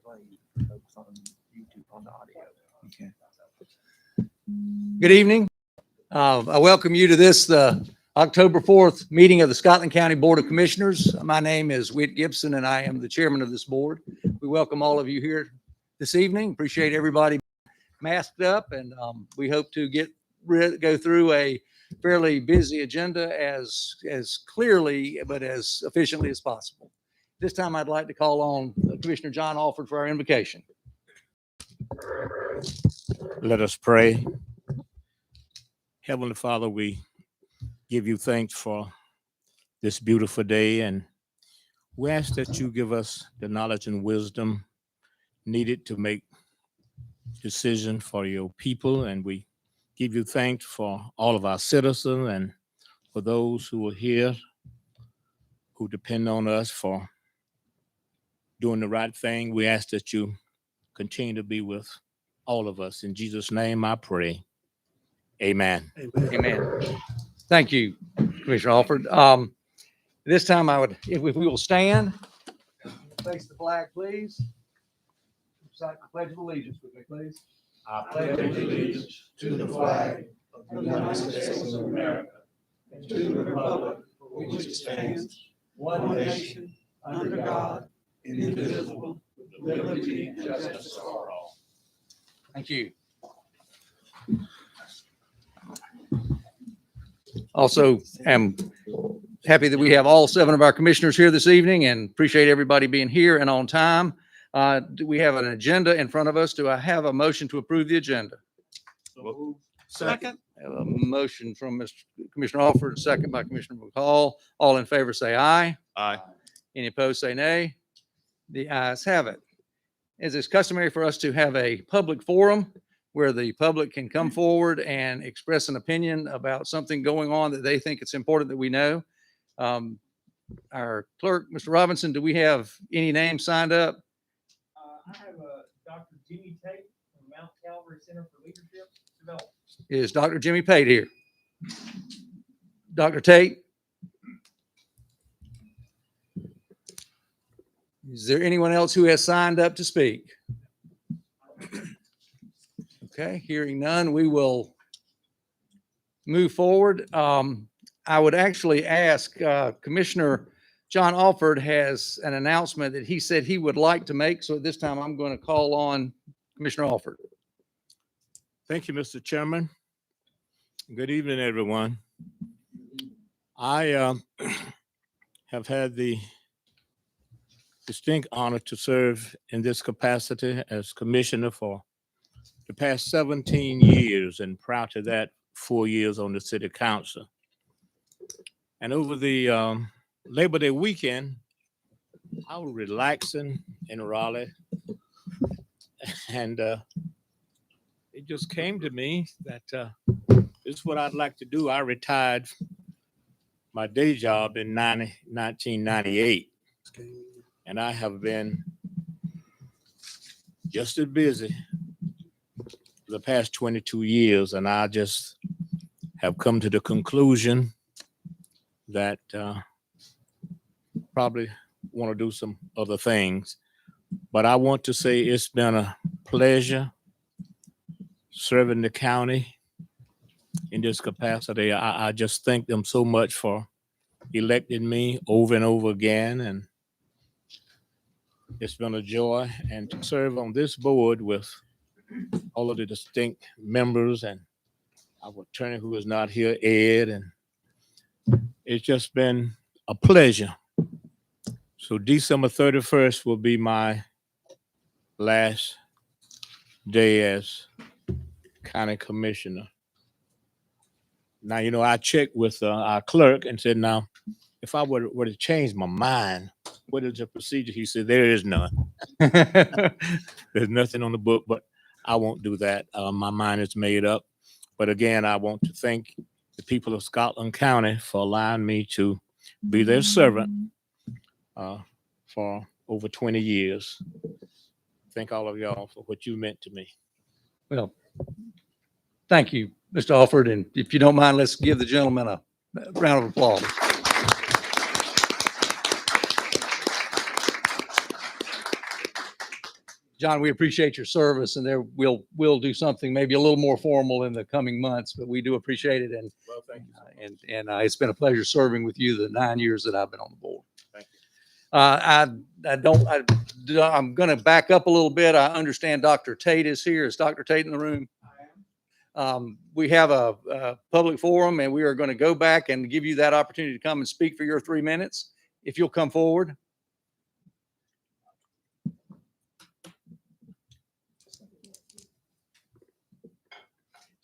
play for folks on YouTube on the audio. Okay. Good evening. I welcome you to this, the October 4th meeting of the Scotland County Board of Commissioners. My name is Whit Gibson, and I am the chairman of this board. We welcome all of you here this evening. Appreciate everybody masked up, and we hope to go through a fairly busy agenda as clearly but as efficiently as possible. This time, I'd like to call on Commissioner John Alford for our invocation. Let us pray. Heavenly Father, we give you thanks for this beautiful day, and we ask that you give us the knowledge and wisdom needed to make decisions for your people. And we give you thanks for all of our citizens and for those who are here, who depend on us for doing the right thing. We ask that you continue to be with all of us. In Jesus' name I pray. Amen. Amen. Thank you, Commissioner Alford. This time if we will stand, face the flag, please. Recite the Pledge of Allegiance with me, please. I pledge allegiance to the flag of the United States of America and to the republic for which it stands, one nation, under God, indivisible, with liberty and justice for all. Thank you. Also, am happy that we have all 7 of our commissioners here this evening and appreciate everybody being here and on time. Do we have an agenda in front of us? Do I have a motion to approve the agenda? Second. I have a motion from Mr. Commissioner Alford, a second by Commissioner McCall. All in favor say aye. Aye. Any opposed say nay. The ayes have it. As is customary for us to have a public forum where the public can come forward and express an opinion about something going on that they think it's important that we know. Our clerk, Mr. Robinson, do we have any names signed up? I have Dr. Jimmy Tate from Mount Calvary Center for Leadership Development. Is Dr. Jimmy Pate here? Dr. Tate? Is there anyone else who has signed up to speak? Okay, hearing none, we will move forward. I would actually ask Commissioner John Alford has an announcement that he said he would like to make. So at this time, I'm going to call on Commissioner Alford. Thank you, Mr. Chairman. Good evening, everyone. I have had the distinct honor to serve in this capacity as commissioner for the past 17 years, and prior to that, 4 years on the city council. And over the Labor Day weekend, I was relaxing in Raleigh, and it just came to me that this is what I'd like to do. I retired my day job in 1998, and I have been just as busy the past 22 years, and I just have come to the conclusion that probably want to do some other things. But I want to say it's been a pleasure serving the county in this capacity. I just thank them so much for electing me over and over again, and it's been a joy. And to serve on this board with all of the distinct members and our attorney who is not here, Ed, and it's just been a pleasure. So December 31st will be my last day as county commissioner. Now, I checked with our clerk and said, now, if I were to change my mind, what is the procedure? He said, there is none. There's nothing on the book, but I won't do that. My mind is made up. But again, I want to thank the people of Scotland County for allowing me to be their servant for over 20 years. Thank all of y'all for what you meant to me. Well, thank you, Mr. Alford. And if you don't mind, let's give the gentleman a round of applause. John, we appreciate your service, and we'll do something maybe a little more formal in the coming months, but we do appreciate it. And Well, thank you. and it's been a pleasure serving with you the 9 years that I've been on the board. Thank you. I'm going to back up a little bit. I understand Dr. Tate is here. Is Dr. Tate in the room? We have a public forum, and we are going to go back and give you that opportunity to come and speak for your 3 minutes. If you'll come forward.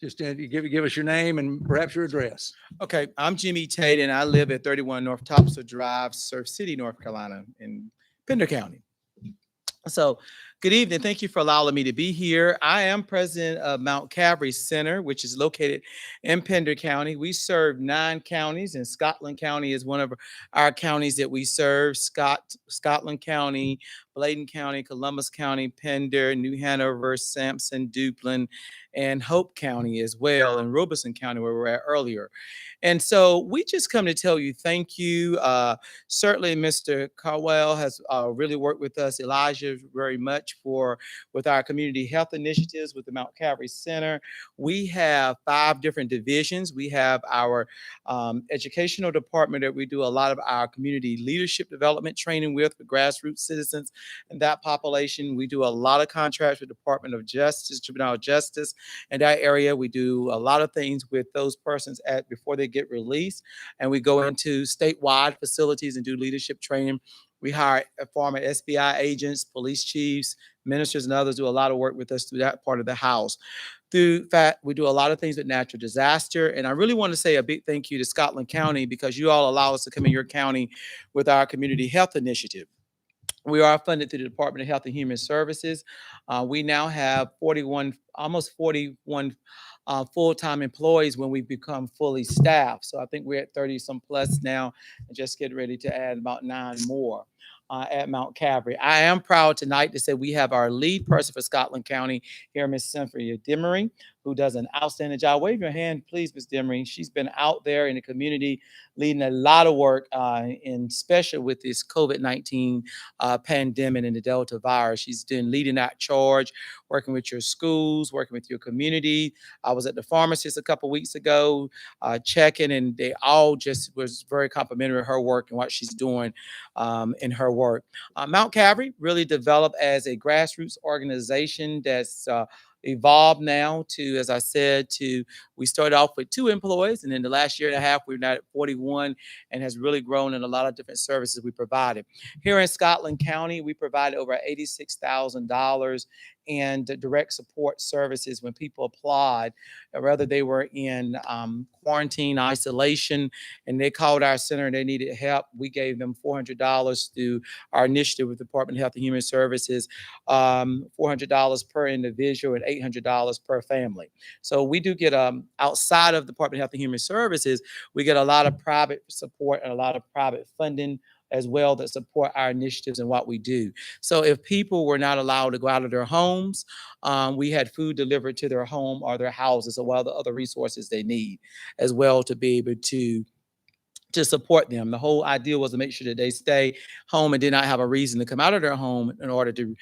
Just give us your name and perhaps your address. Okay, I'm Jimmy Tate, and I live at 31 North Topsail Drive, Surf City, North Carolina, in Pender County. So, good evening. Thank you for allowing me to be here. I am president of Mount Calvary Center, which is located in Pender County. We serve 9 counties, and Scotland County is one of our counties that we serve. Scotland County, Bladen County, Columbus County, Pender, New Hanover, Sampson, Duplin, and Hope County as well, and Robeson County, where we were at earlier. And so we just come to tell you thank you. Certainly, Mr. Howell has really worked with us, Elijah, very much with our community health initiatives with the Mount Calvary Center. We have 5 different divisions. We have our educational department that we do a lot of our community leadership development training with grassroots citizens and that population. We do a lot of contracts with the Department of Justice, Juvenile Justice, in that area. We do a lot of things with those persons before they get released, and we go into statewide facilities and do leadership training. We hire former SBI agents, police chiefs, ministers, and others do a lot of work with us through that part of the house. Through fact, we do a lot of things with natural disaster, and I really want to say a big thank you to Scotland County because you all allow us to come in your county with our community health initiative. We are funded through the Department of Health and Human Services. We now have almost 41 full-time employees when we become fully staffed. So I think we're at 30 some plus now and just getting ready to add about 9 more at Mount Calvary. I am proud tonight to say we have our lead person for Scotland County here, Ms. Cynthia Demery, who does an outstanding job. Wave your hand, please, Ms. Demery. She's been out there in the community leading a lot of work, in special with this COVID-19 pandemic and the Delta virus. She's been leading that charge, working with your schools, working with your community. I was at the pharmacist a couple weeks ago, checking, and they all just was very complimentary of her work and what she's doing in her work. Mount Calvary really developed as a grassroots organization that's evolved now to, as I said, we started off with 2 employees, and in the last year and a half, we're now at 41 and has really grown in a lot of different services we provided. Here in Scotland County, we provided over $86,000 and direct support services when people applied, whether they were in quarantine, isolation, and they called our center and they needed help. We gave them $400 through our initiative with the Department of Health and Human Services, $400 per individual and $800 per family. So we do get, outside of the Department of Health and Human Services, we get a lot of private support and a lot of private funding as well that support our initiatives and what we do. So if people were not allowed to go out of their homes, we had food delivered to their home or their houses or the other resources they need as well to be able to support them. The whole idea was to make sure that they stay home and did not have a reason to come out of their home in order to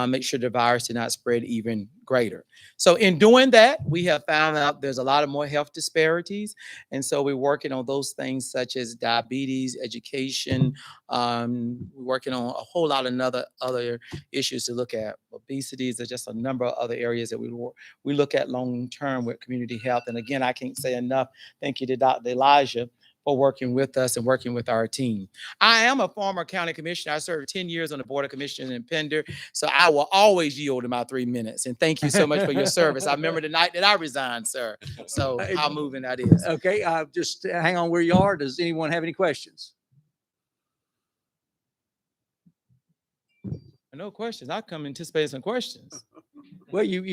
make sure the virus did not spread even greater. So in doing that, we have found out there's a lot of more health disparities. And so we're working on those things such as diabetes, education. We're working on a whole lot of other issues to look at. Obesity is just a number of other areas that we look at long term with community health. And again, I can't say enough. Thank you to Dr. Elijah for working with us and working with our team. I am a former county commissioner. I served 10 years on the Board of Commissioners in Pender, so I will always yield to my 3 minutes. And thank you so much for your service. I remember the night that I resigned, sir. So how moving that is. Okay, just hang on where you are. Does anyone have any questions? No questions. I come anticipating some questions. Well, you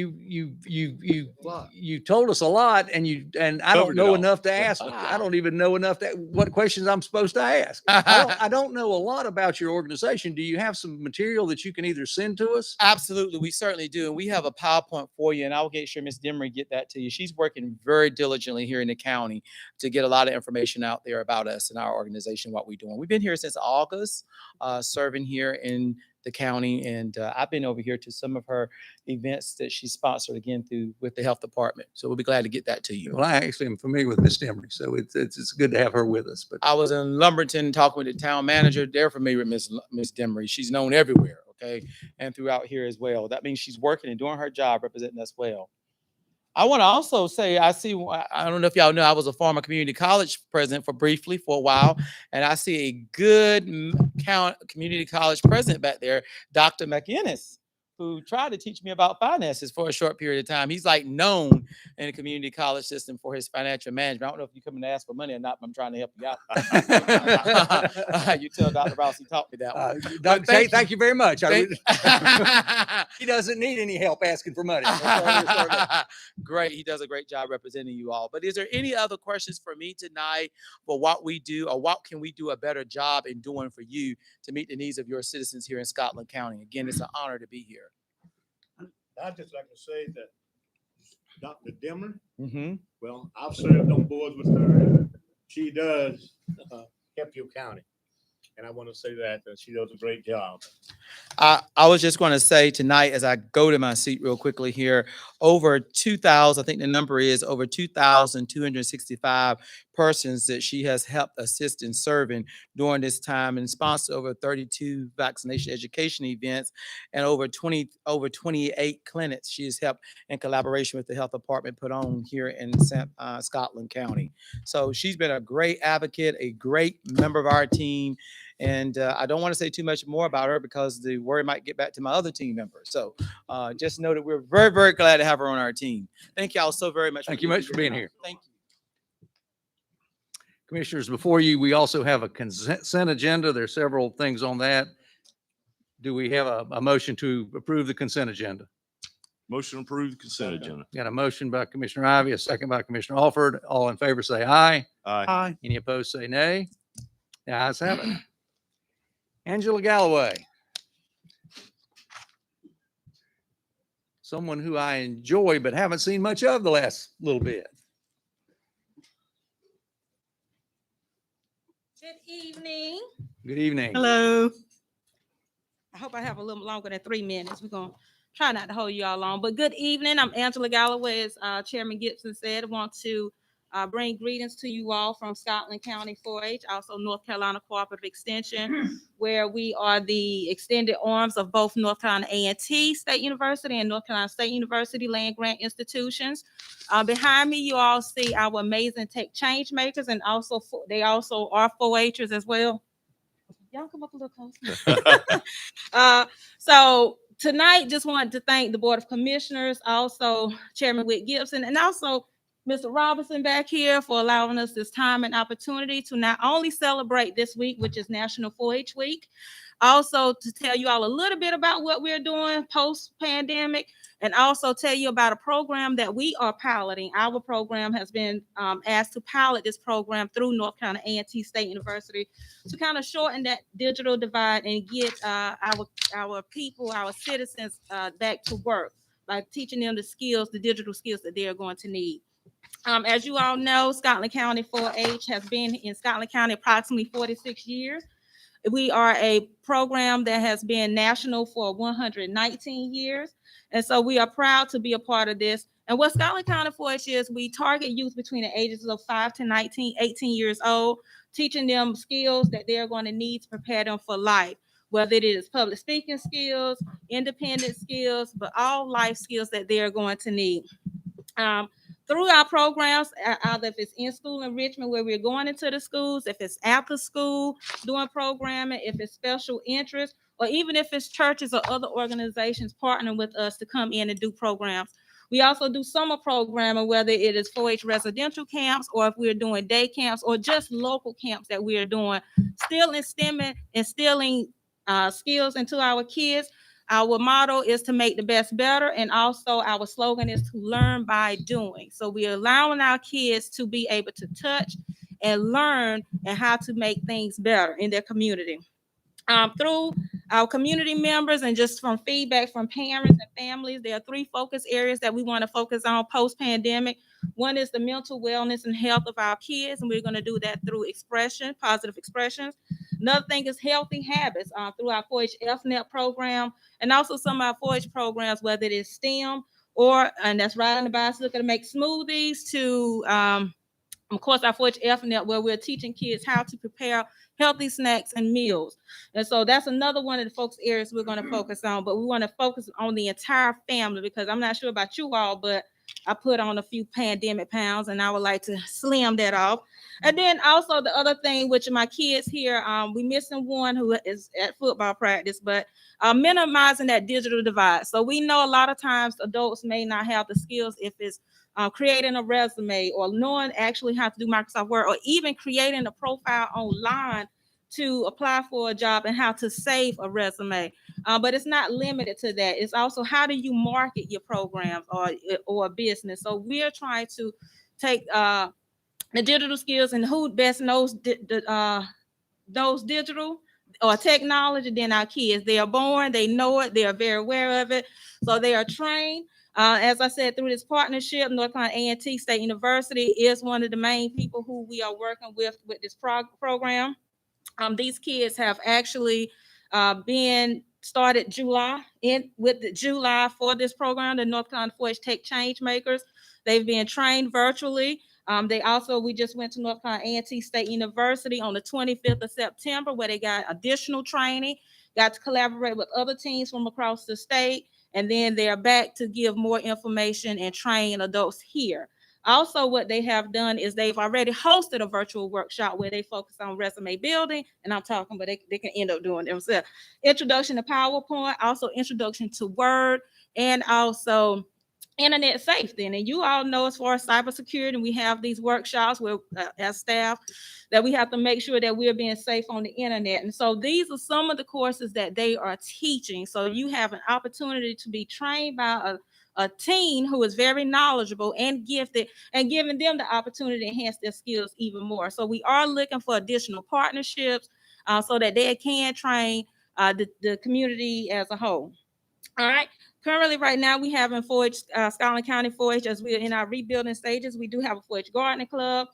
told us a lot, and I don't know enough to ask. I don't even know enough what questions I'm supposed to ask. I don't know a lot about your organization. Do you have some material that you can either send to us? Absolutely, we certainly do. And we have a PowerPoint for you, and I'll get sure Ms. Demery get that to you. She's working very diligently here in the county to get a lot of information out there about us and our organization, what we're doing. We've been here since August, serving here in the county. And I've been over here to some of her events that she sponsored again with the health department. So we'll be glad to get that to you. Well, I actually am familiar with Miss Demery, so it's good to have her with us. But I was in Lumberton talking with the town manager. They're familiar with Miss Demery. She's known everywhere, okay, and throughout here as well. That means she's working and doing her job representing us well. I want to also say, I don't know if y'all know, I was a former community college president for a while, and I see a good community college president back there, Dr. McInnes, who tried to teach me about finances for a short period of time. He's like known in the community college system for his financial management. I don't know if you're coming to ask for money or not, but I'm trying to help you out. You tell Dr. Rouse he taught me that one. Dr. Tate, thank you very much. Thank- He doesn't need any help asking for money. Great. He does a great job representing you all. But is there any other questions for me tonight for what we do, or what can we do a better job in doing for you to meet the needs of your citizens here in Scotland County? Again, it's an honor to be here. I'd just like to say that Dr. Dimmer, Mm-hmm. well, I've served on boards with her. She does help your county. And I want to say that she does a great job. I was just going to say tonight, as I go to my seat real quickly here, over 2,000, I think the number is over 2,265 persons that she has helped assist in serving during this time, and sponsored over 32 vaccination education events and over 28 clinics she has helped in collaboration with the health department put on here in Scotland County. So she's been a great advocate, a great member of our team. And I don't want to say too much more about her because the word might get back to my other team members. So just know that we're very, very glad to have her on our team. Thank y'all so very much. Thank you much for being here. Thank you. Commissioners, before you, we also have a consent agenda. There's several things on that. Do we have a motion to approve the consent agenda? Motion approved, consent agenda. Got a motion by Commissioner Ivey, a second by Commissioner Alford. All in favor say aye. Aye. Any opposed say nay. The ayes have it. Angela Galloway. Someone who I enjoy but haven't seen much of the last little bit. Good evening. Good evening. Hello. I hope I have a little longer than 3 minutes. We're going to try not to hold you all long, but good evening. I'm Angela Galloway. As Chairman Gibson said, I want to bring greetings to you all from Scotland County 4-H, also North Carolina Cooperative Extension, where we are the extended arms of both North Carolina A&T State University and North Carolina State University land grant institutions. Behind me, you all see our amazing tech change makers, and also they also are 4-Hers as well. Y'all come up a little closer. So tonight, just wanted to thank the Board of Commissioners, also Chairman Whit Gibson, and also Mr. Robinson back here for allowing us this time and opportunity to not only celebrate this week, which is National 4-H Week, also to tell you all a little bit about what we're doing post-pandemic, and also tell you about a program that we are piloting. Our program has been asked to pilot this program through North Carolina A&T State University to kind of shorten that digital divide and get our people, our citizens back to work by teaching them the skills, the digital skills that they are going to need. As you all know, Scotland County 4-H has been in Scotland County approximately 46 years. We are a program that has been national for 119 years. And so we are proud to be a part of this. And what Scotland County 4-H is, we target youth between the ages of 5 to 18 years old, teaching them skills that they're going to need to prepare them for life, whether it is public speaking skills, independent skills, but all life skills that they're going to need. Through our programs, either if it's in school enrichment where we're going into the schools, if it's after school doing programming, if it's special interest, or even if it's churches or other organizations partnering with us to come in and do programs. We also do summer programming, whether it is 4-H residential camps or if we're doing day camps or just local camps that we are doing, still instilling skills into our kids. Our motto is to make the best better, and also our slogan is to learn by doing. So we're allowing our kids to be able to touch and learn and how to make things better in their community. Through our community members and just from feedback from parents and families, there are 3 focus areas that we want to focus on post-pandemic. One is the mental wellness and health of our kids, and we're going to do that through expression, positive expressions. Another thing is healthy habits through our 4-H FNET program, and also some of our 4-H programs, whether it is STEM and that's riding the bicycle to make smoothies, to of course, our 4-H FNET, where we're teaching kids how to prepare healthy snacks and meals. And so that's another one of the focus areas we're going to focus on. But we want to focus on the entire family, because I'm not sure about you all, but I put on a few pandemic pounds and I would like to slim that off. And then also the other thing, which my kids here, we missing one who is at football practice, but minimizing that digital divide. So we know a lot of times adults may not have the skills, if it's creating a resume or knowing actually how to do Microsoft Word, or even creating a profile online to apply for a job and how to save a resume. But it's not limited to that. It's also how do you market your programs or a business. So we're trying to take the digital skills, and who best knows those digital or technology than our kids. They are born, they know it, they are very aware of it, so they are trained. As I said, through this partnership, North Carolina A&T State University is one of the main people who we are working with this program. These kids have actually been started with the July for this program, the North Carolina 4-H Tech Change Makers. They've been trained virtually. We just went to North Carolina A&T State University on the 25th of September, where they got additional training, got to collaborate with other teams from across the state, and then they're back to give more information and train adults here. Also, what they have done is they've already hosted a virtual workshop where they focus on resume building, and I'm talking, but they can end up doing themselves. Introduction to PowerPoint, also introduction to Word, and also internet safety. And you all know, as far as cybersecurity, we have these workshops where as staff that we have to make sure that we're being safe on the internet. And so these are some of the courses that they are teaching. So you have an opportunity to be trained by a team who is very knowledgeable and gifted, and giving them the opportunity to enhance their skills even more. So we are looking for additional partnerships so that they can train the community as a whole. All right. Currently, right now, we have in 4-H, Scotland County 4-H, as we're in our rebuilding stages. We do have a 4-H gardening club,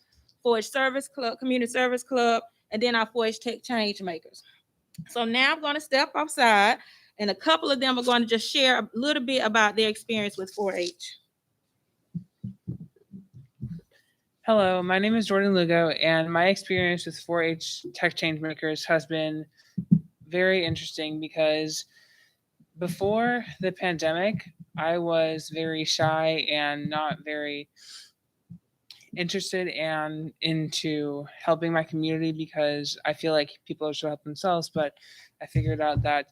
4-H service club, community service club, and then our 4-H Tech Change Makers. So now I'm going to step outside, and a couple of them are going to just share a little bit about their experience with 4-H. Hello, my name is Jordan Lugo, and my experience with 4-H Tech Change Makers has been very interesting, because before the pandemic, I was very shy and not very interested and into helping my community, because I feel like people should help themselves. But I figured out that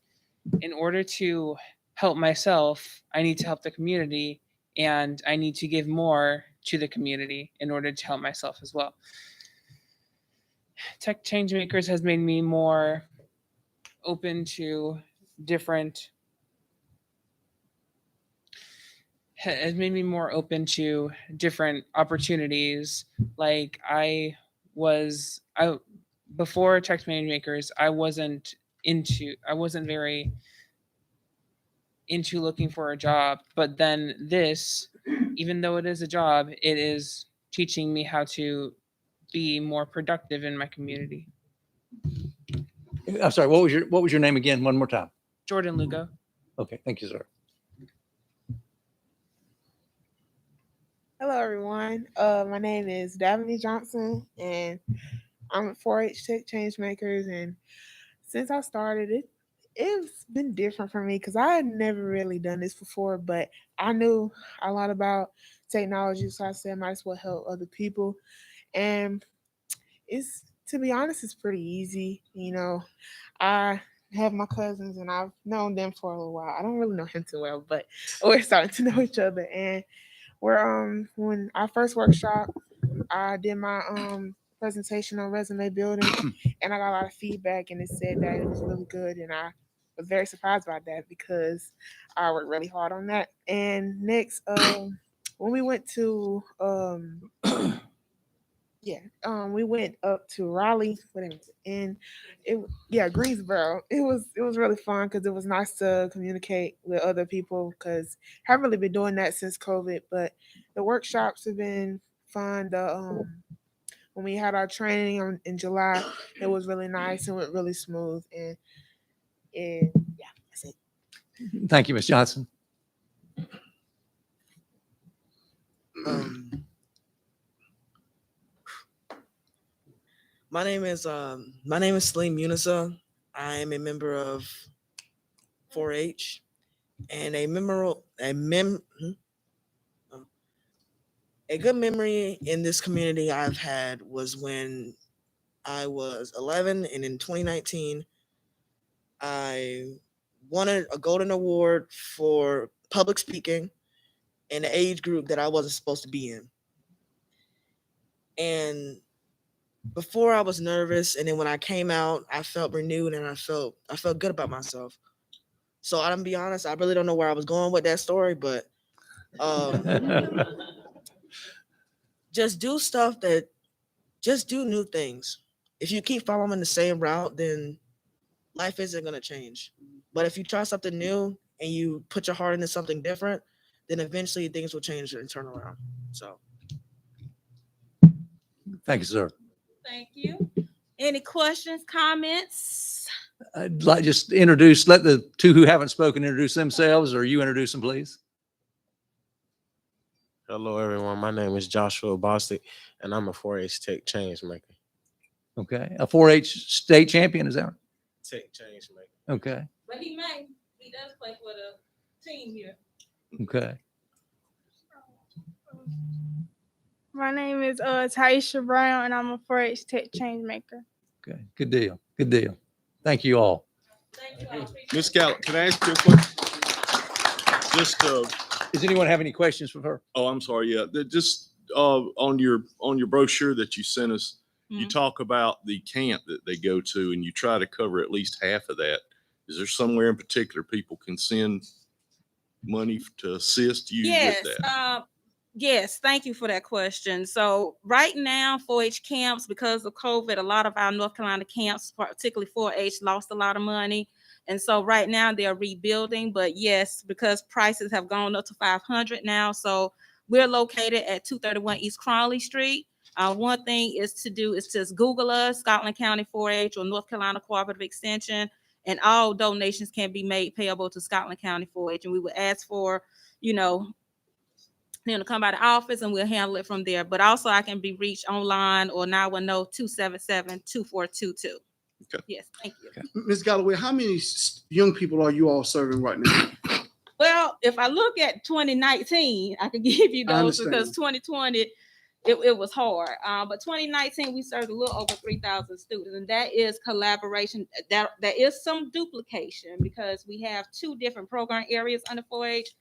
in order to help myself, I need to help the community, and I need to give more to the community in order to help myself as well. Tech Change Makers has made me more open to different opportunities. Like before Tech Change Makers, I wasn't very into looking for a job, but then this, even though it is a job, it is teaching me how to be more productive in my community. I'm sorry, what was your name again? One more time. Jordan Lugo. Okay, thank you, sir. Hello, everyone. My name is Davini Johnson, and I'm at 4-H Tech Change Makers. And since I started, it's been different for me because I had never really done this before, but I knew a lot about technology, so I said I might as well help other people. And to be honest, it's pretty easy. I have my cousins, and I've known them for a little while. I don't really know him too well, but we're starting to know each other. And when our first workshop, I did my presentation on resume building, and I got a lot of feedback, and it said that it was really good, and I was very surprised by that because I worked really hard on that. And next, when we went to we went up to Raleigh, and Greensboro. It was really fun because it was nice to communicate with other people, because I haven't really been doing that since COVID. But the workshops have been fun. The when we had our training in July, it was really nice and went really smooth. And yeah, that's it. Thank you, Ms. Johnson. My name is Celine Muniza. I am a member of 4-H and a good memory in this community I've had was when I was 11, and in 2019 I won a golden award for public speaking in the age group that I wasn't supposed to be in. And before I was nervous, and then when I came out, I felt renewed and I felt good about myself. So I'm gonna be honest, I really don't know where I was going with that story, but just do new things. If you keep following the same route, then life isn't gonna change. But if you try something new and you put your heart into something different, then eventually things will change and turn around. So Thank you, sir. Thank you. Any questions, comments? I'd like just let the two who haven't spoken introduce themselves, or you introduce them, please. Hello, everyone. My name is Joshua Bostic, and I'm a 4-H tech change maker. Okay. A 4-H state champion, is that right? Tech change maker. Okay. But he does play for the team here. Okay. My name is Taisha Brown, and I'm a 4-H tech change maker. Okay. Good deal. Good deal. Thank you all. Thank you all. Ms. Gallup, can I ask you a question? Just, Does anyone have any questions for her? oh, I'm sorry. Yeah, just on your brochure that you sent us, you talk about the camp that they go to, and you try to cover at least half of that. Is there somewhere in particular people can send money to assist you Yes. with that? Yes, thank you for that question. So right now, 4-H camps, because of COVID, a lot of our North Carolina camps, particularly 4-H, lost a lot of money. And so right now they're rebuilding. But yes, because prices have gone up to $500 now. So we're located at 231 East Crawley Street. One thing is to do is just Google us, Scotland County 4-H or North Carolina Cooperative Extension, and all donations can be made payable to Scotland County 4-H. And we would ask for, them to come by the office and we'll handle it from there. But also I can be reached online or 910-277-2422. Okay. Yes, thank you. Okay. Ms. Galloway, how many young people are you all serving right now? Well, if I look at 2019, I can give you those because 2020, it was hard. But 2019, we served a little over 3,000 students, and that is collaboration. That is some duplication because we have two different program areas under 4-H.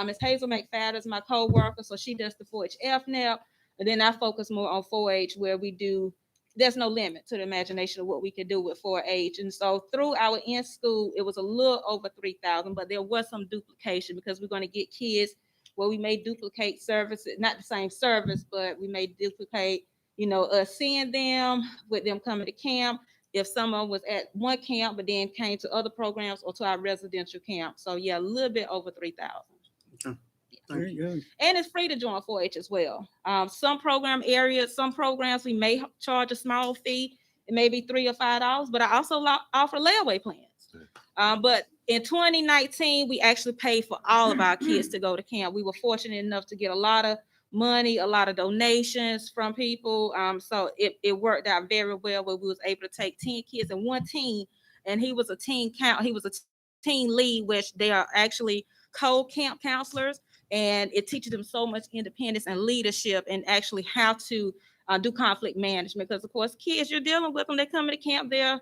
Ms. Hazel McFadden is my co-worker, so she does the 4-H FNEP, and then I focus more on 4-H where we do, there's no limit to the imagination of what we could do with 4-H. And so through our in-school, it was a little over 3,000, but there was some duplication because we're going to get kids where we may duplicate services, not the same service, but we may duplicate, us seeing them with them coming to camp. If someone was at one camp, but then came to other programs or to our residential camp. So yeah, a little bit over 3,000. Very good. And it's free to join 4-H as well. Some program areas, some programs, we may charge a small fee. It may be $3 or $5, but I also offer layaway plans. But in 2019, we actually paid for all of our kids to go to camp. We were fortunate enough to get a lot of money, a lot of donations from people. So it worked out very well where we was able to take 10 kids in one team, and he was a team lead, which they are actually co-camp counselors. And it teaches them so much independence and leadership and actually how to do conflict management. Because, of course, kids, you're dealing with them. They come to camp, they're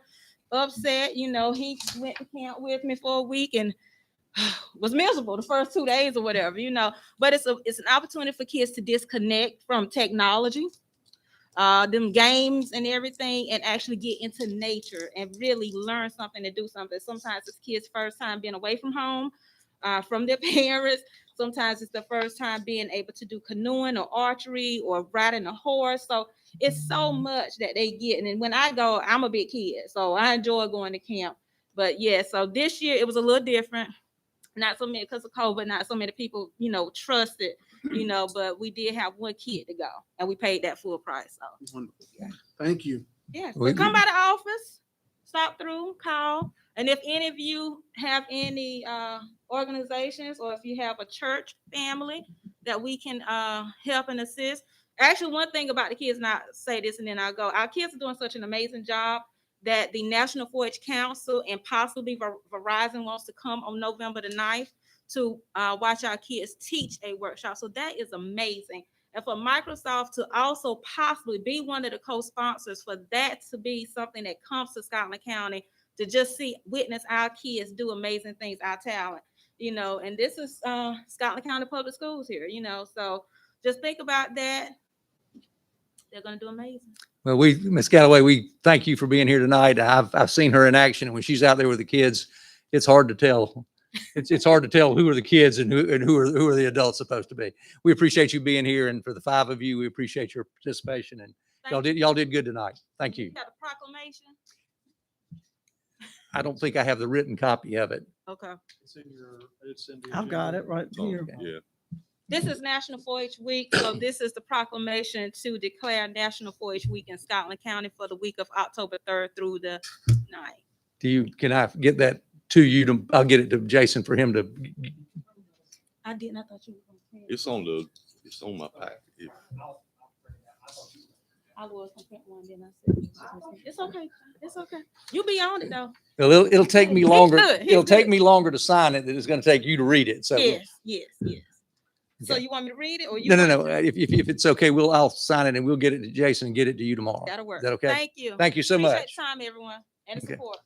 upset. He went to camp with me for a week and was miserable the first 2 days or whatever, But it's an opportunity for kids to disconnect from technology, them games and everything, and actually get into nature and really learn something and do something. Sometimes it's kids' first time being away from home, from their parents. Sometimes it's the first time being able to do canoeing or archery or riding a horse. So it's so much that they get. And when I go, I'm a big kid, so I enjoy going to camp. But yeah, so this year it was a little different. Not so many because of COVID, not so many people, trusted you know, but we did have one kid to go and we paid that full price. So Wonderful. Thank you. yeah, We- but come by the office, stop through, call. And if any of you have any organizations or if you have a church family that we can help and assist. Actually, one thing about the kids, and I'll say this and then I'll go. Our kids are doing such an amazing job that the National 4-H Council and possibly Verizon wants to come on November the 9th to watch our kids teach a workshop. So that is amazing. And for Microsoft to also possibly be one of the co-sponsors for that to be something that comes to Scotland County to just witness our kids do amazing things, our talent, you know, and this is Scotland County Public Schools here, you know, so just think about that. They're going to do amazing. Well, Ms. Galloway, we thank you for being here tonight. I've seen her in action, and when she's out there with the kids, it's hard to tell. It's hard to tell who are the kids and who are the adults supposed to be. We appreciate you being here, and for the 5 of you, we appreciate your participation. And y'all did good tonight. Thank you. Got a proclamation? I don't think I have the written copy of it. Okay. I've got it right here. Yeah. This is National 4-H Week, so this is the proclamation to declare National 4-H Week in Scotland County for the week of October 3rd through the 9th. Can I get that to you? I'll get it to Jason for him to. I didn't. I thought you were going to. It's on my pack. I was going to print one, then I said, it's okay. It's okay. You'll be on it though. Well, it'll take me longer. good. He's It'll take good. me longer to sign it than it's going to take you to read it. So Yes. So Okay. you want me to read it or you? no. If it's okay, I'll sign it and we'll get it to Jason and get it to you tomorrow. That'll work. Is that okay? Thank you. Thank you so Appreciate much. the time, everyone, and the Okay. support.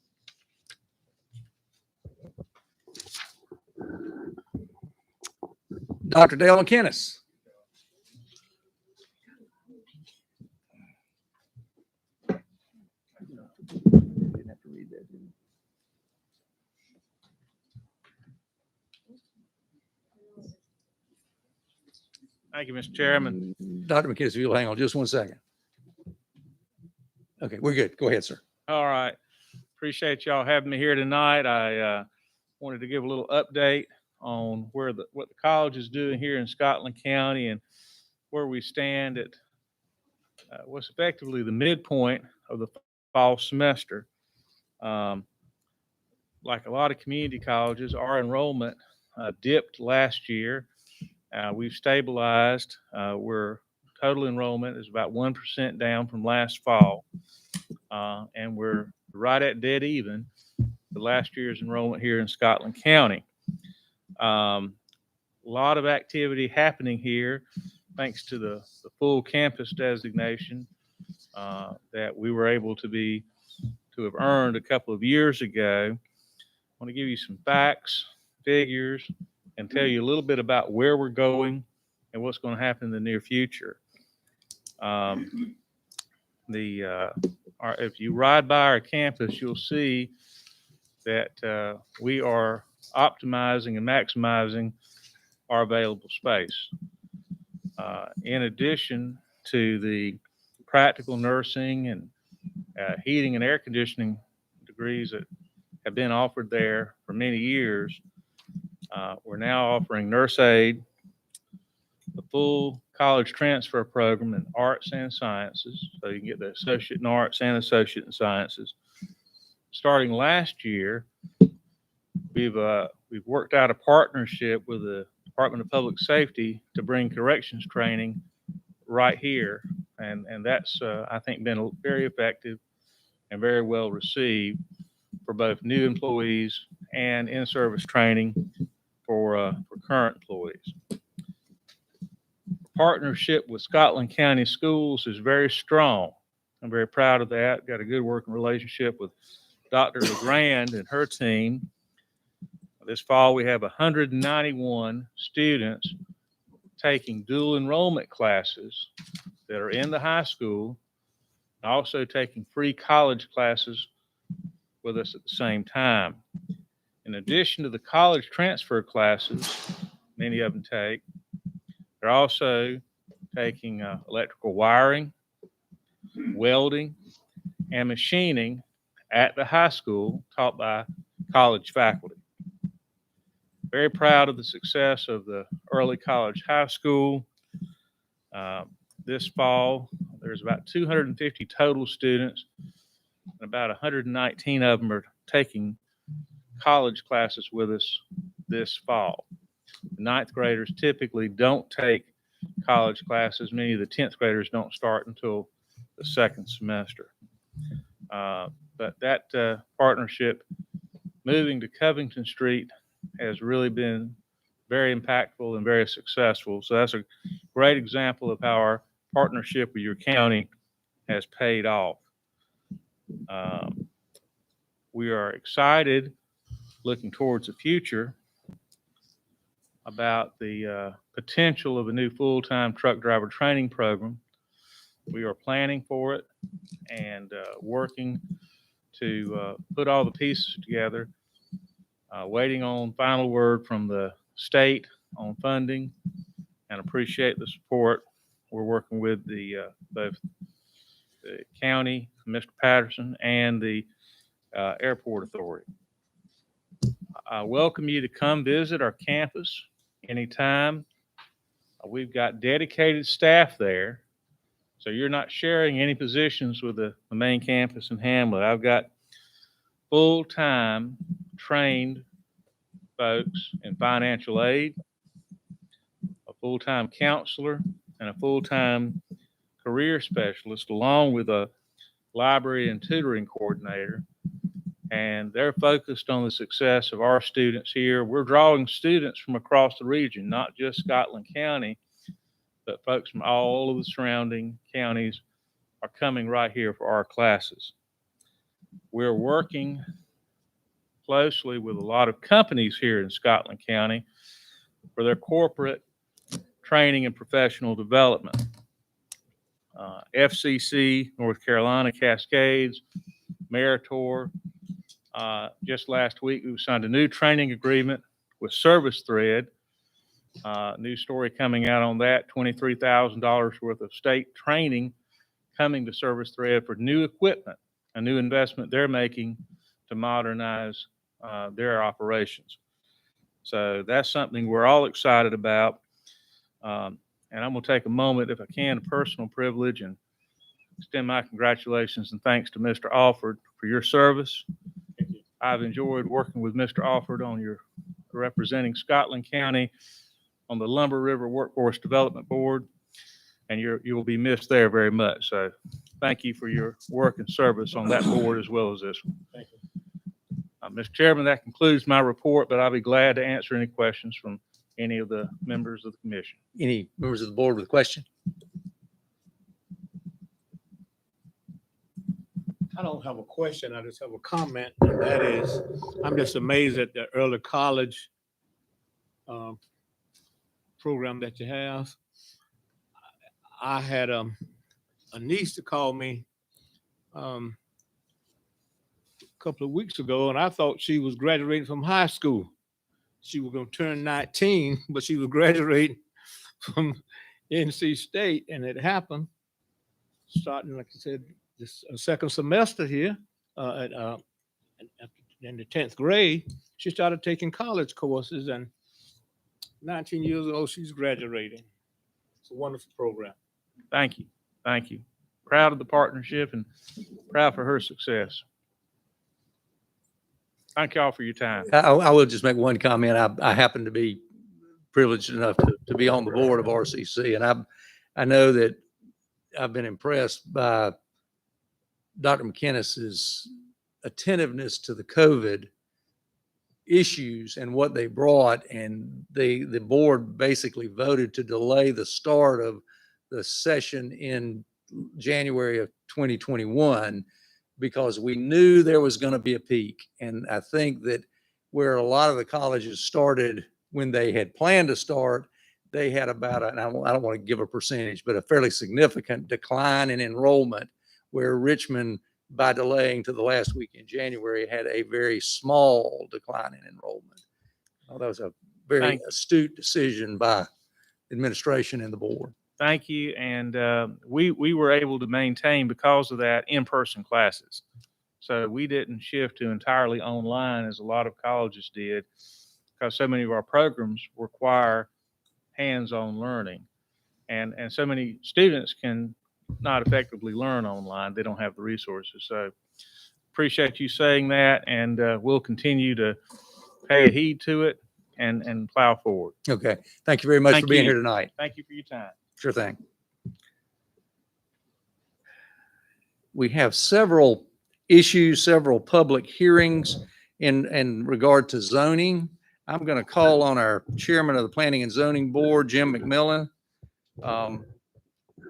Dr. Dale McKinnis. Thank you, Mr. Chairman. Dr. McKinnis, if you'll hang on just one second. Okay, we're good. Go ahead, sir. All right. Appreciate y'all having me here tonight. I wanted to give a little update on what the college is doing here in Scotland County and where we stand at what's effectively the midpoint of the fall semester. Like a lot of community colleges, our enrollment dipped last year. We've stabilized. We're total enrollment is about 1% down from last fall. And we're right at dead even for last year's enrollment here in Scotland County. A lot of activity happening here thanks to the full campus designation that we were able to have earned a couple of years ago. I want to give you some facts, figures, and tell you a little bit about where we're going and what's going to happen in the near future. If you ride by our campus, you'll see that we are optimizing and maximizing our available space. In addition to the practical nursing and heating and air conditioning degrees that have been offered there for many years, we're now offering nurse aid, the full college transfer program in arts and sciences, so you can get the associate in arts and associate in sciences. Starting last year, we've worked out a partnership with the Department of Public Safety to bring corrections training right here, and that's I think been very effective and very well received for both new employees and in-service training for current employees. Partnership with Scotland County Schools is very strong. I'm very proud of that. Got a good working relationship with Dr. LeGrand and her team. This fall, we have 191 students taking dual enrollment classes that are in the high school, and also taking free college classes with us at the same time. In addition to the college transfer classes, many of them take, they're also taking electrical wiring, welding, and machining at the high school taught by college faculty. Very proud of the success of the early college high school. This fall, there's about 250 total students, and about 119 of them are taking college classes with us this fall. The ninth graders typically don't take college classes. Many of the 10th graders don't start until the second semester. But that partnership moving to Covington Street has really been very impactful and very successful. So that's a great example of how our partnership with your county has paid off. We are excited, looking towards the future, about the potential of a new full-time truck driver training program. We are planning for it and working to put all the pieces together, waiting on final word from the state on funding, and appreciate the support. We're working with both the county, Mr. Patterson, and the airport authority. I welcome you to come visit our campus anytime. We've got dedicated staff there, so you're not sharing any positions with the main campus in Hamlet. I've got full-time trained folks in financial aid, a full-time counselor, and a full-time career specialist, along with a library and tutoring coordinator. And they're focused on the success of our students here. We're drawing students from across the region, not just Scotland County, but folks from all of the surrounding counties are coming right here for our classes. We're working closely with a lot of companies here in Scotland County for their corporate training and professional development. FCC, North Carolina, Cascades, Meritor. Just last week, we signed a new training agreement with Service Thread. New story coming out on that, $23,000 worth of state training coming to Service Thread for new equipment, a new investment they're making to modernize their operations. So that's something we're all excited about. And I'm going to take a moment, if I can, a personal privilege, and extend my congratulations and thanks to Mr. Alford for your service. I've enjoyed working with Mr. Alford on your representing Scotland County on the Lumber River Workforce Development Board, and you will be missed there very much. So thank you for your work and service on that board as well as this one. Thank you. Mr. Chairman, that concludes my report, but I'll be glad to answer any questions from any of the members of the commission. Any members of the board with a question? I don't have a question. I just have a comment. And that is, I'm just amazed at the early college program that you have. I had a niece to call me a couple of weeks ago, and I thought she was graduating from high school. She was going to turn 19, but she was graduating from NC State, and it happened starting, like I said, this second semester here in the 10th grade. She started taking college courses, and 19 years old, she's graduating. It's a wonderful program. Thank you. Thank you. Proud of the partnership and proud for her success. Thank y'all for your time. I will just make one comment. I happen to be privileged enough to be on the board of RCC, and I know that I've been impressed by Dr. McInnes's attentiveness to the COVID issues and what they brought, and the board basically voted to delay the start of the session in January of 2021 because we knew there was going to be a peak. And I think that where a lot of the colleges started when they had planned to start, they had about, and I don't want to give a percentage, but a fairly significant decline in enrollment, where Richmond, by delaying to the last week in January, had a very small decline in enrollment. Well, that was a very astute decision by administration and the board. Thank you. And we were able to maintain, because of that, in-person classes. So we didn't shift to entirely online as a lot of colleges did. because so many of our programs require hands-on learning. And so many students can not effectively learn online. They don't have the resources. So appreciate you saying that, and we'll continue to pay heed to it and plow forward. Okay. Thank you very much Thank for being you. here tonight. Thank you for your time. Sure thing. We have several issues, several public hearings in regard to zoning. I'm going to call on our chairman of the Planning and Zoning Board, Jim Mcmillan,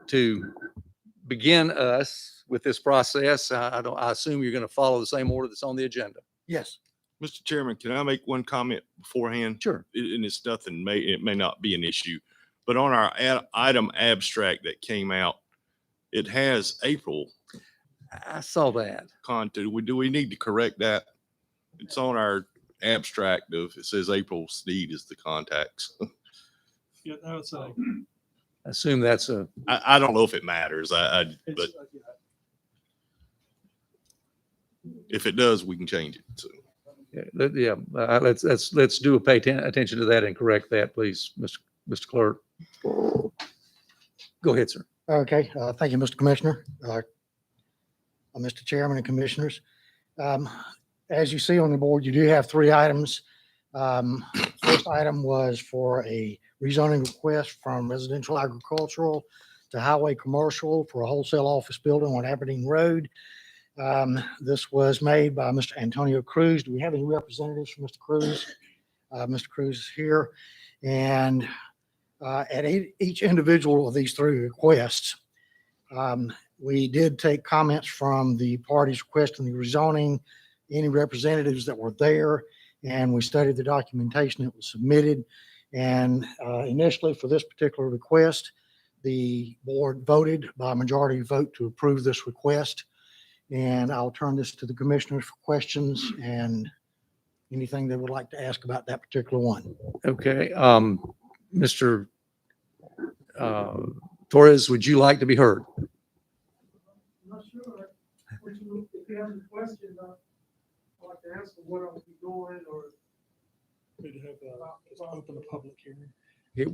to begin us with this process. I assume you're going to follow the same order that's on the agenda. Yes. Mr. Chairman, can I make one comment beforehand? Sure. And it's nothing, it may not be an issue, but on our item abstract that came out, it has April I saw that. content. Do we need to correct that? It's on our abstract of, it says April Sneed is the contacts. Yeah, no, it's a. I assume that's a, I don't know if it matters. But It's, if it does, we can change it. So. let's do a pay attention to that and correct that, please, Mr. Clerk. Go ahead, sir. Okay, thank you, Mr. Commissioner, Mr. Chairman and Commissioners. As you see on the board, you do have 3 items. First item was for a rezoning request from residential agricultural to highway commercial for a wholesale office building on Aberdeen Road. This was made by Mr. Antonio Cruz. Do we have any representatives from Mr. Cruz? Mr. Cruz is here. And at each individual of these 3 requests, we did take comments from the parties requesting the rezoning, any representatives that were there, and we studied the documentation that was submitted. And initially for this particular request, the board voted by majority vote to approve this request. And I'll turn this to the commissioners for questions and anything they would like to ask about that particular one. Okay. Mr. Torres, would you like to be heard? I'm not sure. If you have any questions, I'd like to ask them what I'll be doing or. Open a public hearing.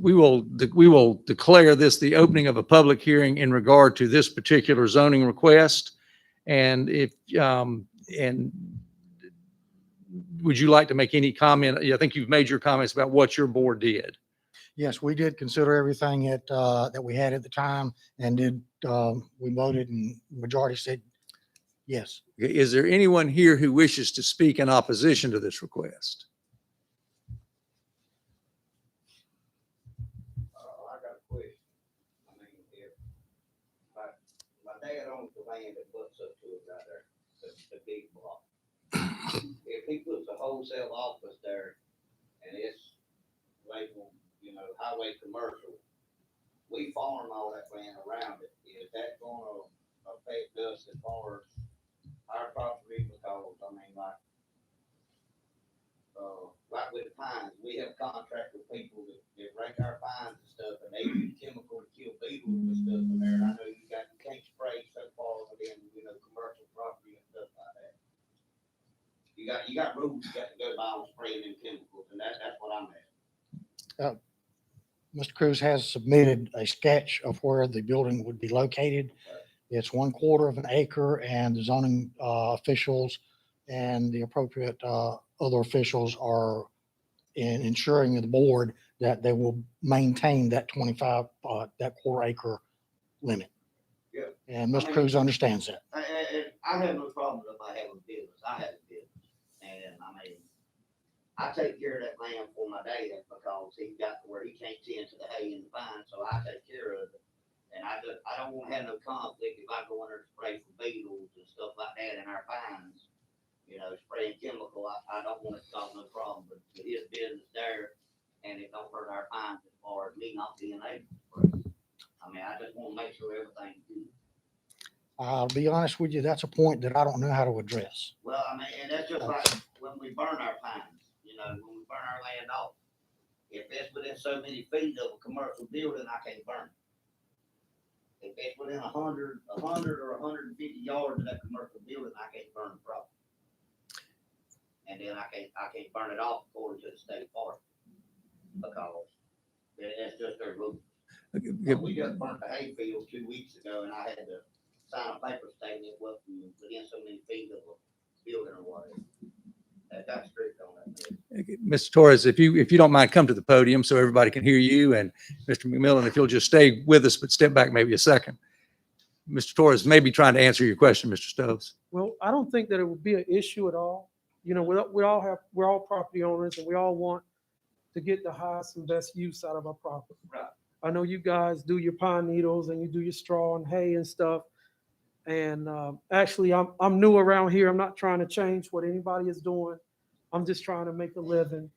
We will declare this the opening of a public hearing in regard to this particular zoning request. And and would you like to make any comment? I think you've made your comments about what your board did. Yes, we did consider everything that we had at the time and we voted and majority said yes. Is there anyone here who wishes to speak in opposition to this request? I got a question. I mean, if my dad owns the land that butts up to it right there, the big block. If he puts a wholesale office there and it's labeled, highway commercial, we farm all that land around it. Is that gonna affect us as far as our property? Because, I mean, like with pines, we have contract with people that rake our pines and stuff, and they use chemical to kill beetles and stuff in there. And I know you can't spray so far within, commercial property and stuff like that. You got rules you got to go by on spraying them chemicals, and that's what I'm at. Mr. Cruz has submitted a sketch of where the building would be located. It's 1/4 of an acre, and the zoning officials and the appropriate other officials are ensuring the board that they will maintain that 25, that 1/4 acre limit. Yeah. And Mr. Cruz understands that. I have no problem if I have a business. I have a business, and I mean, I take care of that land for my dad because he got to where he can't tend to the hay and the vine, so I take care of it. And I don't want to have no conflict if I go in there to spray for beetles and stuff like that in our pines, spraying chemical. I don't want it to cause no problem, but his business there, and it don't hurt our pines as far as me not being able to spray. I mean, I just want to make sure everything's good. I'll be honest with you, that's a point that I don't know how to address. Well, I mean, and that's just like when we burn our pines, when we burn our land off. If it's within so many feet of a commercial building, I can't burn it. If it's within 100 or 150 yards of that commercial building, I can't burn the property. And then I can't burn it off according to the state park. Because that's just their rule. We just burnt the hayfield 2 weeks ago, and I had to sign a paper stating it wasn't within so many feet of a building or whatever. That got strict on that. Mr. Torres, if you don't mind, come to the podium so everybody can hear you. And Mr. McMillan, if you'll just stay with us, but step back maybe a second. Mr. Torres may be trying to answer your question, Mr. Stokes. Well, I don't think that it would be an issue at all. You know, we're all property owners, and we all want to get the highest and best use out of our property. Right. I know you guys do your pine needles and you do your straw and hay and stuff. And actually, I'm new around here. I'm not trying to change what anybody is doing. I'm just trying to make a living.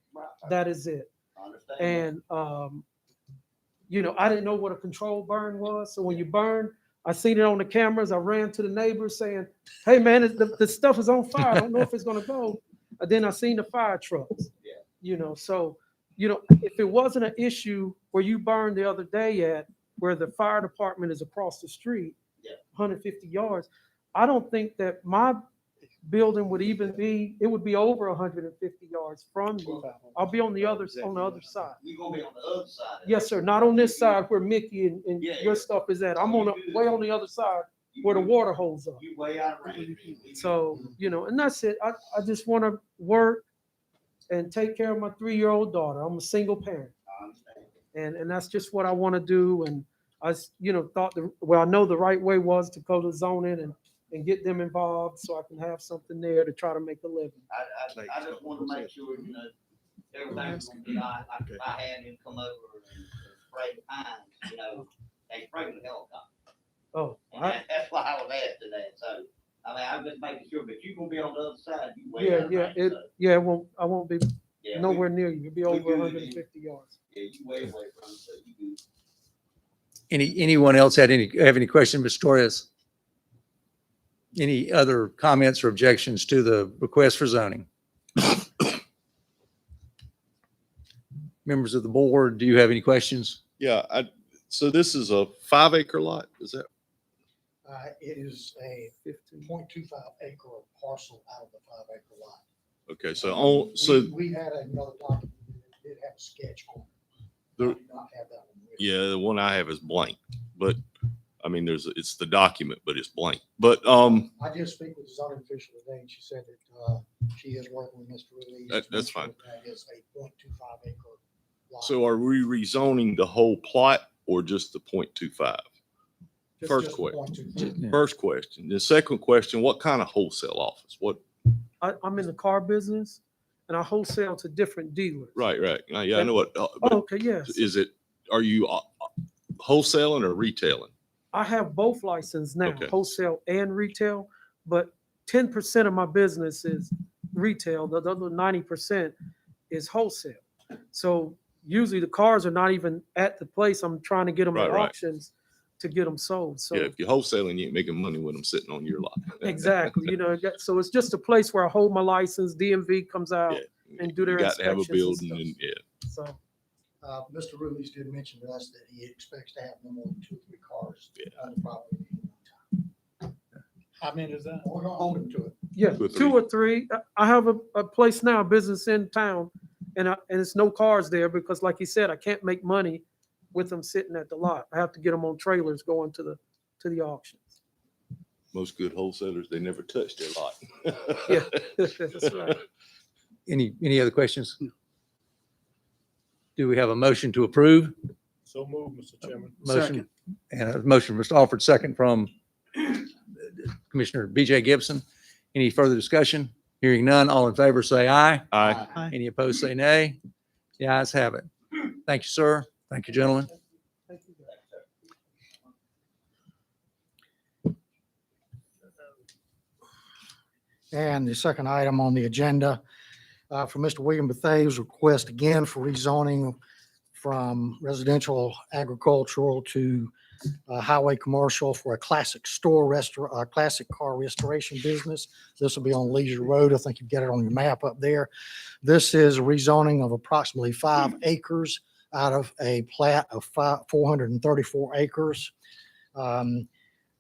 That is it. I understand. And you know, I didn't know what a controlled burn was. So when you burn, I seen it on the cameras. I ran to the neighbors saying, "Hey man, the stuff is on fire. I don't know if it's gonna go." And then I seen the fire trucks. Yeah. You know, so you know, if it wasn't an issue where you burned the other day at where the fire department is across the street, 150 yards, I don't think that my building would even be, it would be over 150 yards from you. I'll be on the other side. You gonna be on the other side. Yes, sir. Not on this side where Mickey and your stuff is at. I'm on way on the other side where the water holes are. You way out of range. So, you know, and that's it. I just want to work and take care of my 3-year-old daughter. I'm a single parent. I understand. And that's just what I want to do. And I, you know, I know the right way was to go to zoning and get them involved so I can have something there to try to make a living. I just want to make sure, you know, everything's gonna be all right. Like if I had him come over and spray the pines, you know, they spray with a helicopter. Oh, And that's why I was asking that. So, I mean, I'm just making sure, but you're gonna be on the other side. You way out of range, so, I won't be yeah, nowhere near you. You'll be over good. 150 yards. Yeah, you way away from it, so you good. Anyone else have any questions, Mr. Torres? Any other comments or objections to the request for zoning? Members of the board, do you have any questions? Yeah, so this is a 5-acre lot, is that? It is a 0.25 acre parcel out of the 5-acre lot. Okay, so We had another document that did have a sketch on it. The- I do not have that one with me. yeah, the one I have is blank, but I mean, it's the document, but it's blank. But I did speak with the zoning official today, and she said that she is working with Mr. Ruiz. That's fine. That is a 0.25 acre lot. So are we rezoning the whole plot or just the 0.25? Just First the question. 0.25. First question. The second question, what kind of wholesale office? What? I'm in the car business and I wholesale to different dealers. Right. Yeah, I know what. Oh, But okay, yes. are you wholesaling or retailing? I have both licenses now, Okay. wholesale and retail, but 10% of my business is retail. The other 90% is wholesale. So usually the cars are not even at the place. I'm trying to get them at Right. auctions to get them sold. So Yeah, if you're wholesaling, you ain't making money with them sitting on your lot. exactly, you know, so it's just a place where I hold my license, DMV comes out Yeah. and do their You got to have a inspections and building stuff. and So, Mr. Ruiz did mention to us that he expects to have no more than 2 or 3 cars on the property. How many is that? We're gonna hold him to it. yeah, 2 or 3. I have a place now, a business in town, and it's no cars there because like you said, I can't make money with them sitting at the lot. I have to get them on trailers going to the auctions. most good wholesalers, they never touch their lot. Yeah, that's right. Any other questions? Do we have a motion to approve? So move, Mr. Chairman. Motion and a motion, Mr. Alford, second from Commissioner BJ Gibson. Any further discussion? Hearing none, all in favor say aye. Aye. Any opposed say nay. The ayes have it. Thank you, sir. Thank you, gentlemen. Thank you. And the second item on the agenda for Mr. William Bethave's request again for rezoning from residential agricultural to highway commercial for a classic classic car restoration business. This will be on Leisure Road. I think you've got it on your map up there. This is a rezoning of approximately 5 acres out of a plat of 434 acres.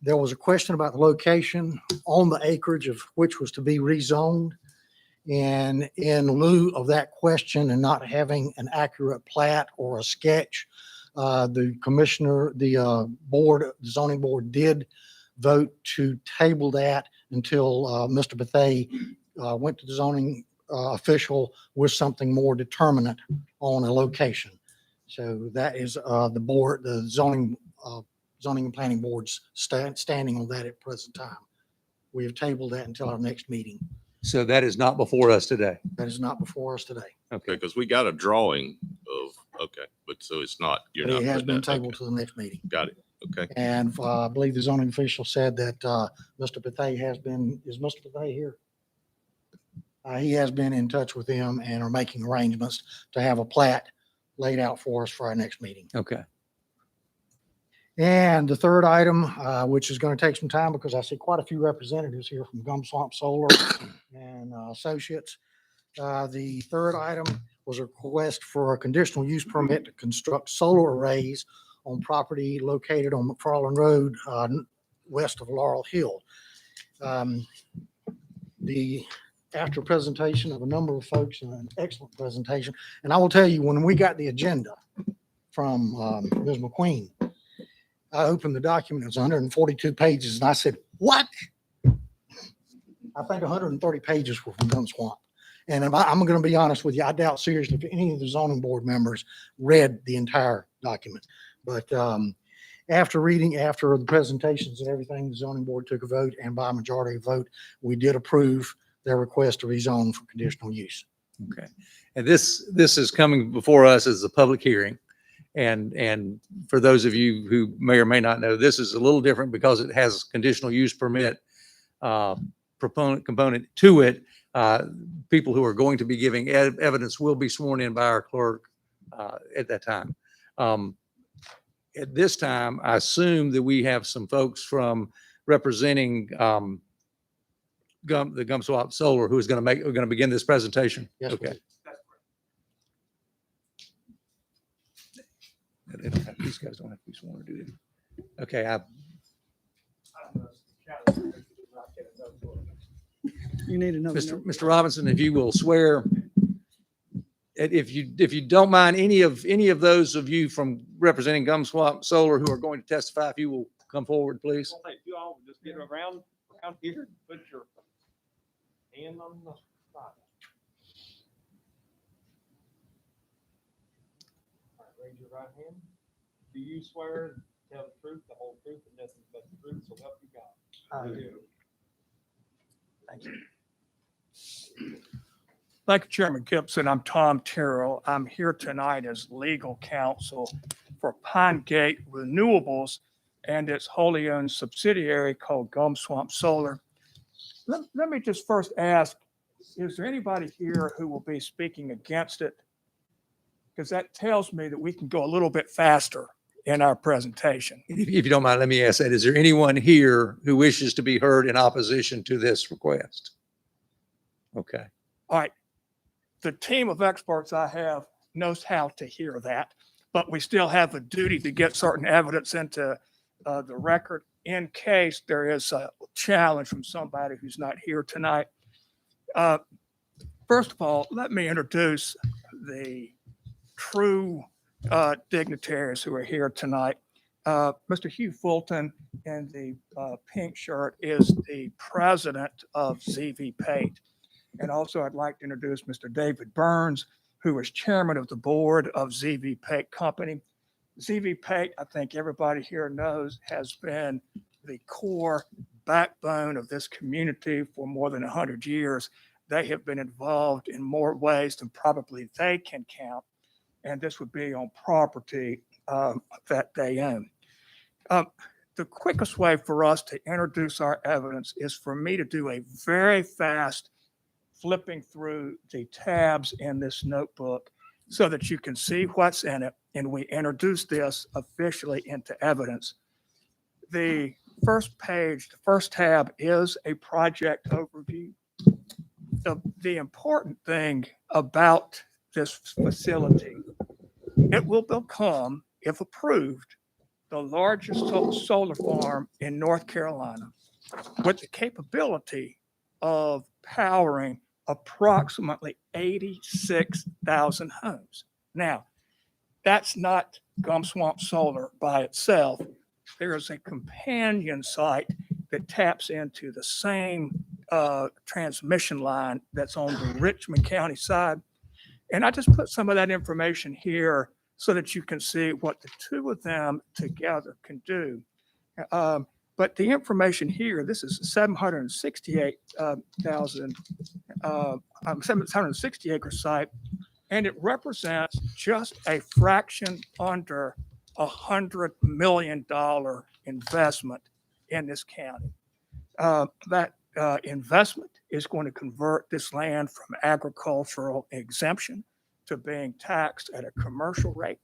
There was a question about the location on the acreage of which was to be rezoned. And in lieu of that question and not having an accurate plat or a sketch, the zoning board did vote to table that until Mr. Bethay went to the zoning official with something more determinate on a location. So that is the zoning and planning board's standing on that at present time. We have tabled that until our next meeting. So that is not before us today. That is not before us today. Okay. Because we got a drawing of, okay, but so it's not, you're But not. it has putting been that- tabled okay. to the next meeting. Got it. Okay. And I believe the zoning official said that Mr. Bethay is Mr. Bethay here? He has been in touch with them and are making arrangements to have a plat laid out for us for our next meeting. Okay. And the third item, which is going to take some time because I see quite a few representatives here from Gum Swamp Solar and Associates. The third item was a request for a conditional use permit to construct solar arrays on property located on McFarland Road, west of Laurel Hill. After presentation of a number of folks and an excellent presentation, and I will tell you, when we got the agenda from Ms. McQueen, I opened the document, it was 142 pages, and I said, what? I think 130 pages were from Gum Swamp. And I'm going to be honest with you, I doubt seriously if any of the zoning board members read the entire document. But after the presentations and everything, the zoning board took a vote, and by a majority vote, we did approve their request to rezone for conditional use. Okay. And this is coming before us as a public hearing. And for those of you who may or may not know, this is a little different because it has conditional use permit component to it. People who are going to be giving evidence will be sworn in by our clerk at that time. At this time, I assume that we have some folks from representing the Gum Swamp Solar who is going to begin this presentation. Yes, Okay. These guys don't have to be sworn to do it. Okay. You need another. Mr. Robinson, if you will swear, if you don't mind, any of those of you from representing Gum Swamp Solar who are going to testify, if you will come forward, please. Well, hey, you all just get around here, put your hand on the Bible. All right, raise your right hand. Do you swear to tell the truth, the whole truth, and nothing but the truth, so help you God? I do. Thank you. Thank you, Chairman Gibson. I'm Tom Terrell. I'm here tonight as legal counsel for Pine Gate Renewables and its wholly owned subsidiary called Gum Swamp Solar. Let me just first ask, is there anybody here who will be speaking against it? Because that tells me that we can go a little bit faster in our presentation. If you don't mind, let me ask that. Is there anyone here who wishes to be heard in opposition to this request? Okay. All right. The team of experts I have knows how to hear that, but we still have a duty to get certain evidence into the record in case there is a challenge from somebody who's not here tonight. First of all, let me introduce the true dignitaries who are here tonight. Mr. Hugh Fulton in the pink shirt is the president of ZV Pate. And also I'd like to introduce Mr. David Burns, who is chairman of the board of ZV Pate Company. ZV Pate, I think everybody here knows, has been the core backbone of this community for more than 100 years. They have been involved in more ways than probably they can count. And this would be on property that they own. The quickest way for us to introduce our evidence is for me to do a very fast flipping through the tabs in this notebook so that you can see what's in it, and we introduce this officially into evidence. The first page, the first tab is a project overview. The important thing about this facility, it will become, if approved, the largest solar farm in North Carolina with the capability of powering approximately 86,000 homes. Now, that's not Gum Swamp Solar by itself. There is a companion site that taps into the same transmission line that's on the Richmond County side. And I just put some of that information here so that you can see what the two of them together can do. But the information here, this is 760 acre site, and it represents just a fraction under $100 million investment in this county. That investment is going to convert this land from agricultural exemption to being taxed at a commercial rate.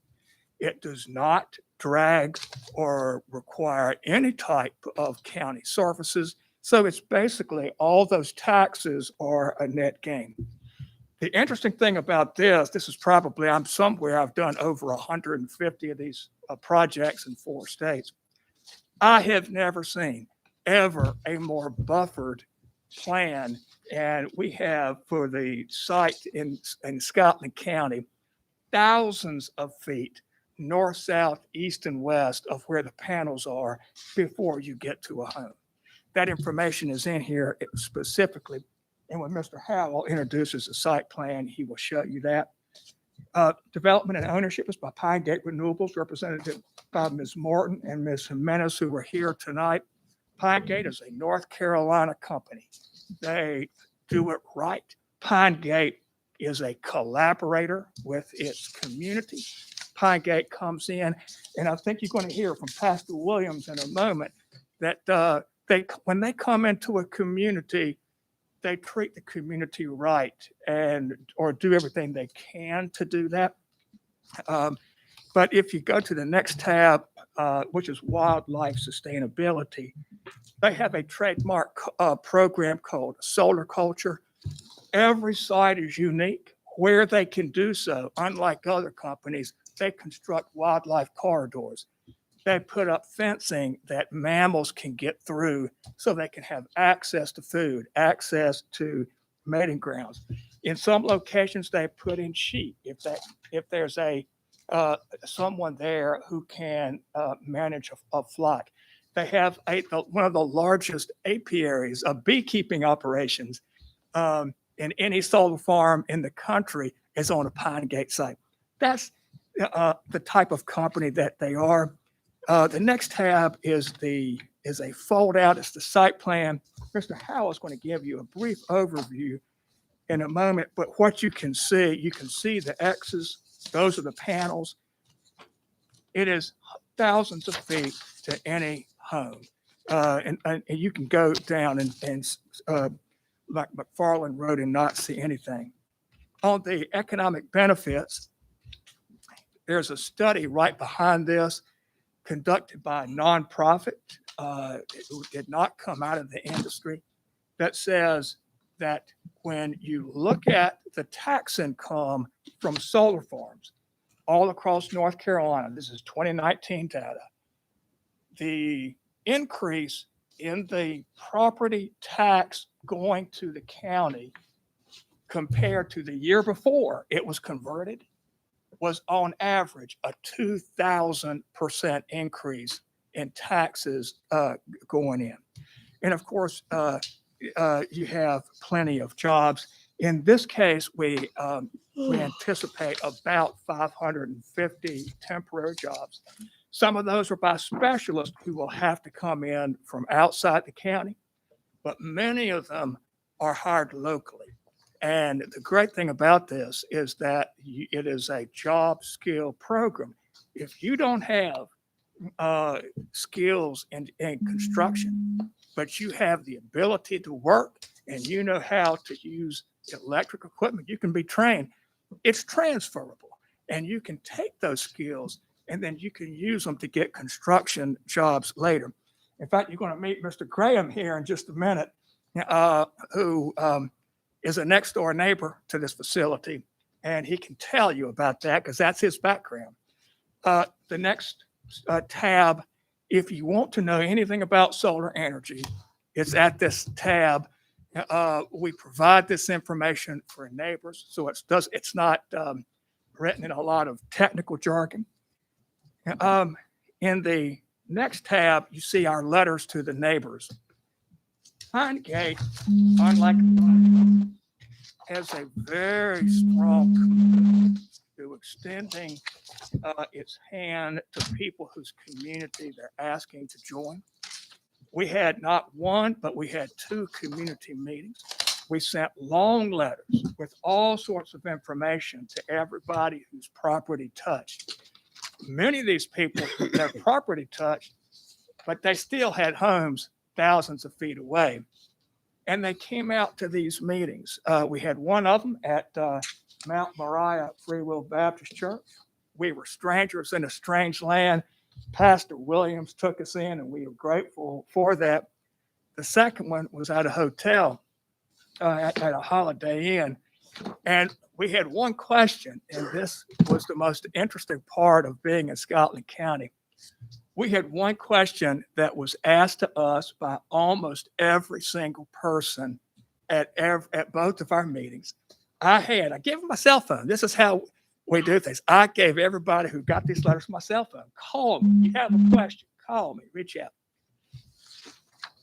It does not drag or require any type of county services. So it's basically all those taxes are a net gain. The interesting thing about this is probably, I've done over 150 of these projects in 4 states. I have never seen ever a more buffered plan. And we have for the site in Scotland County, thousands of feet north, south, east, and west of where the panels are before you get to a home. That information is in here specifically. And when Mr. Howell introduces the site plan, he will show you that. Development and ownership is by Pine Gate Renewables, represented by Ms. Morton and Ms. Jimenez, who are here tonight. Pine Gate is a North Carolina company. They do it right. Pine Gate is a collaborator with its community. Pine Gate comes in, and I think you're going to hear from Pastor Williams in a moment that when they come into a community, they treat the community right or do everything they can to do that. But if you go to the next tab, which is wildlife sustainability, they have a trademark program called Solar Culture. Every site is unique where they can do so. Unlike other companies, they construct wildlife corridors. They put up fencing that mammals can get through so they can have access to food, access to mating grounds. In some locations, they put in sheep if there's someone there who can manage a flock. They have one of the largest apiaries of beekeeping operations in any solar farm in the country is on a Pine Gate site. That's the type of company that they are. The next tab is a fold out. It's the site plan. Mr. Howell is going to give you a brief overview in a moment, but what you can see the X's. Those are the panels. It is thousands of feet to any home. And you can go down and like McFarland Road and not see anything. On the economic benefits, there's a study right behind this conducted by a nonprofit who did not come out of the industry that says that when you look at the tax income from solar farms all across North Carolina, this is 2019 data, the increase in the property tax going to the county compared to the year before it was converted was on average a 2,000% increase in taxes going in. And of course, you have plenty of jobs. In this case, we anticipate about 550 temporary jobs. Some of those are by specialists who will have to come in from outside the county, but many of them are hired locally. And the great thing about this is that it is a job skill program. If you don't have skills in construction, but you have the ability to work and you know how to use electric equipment, you can be trained. It's transferable, and you can take those skills and then you can use them to get construction jobs later. In fact, you're going to meet Mr. Graham here in just a minute, who is a next door neighbor to this facility, and he can tell you about that because that's his background. The next tab, if you want to know anything about solar energy, it's at this tab. We provide this information for neighbors, so it's not written in a lot of technical jargon. In the next tab, you see our letters to the neighbors. Pinegate, unlike has a very strong commitment to extending its hand to people whose community they're asking to join. We had not one, but we had 2 community meetings. We sent long letters with all sorts of information to everybody whose property touched. Many of these people, their property touched, but they still had homes thousands of feet away. And they came out to these meetings. We had one of them at Mount Moriah Free Will Baptist Church. We were strangers in a strange land. Pastor Williams took us in, and we were grateful for that. The second one was at a hotel, at a Holiday Inn. And we had one question, and this was the most interesting part of being in Scotland County. We had one question that was asked to us by almost every single person at both of our meetings. I gave them my cell phone. This is how we do things. I gave everybody who got these letters my cell phone. Call me. You have a question, call me, reach out.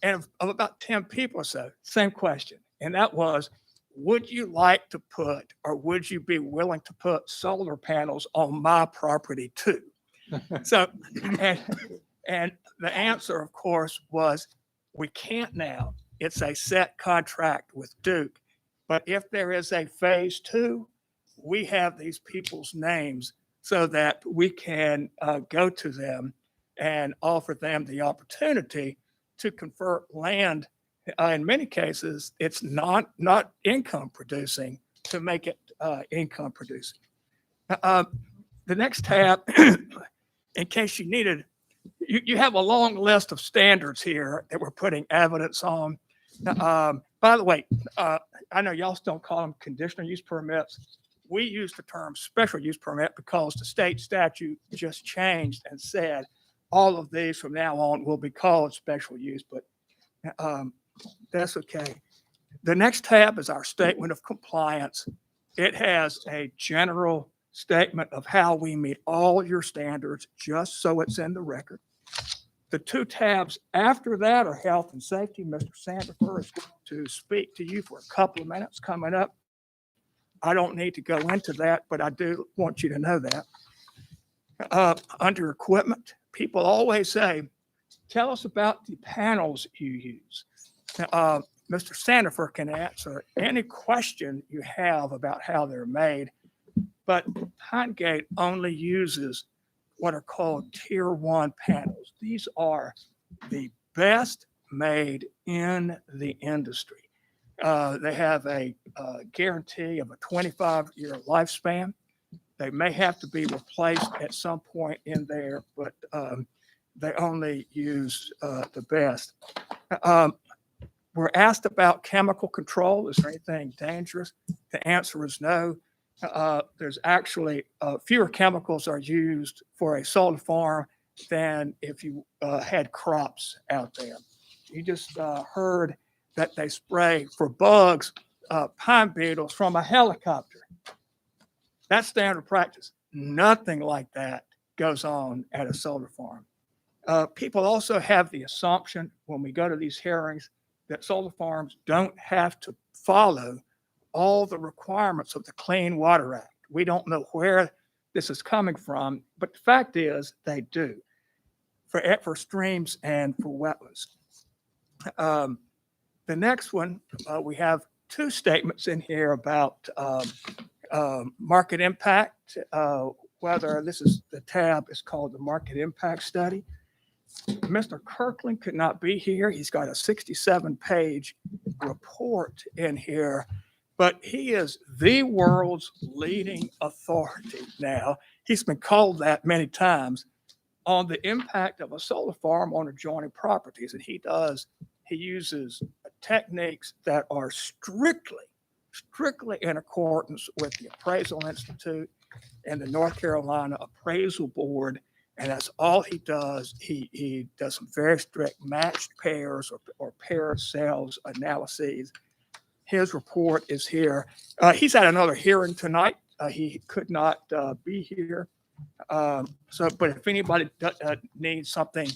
And of about 10 people or so, same question. And that was, would you like to put, or would you be willing to put solar panels on my property too? So, and the answer, of course, was we can't now. It's a set contract with Duke. But if there is a phase 2, we have these people's names so that we can go to them and offer them the opportunity to convert land. In many cases, it's not income producing to make it income producing. The next tab, in case you needed, you have a long list of standards here that we're putting evidence on. By the way, I know y'all still call them conditional use permits. We use the term special use permit because the state statute just changed and said all of these from now on will be called special use, but that's okay. The next tab is our statement of compliance. It has a general statement of how we meet all your standards, just so it's in the record. The 2 tabs after that are health and safety. Mr. Sandifer is going to speak to you for a couple of minutes coming up. I don't need to go into that, but I do want you to know that. Under equipment, people always say, tell us about the panels you use. Mr. Sandifer can answer any question you have about how they're made, but Pinegate only uses what are called Tier 1 panels. These are the best made in the industry. They have a guarantee of a 25-year lifespan. They may have to be replaced at some point in there, but they only use the best. We're asked about chemical control. Is there anything dangerous? The answer is no. There's actually fewer chemicals are used for a solar farm than if you had crops out there. You just heard that they spray for bugs, pine beetles from a helicopter. That's standard practice. Nothing like that goes on at a solar farm. People also have the assumption when we go to these hearings that solar farms don't have to follow all the requirements of the Clean Water Act. We don't know where this is coming from, but the fact is they do for streams and for wetlands. The next one, we have 2 statements in here about market impact, whether this is the tab is called the market impact study. Mr. Kirkland could not be here. He's got a 67-page report in here, but he is the world's leading authority now. He's been called that many times on the impact of a solar farm on adjoining properties. And he uses techniques that are strictly in accordance with the Appraisal Institute and the North Carolina Appraisal Board. And that's all he does. He does some very strict matched pairs or pair sales analyses. his report is here. He's at another hearing tonight. He could not be here. But if anybody needs something,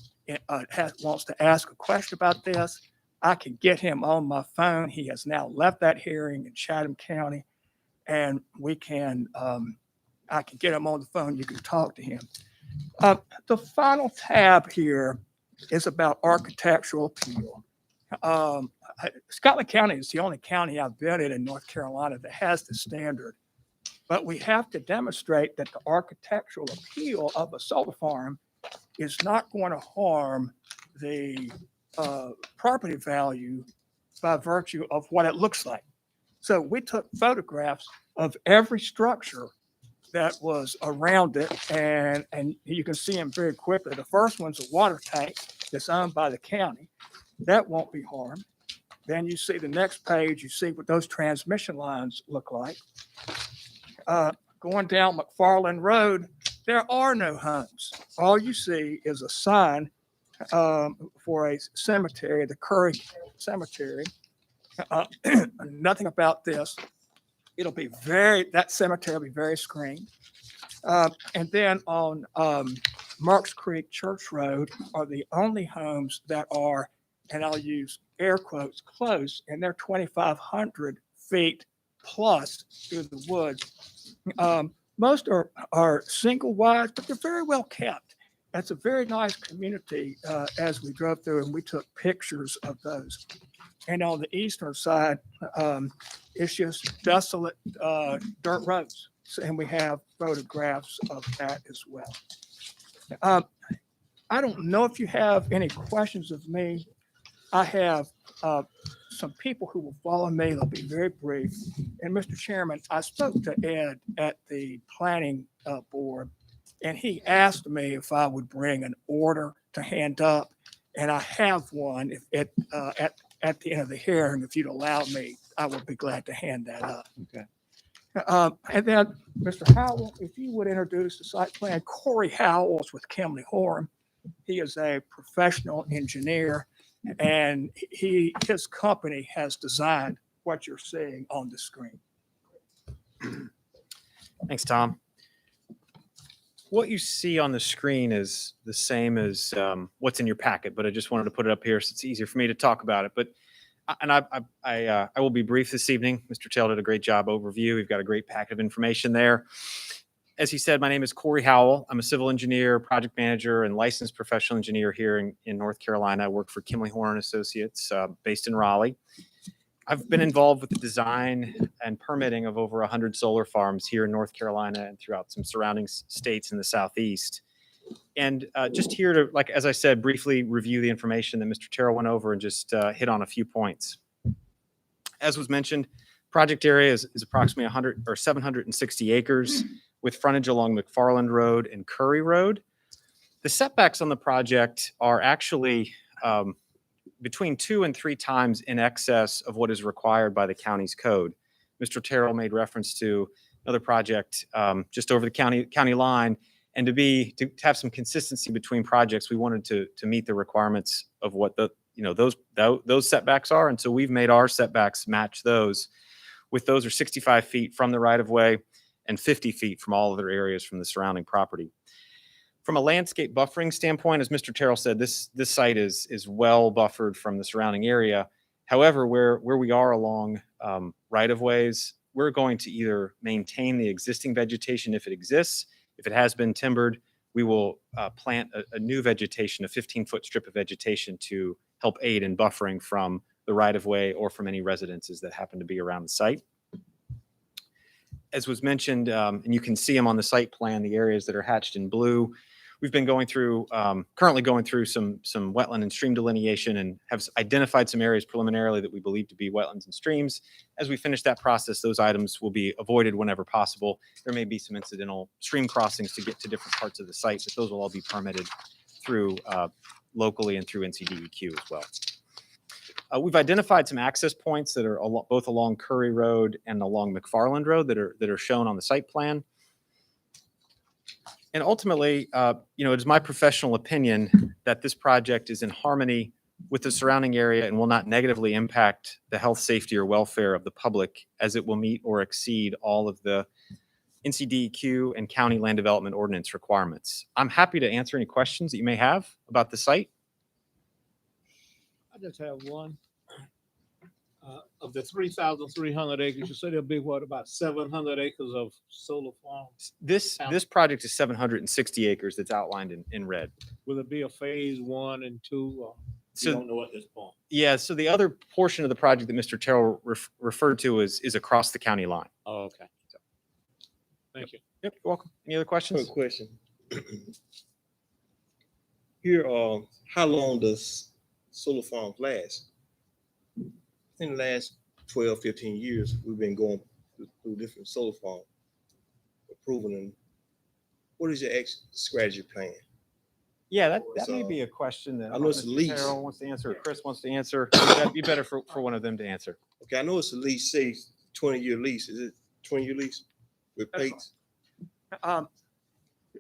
wants to ask a question about this, I can get him on my phone. He has now left that hearing in Chatham County, and we can, I can get him on the phone. You can talk to him. The final tab here is about architectural appeal. Scotland County is the only county I've been in North Carolina that has the standard. But we have to demonstrate that the architectural appeal of a solar farm is not going to harm the property value by virtue of what it looks like. So we took photographs of every structure that was around it, and you can see them very quickly. The first one's a water tank that's owned by the county. That won't be harmed. Then you see the next page, you see what those transmission lines look like. Going down McFarland Road, there are no homes. All you see is a sign for a cemetery, the Curry Cemetery. Nothing about this. It'll be that cemetery will be very screened. And then on Marks Creek Church Road are the only homes that are, and I'll use air quotes, close, and they're 2,500 feet plus through the woods. Most are single wide, but they're very well kept. That's a very nice community as we drove through, and we took pictures of those. And on the eastern side, it's just desolate dirt roads. And we have photographs of that as well. I don't know if you have any questions of me. I have some people who will follow me. They'll be very brief. And Mr. Chairman, I spoke to Ed at the planning board, and he asked me if I would bring an order to hand up. And I have one. If at the end of the hearing, if you'd allow me, I would be glad to hand that up. Okay. And then, Mr. Howell, if you would introduce the site plan. Corey Howell's with Kimley Horn. He is a professional engineer, and his company has designed what you're seeing on the screen. Thanks, Tom. What you see on the screen is the same as what's in your packet, but I just wanted to put it up here so it's easier for me to talk about it. But I will be brief this evening. Mr. Taylor did a great job overview. We've got a great packet of information there. As he said, my name is Corey Howell. I'm a civil engineer, project manager, and licensed professional engineer here in North Carolina. I work for Kimley Horn Associates based in Raleigh. I've been involved with the design and permitting of over 100 solar farms here in North Carolina and throughout some surrounding states in the Southeast. And just here to, like, as I said, briefly review the information that Mr. Terrell went over and just hit on a few points. As was mentioned, project area is approximately 760 acres with frontage along McFarland Road and Curry Road. The setbacks on the project are actually between 2 and 3 times in excess of what is required by the county's code. Mr. Terrell made reference to another project just over the county line, and to have some consistency between projects, we wanted to meet the requirements of what those setbacks are, and so we've made our setbacks match those. With those are 65 feet from the right of way and 50 feet from all other areas from the surrounding property. From a landscape buffering standpoint, as Mr. Terrell said, this site is well buffered from the surrounding area. However, where we are along right-of-ways, we're going to either maintain the existing vegetation if it exists. If it has been timbered, we will plant a new vegetation, a 15-foot strip of vegetation to help aid in buffering from the right-of-way or from any residences that happen to be around the site. As was mentioned, and you can see them on the site plan, the areas that are hatched in blue. We've been currently going through some wetland and stream delineation and have identified some areas preliminarily that we believe to be wetlands and streams. As we finish that process, those items will be avoided whenever possible. There may be some incidental stream crossings to get to different parts of the site, but those will all be permitted through locally and through NCDEQ as well. We've identified some access points that are both along Curry Road and along McFarland Road that are shown on the site plan. And ultimately, it is my professional opinion that this project is in harmony with the surrounding area and will not negatively impact the health, safety, or welfare of the public, as it will meet or exceed all of the NCDEQ and county land development ordinance requirements. I'm happy to answer any questions that you may have about the site. I just have one. Of the 3,300 acres, you said there'll be what, about 700 acres of solar farms? This project is 760 acres that's outlined in red. Will it be a phase 1 and 2? Or So- you don't know at this point. Yeah, so the other portion of the project that Mr. Terrell referred to is across the county line. Oh, okay. Thank you. Yep, you're welcome. Any other questions? Quick question. Here, how long does solar farms last? In the last 12, 15 years, we've been going through different solar farm approval. And what is your strategy plan? Yeah, that may be a question that I know it's a Mr. lease. Terrell wants to answer, or Chris wants to answer. That'd be better for one of them to answer. Okay, I know it's a lease, say 20-year lease. Is it 20-year lease with That's pates?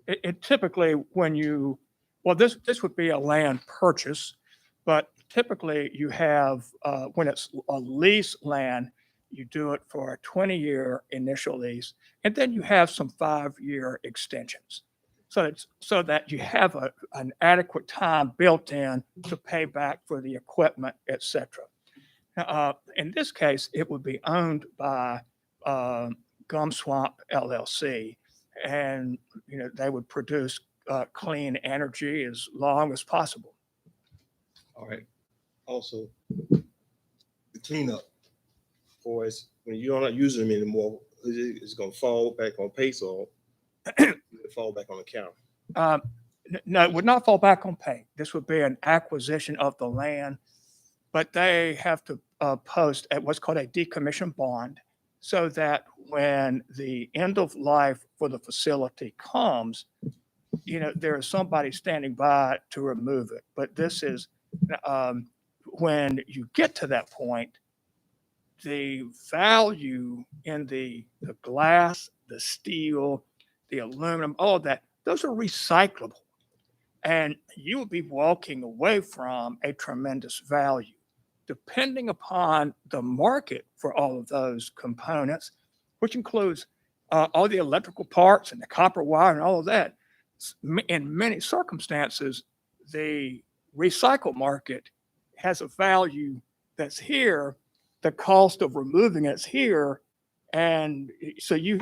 It typically, when you, well, this would be a land purchase, but typically you have, when it's a lease land, you do it for a 20-year initial lease, and then you have some 5-year extensions. So that you have an adequate time built in to pay back for the equipment, et cetera. In this case, it would be owned by Gum Swamp LLC, and they would produce clean energy as long as possible. All right. Also, the cleanup, for us, when you're not using them anymore, it's going to fall back on pace or fall back on the county? No, it would not fall back on pay. This would be an acquisition of the land, but they have to post at what's called a decommission bond, so that when the end of life for the facility comes, there is somebody standing by to remove it. But this is, when you get to that point, the value in the glass, the steel, the aluminum, all of that, those are recyclable. And you will be walking away from a tremendous value. Depending upon the market for all of those components, which includes all the electrical parts and the copper wire and all of that, in many circumstances, the recycle market has a value that's here, the cost of removing it's here, and so you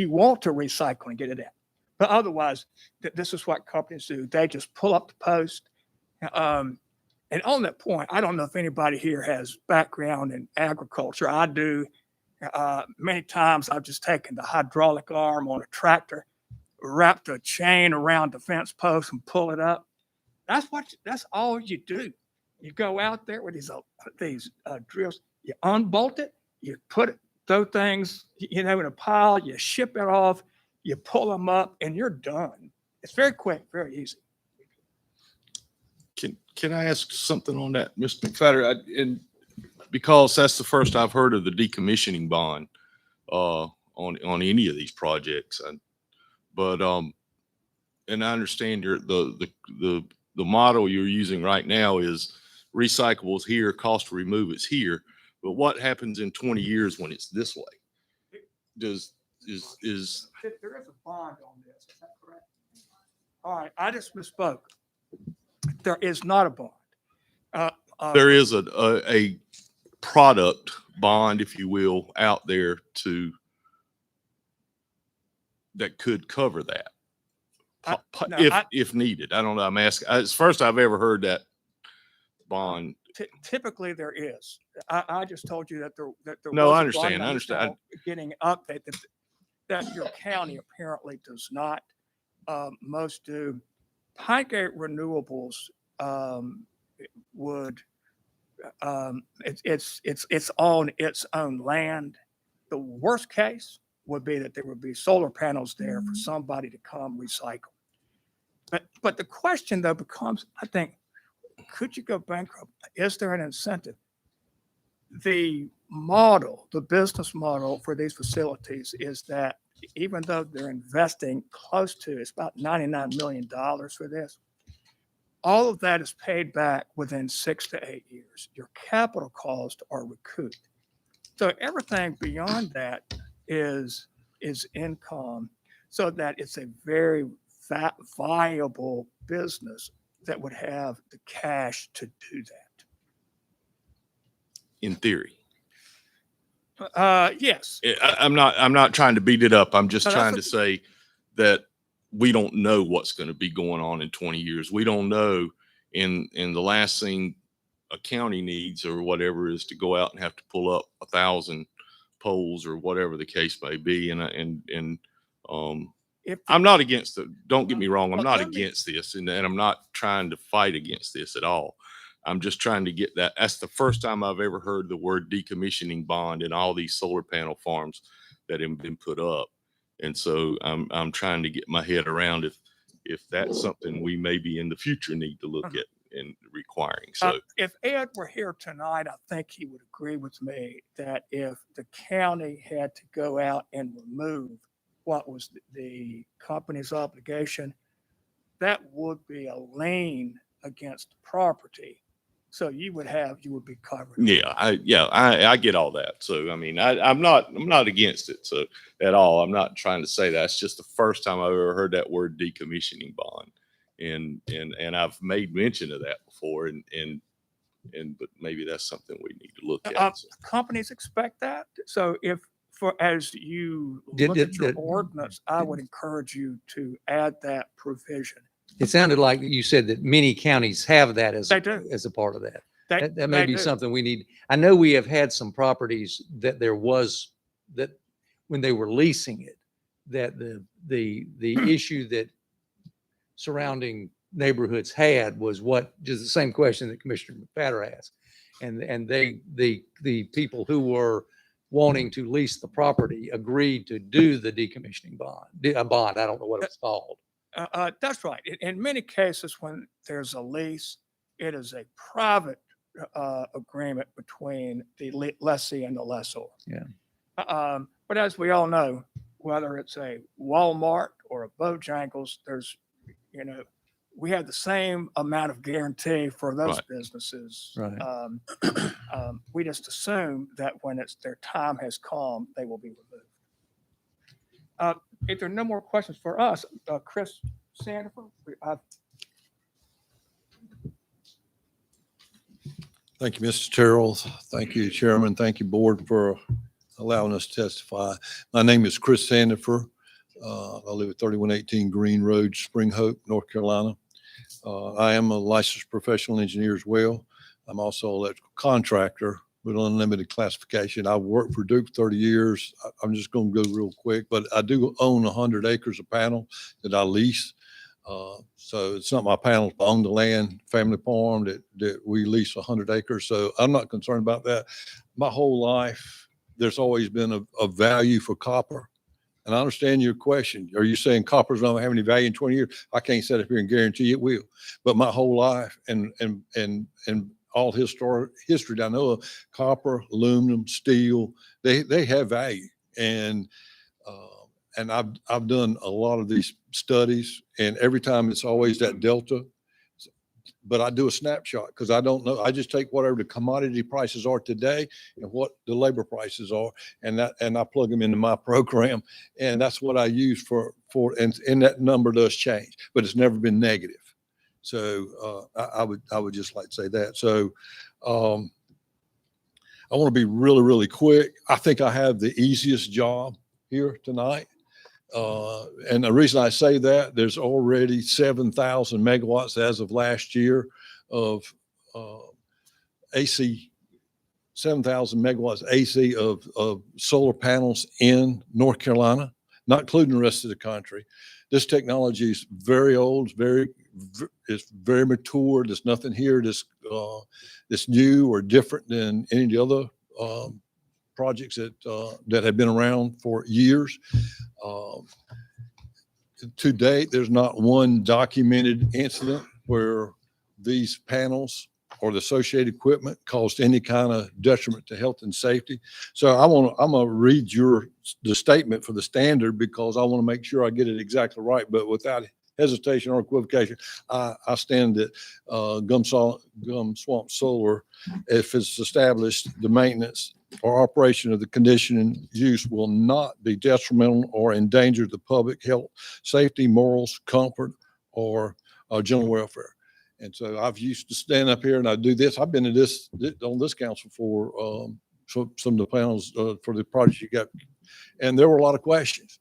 want to recycle and get it out. But otherwise, this is what companies do. They just pull up the post. And on that point, I don't know if anybody here has background in agriculture. I do. Many times I've just taken the hydraulic arm on a tractor, wrapped a chain around the fence post and pull it up. That's all you do. You go out there with these drills, you unbolt it, you put those things, in a pile, you ship it off, you pull them up, and you're done. It's very quick, very easy. Can I ask something on that, Mr. McFadden? And because that's the first I've heard of the decommissioning bond on any of these projects, and I understand the model you're using right now is recyclables here, cost to remove it's here. But what happens in 20 years when it's this way? There is a bond on this, is that correct? All right, I just misspoke. There is not a bond. There is a product bond, if you will, out there that could cover that if needed. I don't know. I'm asking. It's first I've ever heard that bond. Typically, there is. I just told you that there No, was I a understand. bond. I understand. Getting update that your county apparently does not. Most do. Pinegate Renewables would. It's on its own land. The worst case would be that there would be solar panels there for somebody to come recycle. But the question though becomes, I think, could you go bankrupt? Is there an incentive? The business model for these facilities is that even though they're investing close to, it's about $99 million for this, all of that is paid back within 6 to 8 years. Your capital costs are recouped. So everything beyond that is income, so that it's a very viable business that would have the cash to do that. In theory. Yes. I'm not trying to beat it up. I'm just No, that's trying to say that we don't know what's going to be going on in 20 years. We don't know in the last thing a county needs or whatever is to go out and have to pull up 1,000 poles or whatever the case may be. I'm not against it. Don't get me wrong. I'm not against this, and I'm not trying to fight against this at all. I'm just trying to get that. That's the first time I've ever heard the word decommissioning bond in all these solar panel farms that have been put up. And so I'm trying to get my head around if that's something we maybe in the future need to look at and requiring. So if Ed were here tonight, I think he would agree with me that if the county had to go out and remove what was the company's obligation, that would be a lien against the property. So you would be covered. yeah, I get all that. So I mean, I'm not against it so at all. I'm not trying to say that. It's just the first time I've ever heard that word decommissioning bond, and I've made mention of that before, but maybe that's something we need to look at. Companies expect that. So as you look at your ordinance, I would encourage you to add that provision. It sounded like you said that many counties have that as a part of that. That may be something we need. I know we have had some properties that when they were leasing it, that the issue that surrounding neighborhoods had was just the same question that Commissioner McFadder asked. And the people who were wanting to lease the property agreed to do the decommissioning bond. I don't know what it's called. That's right. In many cases, when there's a lease, it is a private agreement between the lessee and the lessor. Yeah. But as we all know, whether it's a Walmart or a Bojangles, we have the same amount of guarantee for those businesses. Right. We just assume that when their time has come, they will be removed. If there are no more questions for us, Chris Sandifer. Thank you, Mr. Terrell. Thank you, Chairman. Thank you, Board, for allowing us to testify. My name is Chris Sandifer. I live at 3118 Green Road, Spring Hope, North Carolina. I am a licensed professional engineer as well. I'm also an electrical contractor with unlimited classification. I've worked for Duke 30 years. I'm just going to go real quick, but I do own 100 acres of panel that I lease. So it's not my panels, but on the land, family farm that we lease 100 acres. So I'm not concerned about that. My whole life, there's always been a value for copper. And I understand your question. Are you saying copper's not have any value in 20 years? I can't sit up here and guarantee it will. But my whole life and all history that I know of, copper, aluminum, steel, they have value. And I've done a lot of these studies, and every time it's always that delta. But I do a snapshot because I don't know. I just take whatever the commodity prices are today and what the labor prices are, and I plug them into my program, and that's what I use for and that number does change, but it's never been negative. So I would just like to say that. So I want to be really, really quick. I think I have the easiest job here tonight. And the reason I say that, there's already 7,000 megawatts as of last year of AC, 7,000 megawatts AC of solar panels in North Carolina, not including the rest of the country. This technology is very old, it's very mature. There's nothing here that's new or different than any of the other projects that have been around for years. To date, there's not one documented incident where these panels or the associated equipment caused any kind of detriment to health and safety. So I'm gonna read the statement for the standard because I want to make sure I get it exactly right. But without hesitation or equivocation. I stand that Gum Swamp Solar, if it's established, the maintenance or operation of the conditioning use will not be detrimental or endanger the public health, safety, morals, comfort, or general welfare. And so I've used to stand up here and I do this. I've been in this on this council for some of the panels for the projects you got, and there were a lot of questions.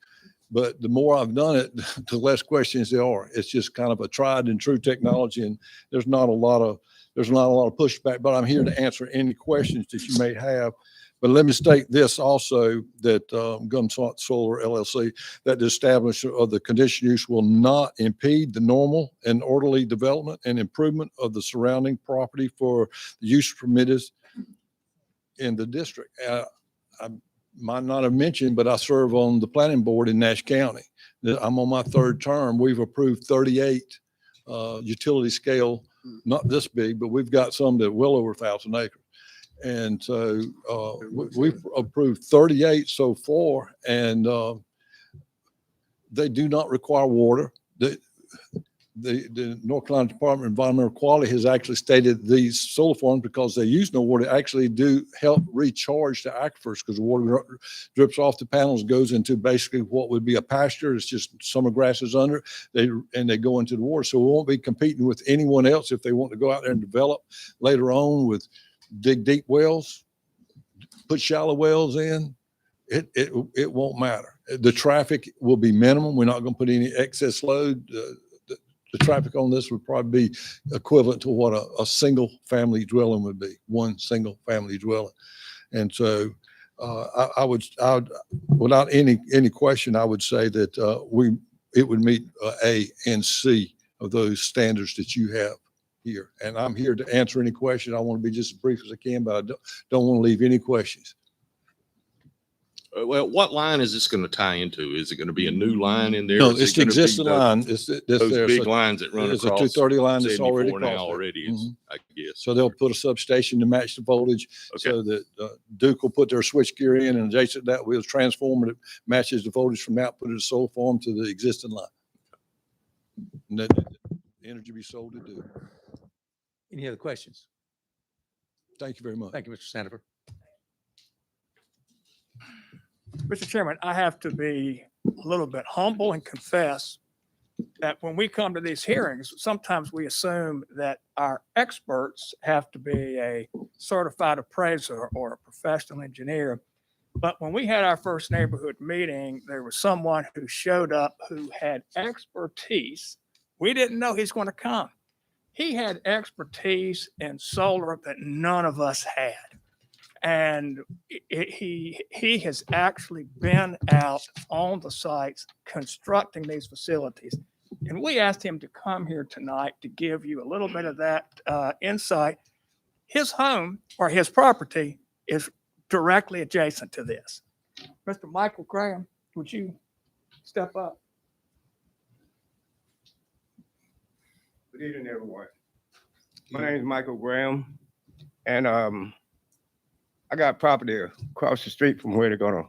But the more I've done it, the less questions there are. It's just kind of a tried and true technology, and there's not a lot of pushback. But I'm here to answer any questions that you may have. But let me state this also, that Gum Swamp Solar LLC, that the establishment of the conditional use will not impede the normal and orderly development and improvement of the surrounding property for the use permitted in the district. I might not have mentioned, but I serve on the planning board in Nash County. I'm on my third term. We've approved 38 utility scale, not this big, but we've got some that are well over 1,000 acres. And so we've approved 38 so far, and they do not require water. The North Carolina Department of Environmental Quality has actually stated these solar farms, because they use no water, actually do help recharge the aquifers, because the water drips off the panels, goes into basically what would be a pasture. It's just summer grasses under and they go into the water. So we won't be competing with anyone else if they want to go out there and develop later on with dig deep wells, put shallow wells in. It won't matter. The traffic will be minimum. We're not going to put any excess load. The traffic on this would probably be equivalent to what a single family dwelling would be, one single family dwelling. And so I would, without any question, I would say that it would meet A and C of those standards that you have here. And I'm here to answer any question. I want to be just as brief as I can, but I don't want to leave any questions. Well, what line is this going to tie into? Is it going to be a new line in there? No, Is it's it the gonna be existing line. It's those there. big So lines that run there's across. a 230 line that's already 74 now crossed there. already is, I guess. So they'll put a substation to match the voltage, Okay. so that Duke will put their switch gear in, and adjacent to that, we'll transformer that matches the voltage from the output of the solar farm to the existing line. And that the energy be sold to Duke. Any other questions? Thank you very much. Thank you, Mr. Sandifer. Mr. Chairman, I have to be a little bit humble and confess that when we come to these hearings, sometimes we assume that our experts have to be a certified appraiser or a professional engineer. But when we had our first neighborhood meeting, there was someone who showed up who had expertise. We didn't know he's going to come. He had expertise in solar that none of us had. And he has actually been out on the sites constructing these facilities. And we asked him to come here tonight to give you a little bit of that insight. His home or his property is directly adjacent to this. Mr. Michael Graham, would you step up? Good evening, everyone. My name is Michael Graham, and I got property across the street from where they're gonna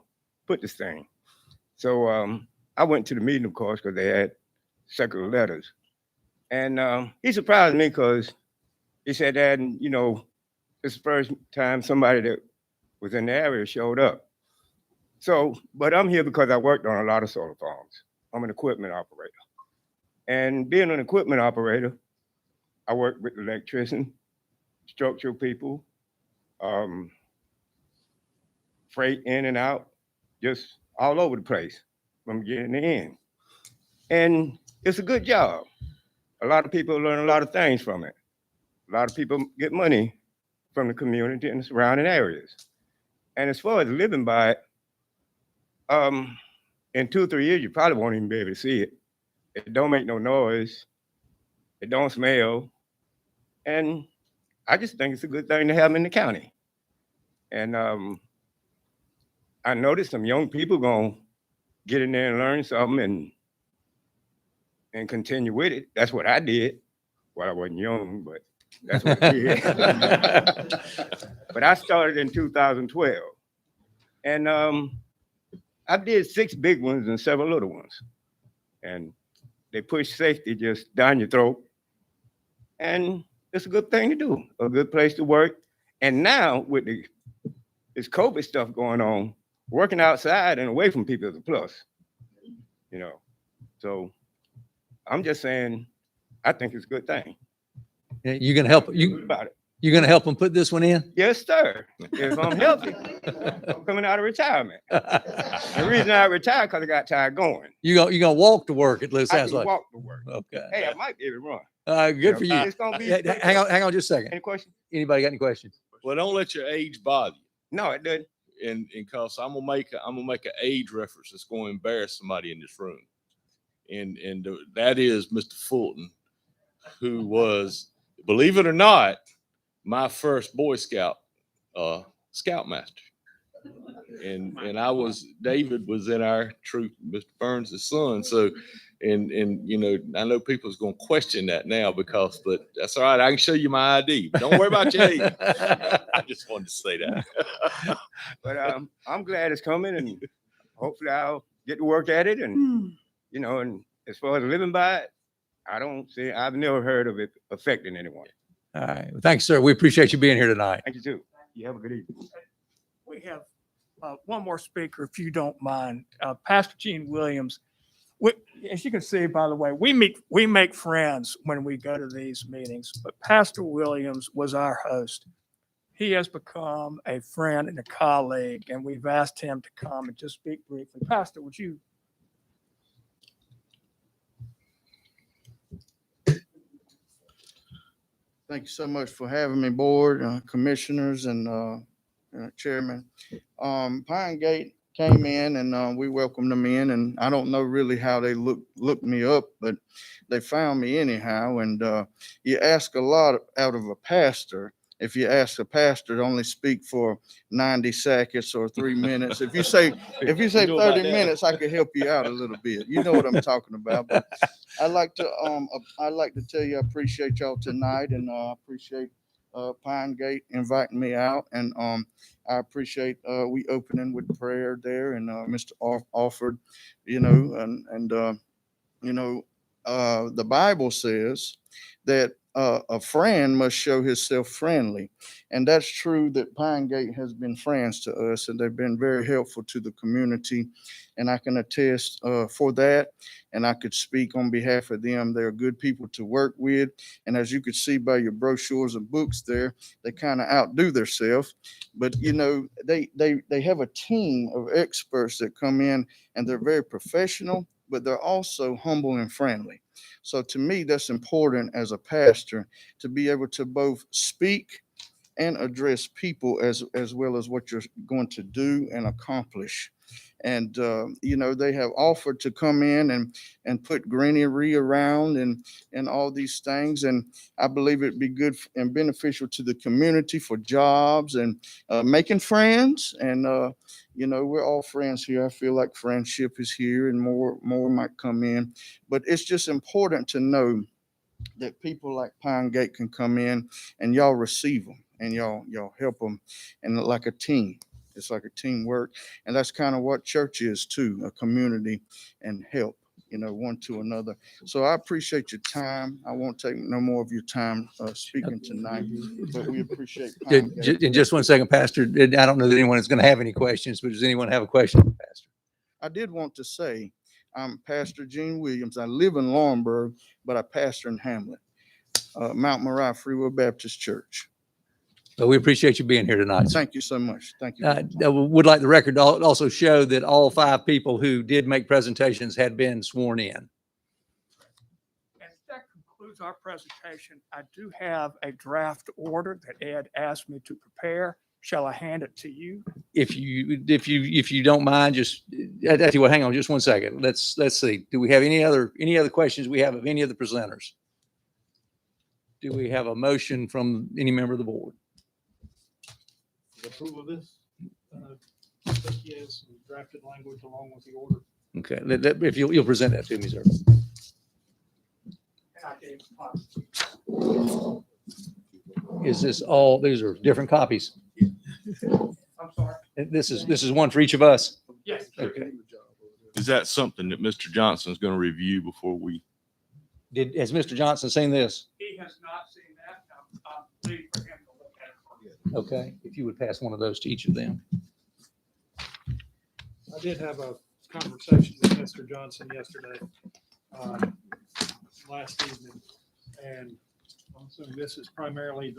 put this thing. So I went to the meeting, of course, because they had circular letters. And he surprised me because he said that, and, you know, it's the first time somebody that was in the area showed up. So, but I'm here because I worked on a lot of solar farms. I'm an equipment operator. And being an equipment operator, I work with electricians, structural people, freight in and out, just all over the place from beginning to end. And it's a good job. A lot of people learn a lot of things from it. A lot of people get money from the community and the surrounding areas. And as far as living by it, in 2 or 3 years, you probably won't even be able to see it. It don't make no noise. It don't smell. And I just think it's a good thing to have in the county. And I noticed some young people gonna get in there and learn something and continue with it. That's what I did. Well, I wasn't young, but that's what I did. But I started in 2012. And I did 6 big ones and several little ones. And they push safety just down your throat. And it's a good thing to do, a good place to work. And now with this COVID stuff going on, working outside and away from people is a plus, you know. So I'm just saying, I think it's a good thing. Yeah, you gonna help, Good about it. you gonna help them put this one in? Yes, sir. If I'm healthy, I'm coming out of retirement. The reason I retired because I got tired going. You gonna walk to work, it I sounds can like. walk to work. Okay. Hey, I might be able to run. Good for you. It's gonna be. Hang on just a second. Any questions? Anybody got any questions? Well, don't let your age bother you. No, it doesn't. And cause I'm gonna make an age reference that's going to embarrass somebody in this room. And that is Mr. Fulton, who was, believe it or not, my first Boy Scout scoutmaster. And David was in our troop, Mr. Burns' son. So, and you know, I know people's gonna question that now but that's all right. I can show you my ID, but don't worry about your age. I just wanted to say that. But I'm glad it's coming, and hopefully I'll get to work at it. And you know, and as far as living by it, I've never heard of it affecting anyone. All right. Well, thanks, sir. We appreciate you being here tonight. Thank you too. You have a good evening. We have one more speaker, if you don't mind. Pastor Gene Williams. As you can see, by the way, we make friends when we go to these meetings, but Pastor Williams was our host. He has become a friend and a colleague, and we've asked him to come and just speak briefly. Pastor, would you? Thank you so much for having me, board, commissioners, and chairman. Pine Gate came in, and we welcomed them in, and I don't know really how they looked me up, but they found me anyhow. And you ask a lot out of a pastor. If you ask a pastor to only speak for 90 seconds or 3 minutes, if you say 30 minutes, I could help you out a little bit. You know what I'm talking about. But I'd like to tell you I appreciate y'all tonight, and I appreciate Pine Gate inviting me out, and I appreciate we opening with prayer there, and Mr. Alford, you know, and you know, the Bible says that a friend must show himself friendly. And that's true that Pine Gate has been friends to us, and they've been very helpful to the community. And I can attest for that. And I could speak on behalf of them. They're good people to work with. And as you could see by your brochures and books there, they kind of outdo themselves. But, you know, they have a team of experts that come in, and they're very professional, but they're also humble and friendly. So to me, that's important as a pastor, to be able to both speak and address people as well as what you're going to do and accomplish. And, you know, they have offered to come in and put greenery around and all these things. And I believe it'd be good and beneficial to the community for jobs and making friends. And, you know, we're all friends here. I feel like friendship is here, and more might come in. But it's just important to know that people like Pine Gate can come in and y'all receive them, and y'all help them, and like a team. It's like a teamwork, and that's kind of what church is too, a community and help, you know, one to another. So I appreciate your time. I won't take no more of your time speaking tonight, but we appreciate Pine Gate. In just 1 second, Pastor, I don't know that anyone is going to have any questions, but does anyone have a question, Pastor? I did want to say, I'm Pastor Gene Williams. I live in Laurinburg, but I pastor in Hamlet, Mount Moriah Free Will Baptist Church. So we appreciate you being here tonight. Thank you so much. Thank you. I would like the record to also show that all 5 people who did make presentations had been sworn in. And that concludes our presentation. I do have a draft order that Ed asked me to prepare. Shall I hand it to you? If you don't mind, just I tell you what, hang on just 1 second. Let's see. Do we have any other questions we have of any of the presenters? Do we have a motion from any member of the board? Approval of this? Yes, drafted language along with the order. Okay, if you'll present that to me, sir. Is this all, these are different copies? I'm sorry. This is one for each of us? Yes. Okay. Is that something that Mr. Johnson's going to review before we Has Mr. Johnson seen this? He has not seen that. I'm waiting for him to look at it. Okay, if you would pass one of those to each of them. I did have a conversation with Mr. Johnson yesterday, last evening, and I'm assuming this is primarily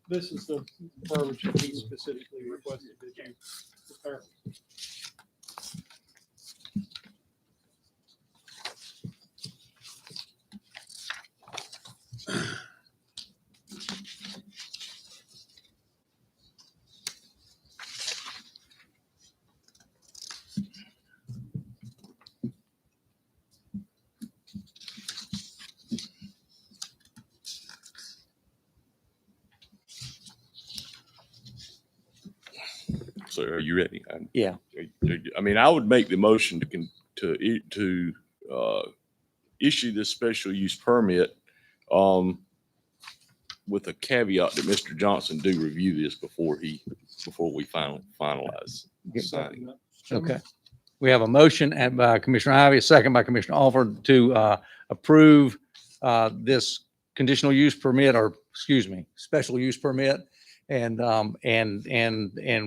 this is the verbiage that he specifically requested that you prepare. So are you ready? Yeah. I mean, I would make the motion to issue this special use permit with a caveat that Mr. Johnson do review this before we finalize signing. Okay. We have a motion by Commissioner Ivey, a second by Commissioner Alford to approve this conditional use permit, or excuse me, special use permit. And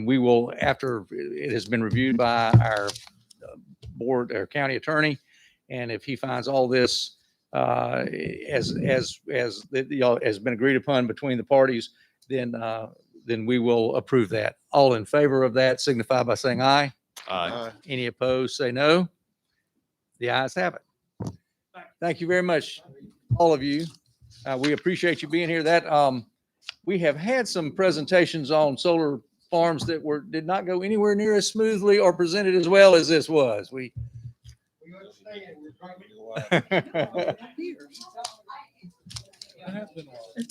we will, after it has been reviewed by our board or county attorney, and if he finds all this has been agreed upon between the parties, then we will approve that. All in favor of that signify by saying aye. Aye. Any opposed, say no. The ayes have it. Thank you very much, all of you. We appreciate you being here. We have had some presentations on solar farms that did not go anywhere near as smoothly or presented as well as this was. It's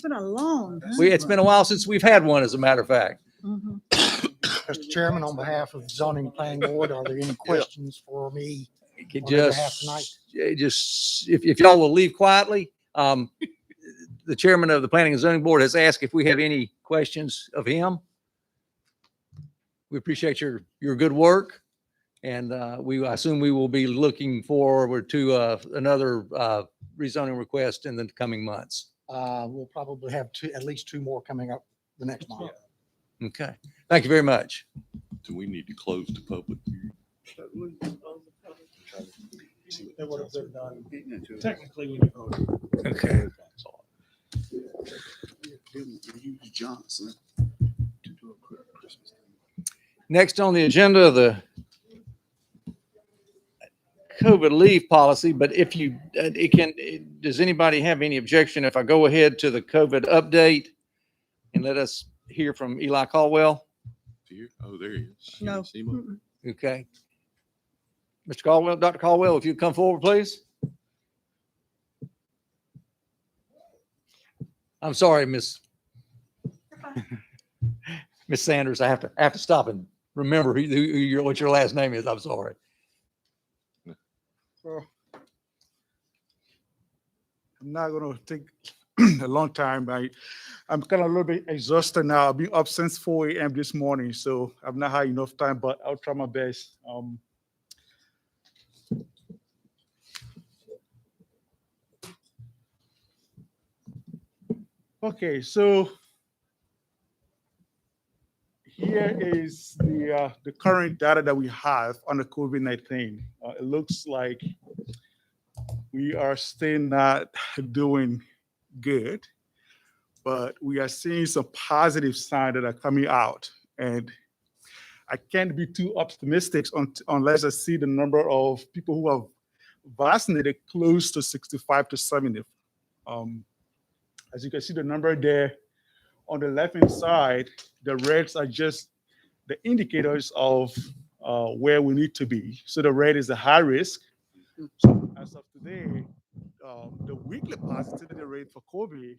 been a long time. It's been a while since we've had one, as a matter of fact. Mr. Chairman, on behalf of the zoning planning board, are there any questions for me? Could on their behalf tonight? just if y'all will leave quietly. The chairman of the planning and zoning board has asked if we have any questions of him. We appreciate your good work, and I assume we will be looking forward to another rezoning request in the coming months. We'll probably have at least two more coming up the next month. Okay, thank you very much. Do we need to close the public hearing? That would have been done technically when you voted. Okay. Johnson. Next on the agenda, the COVID leave policy, but if you, does anybody have any objection if I go ahead to the COVID update and let us hear from Eli Caldwell? Oh, there he is. No. See him? Okay. Mr. Caldwell, Dr. Caldwell, if you'd come forward, please. I'm sorry, Miss Sanders. I have to stop and remember what your last name is. I'm sorry. Well, I'm not going to take a long time. I'm kind of a little bit exhausted now. I've been up since 4 a.m. this morning, so I've not had enough time, but I'll try my best. Okay, so here is the current data that we have on the COVID-19. It looks like we are still not doing good, but we are seeing some positive signs that are coming out. And I can't be too optimistic unless I see the number of people who have vaccinated close to 65 to 70. As you can see the number there on the left-hand side, the reds are just the indicators of where we need to be. So the red is the high risk. So as of today, the weekly positivity rate for COVID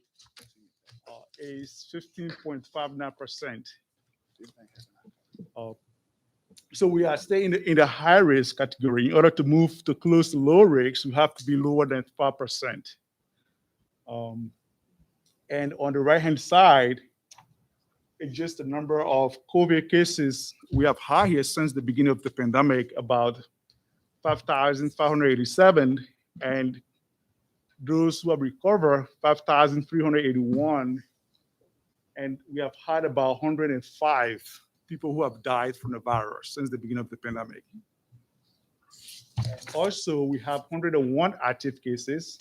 is 15.59%. So we are staying in the high risk category. In order to move to close to low risk, we have to be lower than 5%. And on the right-hand side, it's just the number of COVID cases we have had here since the beginning of the pandemic, about 5,587. And those who have recovered, 5,381. And we have had about 105 people who have died from the virus since the beginning of the pandemic. Also, we have 101 active cases.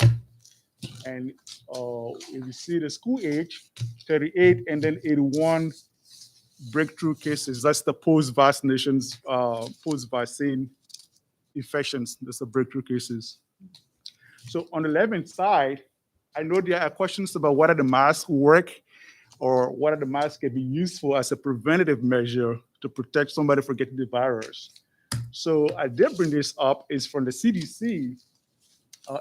And if you see the school age, 38, and then 81 breakthrough cases. That's the post-vaccinations, post-vaccine infections. That's the breakthrough cases. So on the left-hand side, I know there are questions about whether the masks work or whether the mask can be useful as a preventative measure to protect somebody from getting the virus. So I did bring this up. It's from the CDC,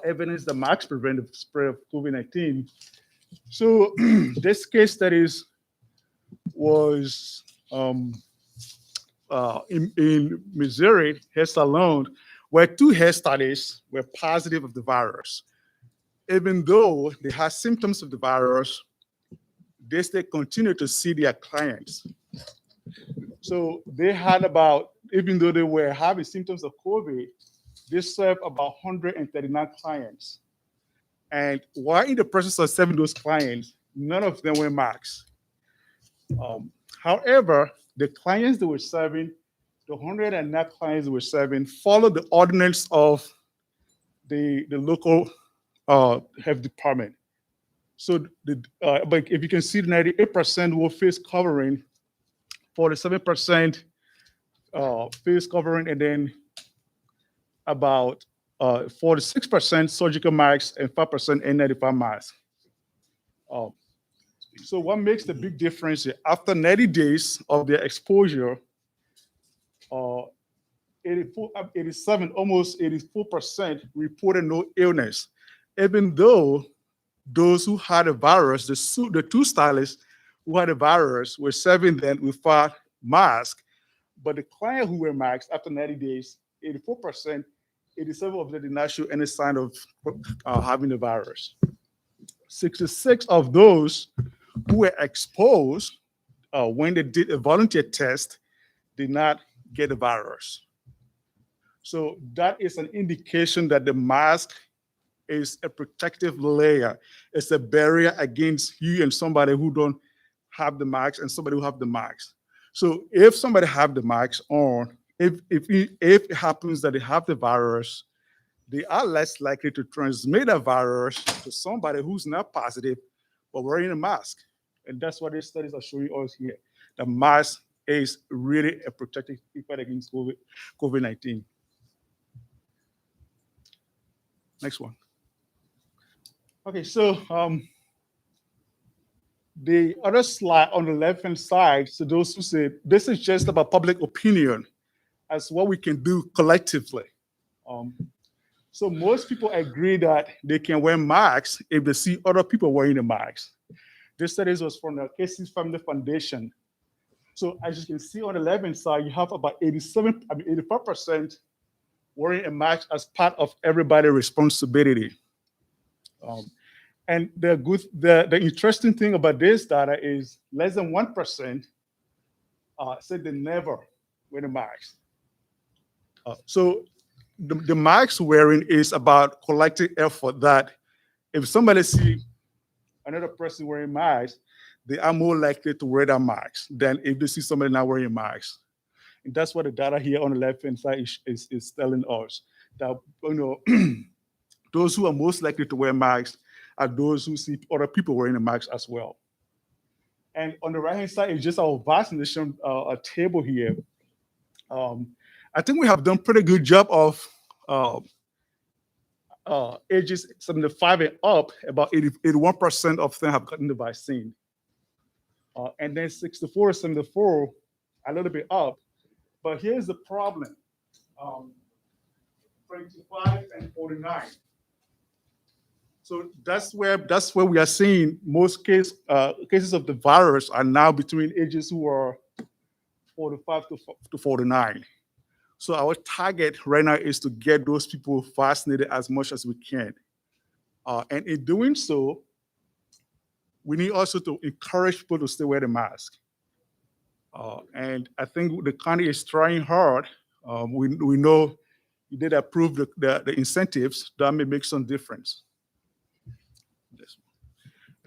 evidence that masks prevent the spread of COVID-19. So this case studies was in Missouri, Hess alone, where 2 hairstylists were positive of the virus. Even though they had symptoms of the virus, they still continue to see their clients. So they had about, even though they were having symptoms of COVID, they served about 139 clients. And while in the process of serving those clients, none of them were maxed. However, the clients they were serving, the 109 clients they were serving, followed the ordinance of the local health department. So, but if you can see, 98% were face covering, 47% face covering, and then about 46% surgical masks and 5% N95 masks. So what makes the big difference is after 90 days of their exposure, 87, almost 84% reported no illness, even though those who had a virus, the 2 stylists who had a virus were serving them without mask, but the client who were masked after 90 days, 84%, 87 of them did not show any sign of having the virus. 66 of those who were exposed when they did a volunteer test did not get the virus. So that is an indication that the mask is a protective layer. It's a barrier against you and somebody who don't have the mask and somebody who have the mask. So if somebody have the mask on, if it happens that they have the virus, they are less likely to transmit a virus to somebody who's not positive but wearing a mask. And that's what these studies are showing us here. The mask is really a protective effect against COVID-19. Next one. Okay, so the other slide on the left-hand side, so those who say this is just about public opinion as what we can do collectively. So most people agree that they can wear masks if they see other people wearing the masks. This study was from the Casey Family Foundation. So as you can see on the left-hand side, you have about 85% wearing a mask as part of everybody's responsibility. And the interesting thing about this data is less than 1% said they never wear a mask. So the mask wearing is about collective effort that if somebody see another person wearing a mask, they are more likely to wear that mask than if they see somebody not wearing a mask. And that's what the data here on the left-hand side is telling us. That, those who are most likely to wear masks are those who see other people wearing a mask as well. And on the right-hand side is just our vaccination table here. I think we have done pretty good job of ages 75 and up. About 81% of them have gotten the vaccine. And then 64, 74, a little bit up. But here's the problem. 25 and 49. So that's where we are seeing most cases of the virus are now between ages who are 45 to 49. So our target right now is to get those people vaccinated as much as we can. And in doing so, we need also to encourage people to still wear the mask. And I think the county is trying hard. We know you did approve the incentives that may make some difference.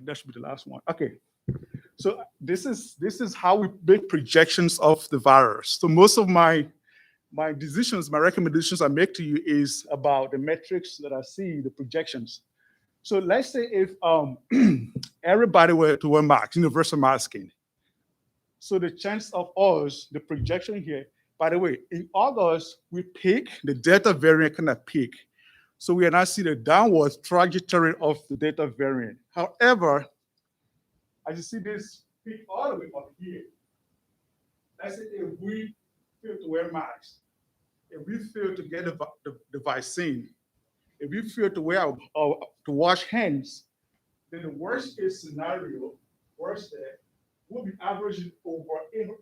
that should be the last one. Okay. So this is how we make projections of the virus. So most of my decisions, my recommendations I make to you is about the metrics that I see, the projections. So let's say if everybody were to wear masks, universal masking. So the chance of us, the projection here, by the way, in August, we peak, the Delta variant kind of peak. So we are now seeing the downward trajectory of the Delta variant. However, as you see this peak all the way up here, let's say if we fail to wear masks, if we fail to get the vaccine, if we fail to wear to wash hands, then the worst case scenario, worst there, will be averaging over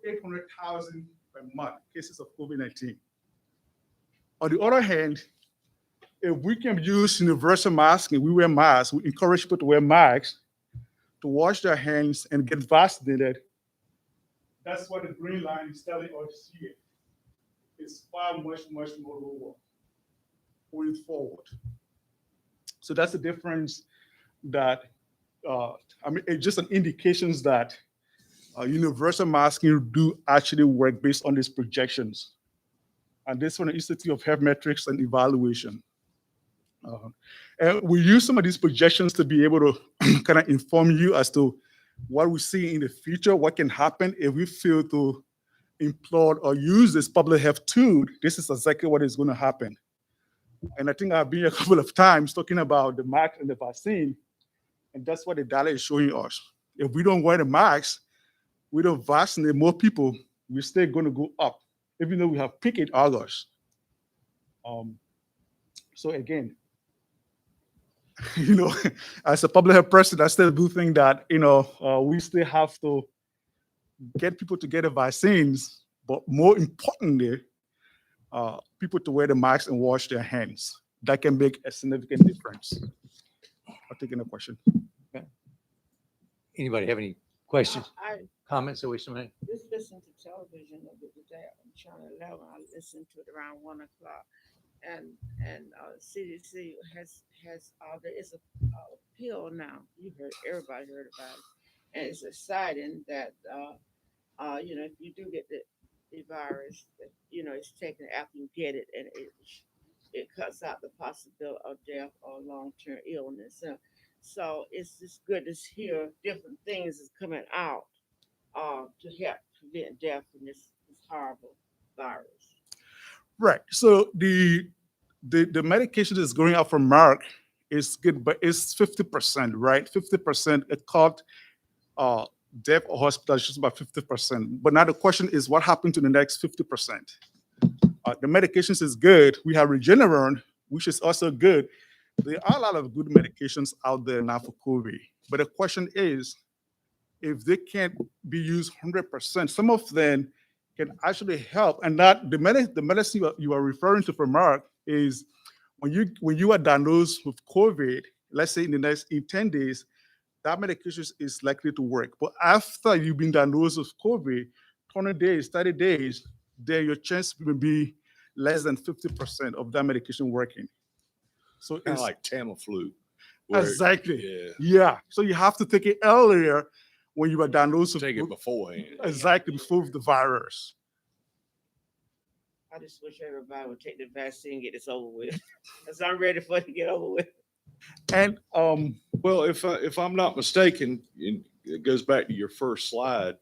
800,000 per month cases of COVID-19. On the other hand, if we can use universal masking, we wear masks, we encourage people to wear masks, to wash their hands and get vaccinated. That's what the green line is telling us here. It's far much more lower going forward. So that's the difference that, it's just an indications that universal masking do actually work based on these projections. And this from the Institute of Health Metrics and Evaluation. And we use some of these projections to be able to kind of inform you as to what we see in the future, what can happen if we fail to employ or use this public health tool. This is exactly what is going to happen. And I think I've been a couple of times talking about the mask and the vaccine, and that's what the data is showing us. If we don't wear the masks, we don't vaccinate more people, we're still going to go up, even though we have peaked in August. So again, as a public health person, I still do think that, we still have to get people to get the vaccines, but more importantly, people to wear the masks and wash their hands. That can make a significant difference. I'll take any question. Okay. Anybody have any questions, comments that we should make? Just listen to television the other day on Channel 11. I listened to it around 1 o'clock, and CDC has there is a pill now. Everybody heard about it, and it's exciting that if you do get the virus, it's taken after you get it, and it cuts out the possibility of death or long-term illness. So it's just good to hear different things is coming out to help prevent death from this horrible virus. Right. So the medication that's going out from Merck is good, but it's 50%, right? 50%. It caught death or hospitalization about 50%. But now the question is, what happened to the next 50%? The medications is good. We have Regeneron, which is also good. There are a lot of good medications out there now for COVID. But the question is, if they can't be used 100%, some of them can actually help. And that the medicine you are referring to from Merck is when you are diagnosed with COVID, let's say in 10 days, that medication is likely to work. But after you've been diagnosed with COVID, 20 days, 30 days, then your chance will be less than 50% of that medication working. So Kind it's of like Tamiflu. exactly. Yeah. So you have to take it earlier when you are diagnosed with Take it beforehand. exactly before the virus. I just wish everybody would take the vaccine and get this over with. Because I'm ready for it to get over with. And well, if I'm not mistaken, it goes back to your first slide.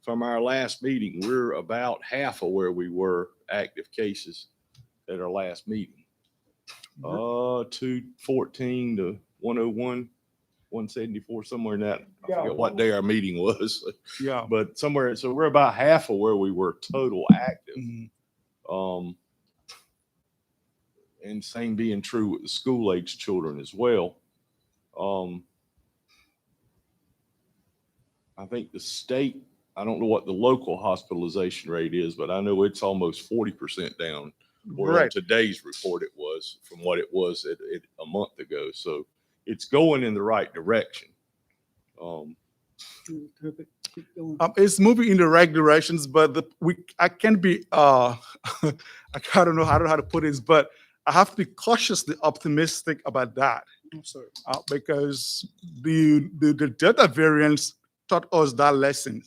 From our last meeting, we're about half of where we were active cases at our last meeting. 214 to 101, 174, somewhere in that. I Yeah. forget what day our meeting was. Yeah. But somewhere, so we're about half of where we were total active. And same being true with the school age children as well. I think the state, I don't know what the local hospitalization rate is, but I know it's almost 40% down. Or on Right. today's report it was from what it was a month ago. So it's going in the right direction. It's moving in the right directions, but I can't be I don't know how to put this, but I have to be cautiously optimistic about that Because the Delta variants taught us that lesson,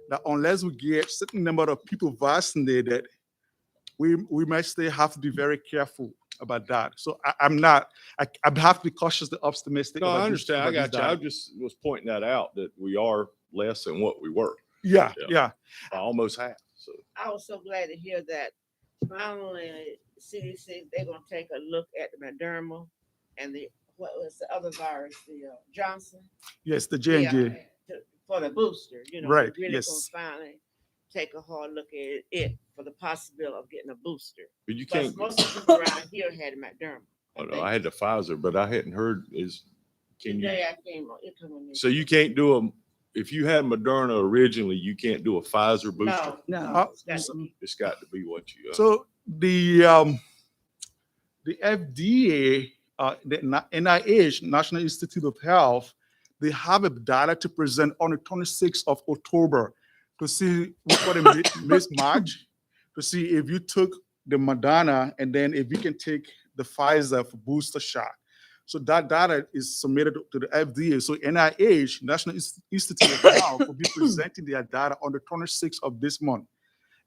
that unless we get certain number of people vaccinated, we might still have to be very careful about that. So I have to be cautiously optimistic. No, about I this- understand. I about this got you. I data. just was pointing that out, that we are less than what we were. Yeah. By almost half. So I was so glad to hear that finally CDC, they're gonna take a look at the Moderna and what was the other virus, the Johnson? Yes, the J&J. For the booster, you know. Right, They're really yes. gonna finally take a hard look at it for the possibility of getting a booster. But you Because can't. most of the people around here had Moderna. Oh, no, I had the Pfizer, but I hadn't heard can you? Today I came on, it come on this. So you can't do if you had Moderna originally, you can't do a Pfizer booster. No. It's got to be what you. So the FDA, the NIH, National Institute of Health, they have a data to present on the 26th of October to see what a mismatch, to see if you took the Moderna and then if you can take the Pfizer for booster shot. So that data is submitted to the FDA. So NIH, National Institute of Health, will be presenting their data on the 26th of this month.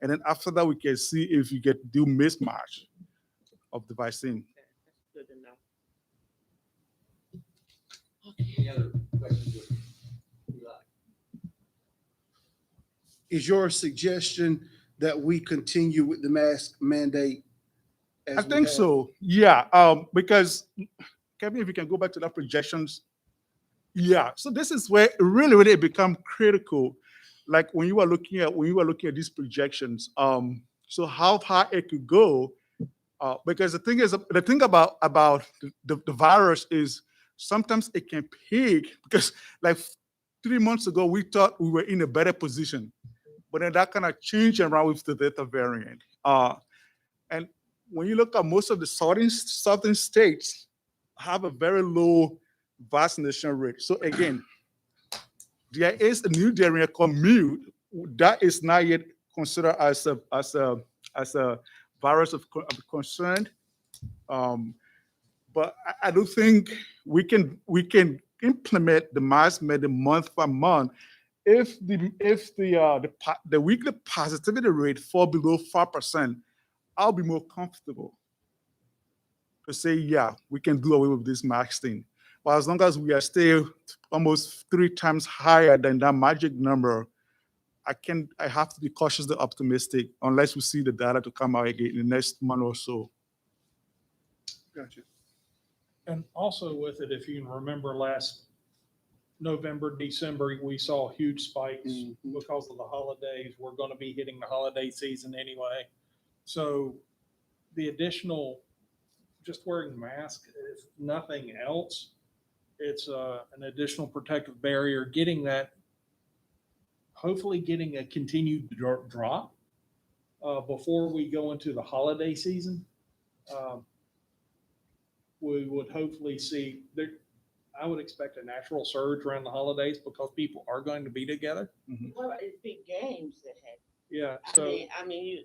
And then after that, we can see if you get do mismatch of the vaccine. Good to know. Any other questions? Is your suggestion that we continue with the mask mandate? I think so. Yeah. Because Kevin, if you can go back to that projections. Yeah. So this is where really it become critical. Like when you are looking at these projections. So how far it could go. Because the thing about the virus is sometimes it can peak, because like 3 months ago we thought we were in a better position, but then that kind of changed around with the Delta variant. And when you look at most of the southern states have a very low vaccination rate. So again, there is a new variant called Mu that is not yet considered as a virus of concern. But I do think we can implement the mask mandate month by month if the weekly positivity rate fall below 5%. I'll be more comfortable to say, yeah, we can do away with this mask thing. But as long as we are still almost 3 times higher than that magic number, I have to be cautiously optimistic unless we see the data to come out again in the next month or so. Gotcha. And also with it, if you can remember last November, December, we saw huge spikes because of the holidays. We're going to be hitting the holiday season anyway. So the additional, just wearing a mask, if nothing else, it's an additional protective barrier, hopefully getting a continued drop before we go into the holiday season. We would hopefully see there. I would expect a natural surge around the holidays because people are going to be together. What about these big games that happen? Yeah. I mean,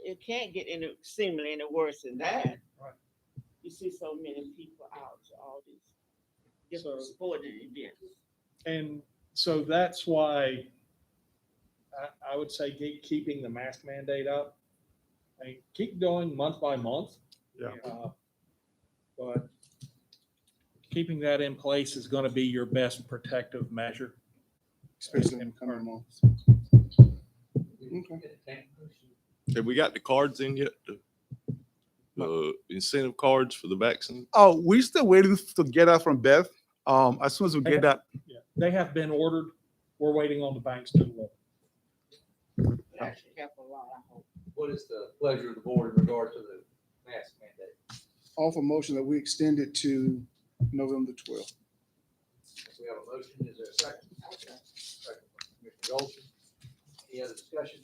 it can't get seemingly any worse than that. Right. You see so many people out to all these different sporting events. And so that's why I would say keeping the mask mandate up. I mean, keep going month by month. Yeah. But keeping that in place is going to be your best protective measure. Especially in the coming months. Okay. Have we got the cards in yet? The incentive cards for the vaccine? Oh, we're still waiting to get that from Beth. As soon as we get that. Yeah, they have been ordered. We're waiting on the banks to deliver. Actually help a lot, I hope. What is the pleasure of the board in regard to the mask mandate? Offer motion that we extend it to November 12th. We have a motion. Is there a second? Second from Commissioner Golson. Any other discussion?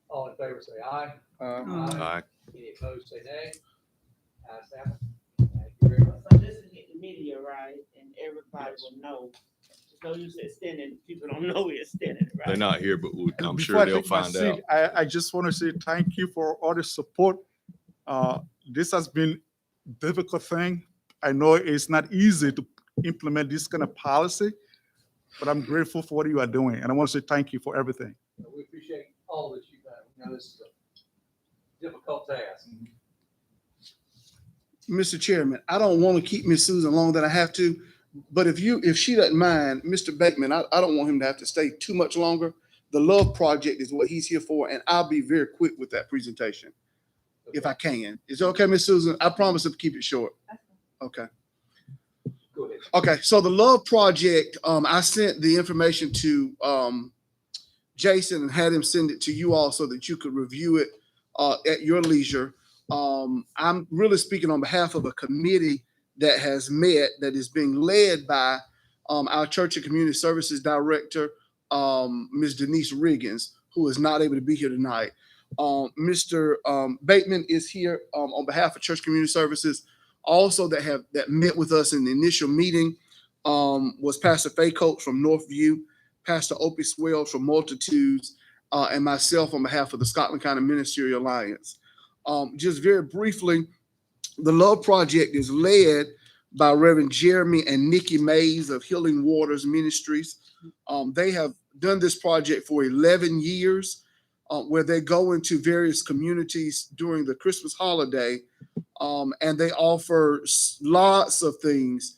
All in favor say aye. Aye. Any opposed say nay. Ayes have it. Thank you very much. So this will hit the media, right? And everybody will know. So you said extending, people don't know we're extending, right? They're not here, but I'm Before sure I they'll take my find seat, out. I just want to say thank you for all the support. This has been a difficult thing. I know it's not easy to implement this kind of policy, but I'm grateful for what you are doing. And I want to say thank you for everything. We appreciate all that you've done. We know this is a difficult task. Mr. Chairman, I don't want to keep Miss Susan longer than I have to, but if she doesn't mind, Mr. Bateman, I don't want him to have to stay too much longer. The Love Project is what he's here for, and I'll be very quick with that presentation, if I can. Is it okay, Miss Susan? I promise to keep it short. Okay. Go ahead. Okay, so the Love Project, I sent the information to Jason and had him send it to you all so that you could review it at your leisure. I'm really speaking on behalf of a committee that has met, that is being led by our Church and Community Services Director, Ms. Denise Riggins, who is not able to be here tonight. Mr. Bateman is here on behalf of Church Community Services. Also that met with us in the initial meeting was Pastor Faye Coates from Northview, Pastor Opie Swells from Multitudes, and myself on behalf of the Scotland County Ministerial Alliance. Just very briefly, the Love Project is led by Reverend Jeremy and Nikki Mays of Healing Waters Ministries. They have done this project for 11 years, where they go into various communities during the Christmas holiday, and they offer lots of things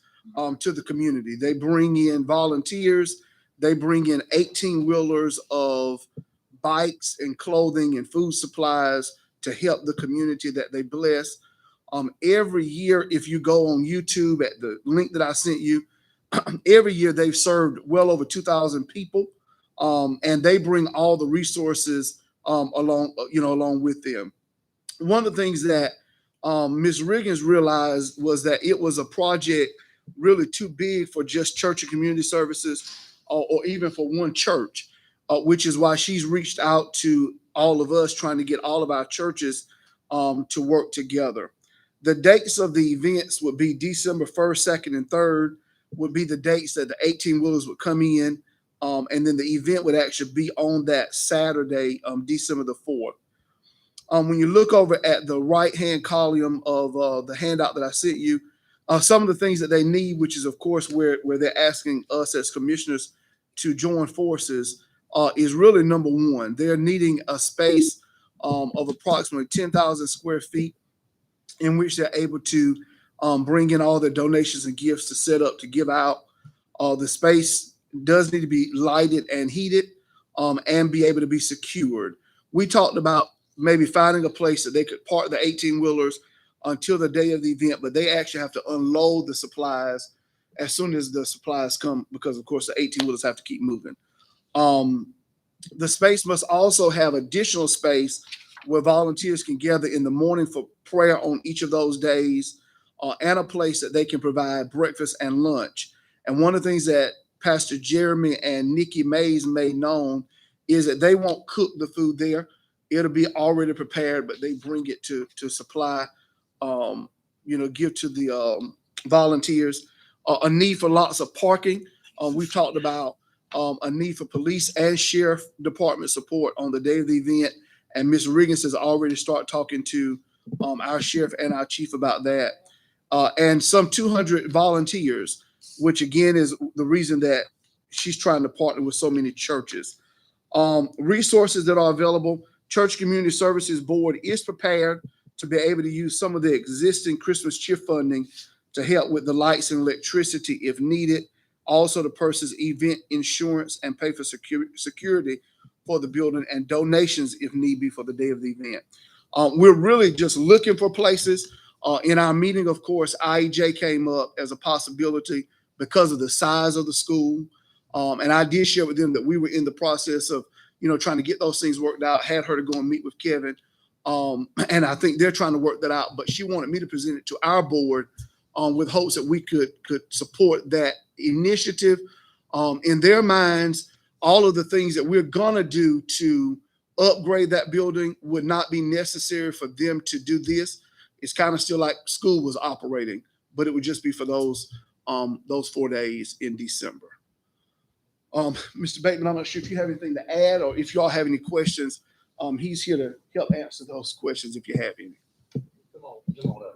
to the community. They bring in volunteers. They bring in 18-wheelers of bikes and clothing and food supplies to help the community that they bless. Every year, if you go on YouTube at the link that I sent you, every year they've served well over 2,000 people, and they bring all the resources along with them. One of the things that Ms. Riggins realized was that it was a project really too big for just Church and Community Services or even for one church, which is why she's reached out to all of us, trying to get all of our churches to work together. The dates of the events would be December 1st, 2nd, and 3rd would be the dates that the 18-wheelers would come in, and then the event would actually be on that Saturday, December the 4th. When you look over at the right-hand column of the handout that I sent you, some of the things that they need, which is, of course, where they're asking us as commissioners to join forces, is really number one. They're needing a space of approximately 10,000 square feet in which they're able to bring in all their donations and gifts to set up to give out. The space does need to be lighted and heated and be able to be secured. We talked about maybe finding a place that they could park the 18-wheelers until the day of the event, but they actually have to unload the supplies as soon as the supplies come, because of course the 18-wheelers have to keep moving. The space must also have additional space where volunteers can gather in the morning for prayer on each of those days, and a place that they can provide breakfast and lunch. And one of the things that Pastor Jeremy and Nikki Mays made known is that they won't cook the food there. It'll be already prepared, but they bring it to supply, give to the volunteers. A need for lots of parking. We've talked about a need for police and sheriff department support on the day of the event. And Ms. Riggins has already started talking to our sheriff and our chief about that. And some 200 volunteers, which again is the reason that she's trying to partner with so many churches. Resources that are available. Church Community Services Board is prepared to be able to use some of the existing Christmas cheer funding to help with the lights and electricity if needed. Also to purchase event insurance and pay for security for the building, and donations if need be for the day of the event. We're really just looking for places. In our meeting, of course, IEJ came up as a possibility because of the size of the school. And I did share with them that we were in the process of, trying to get those things worked out, had her to go and meet with Kevin. And I think they're trying to work that out, but she wanted me to present it to our board with hopes that we could support that initiative. In their minds, all of the things that we're gonna do to upgrade that building would not be necessary for them to do this. It's kind of still like school was operating, but it would just be for those 4 days in December. Mr. Bateman, I'm not sure if you have anything to add or if y'all have any questions. He's here to help answer those questions if you have any. Come on up.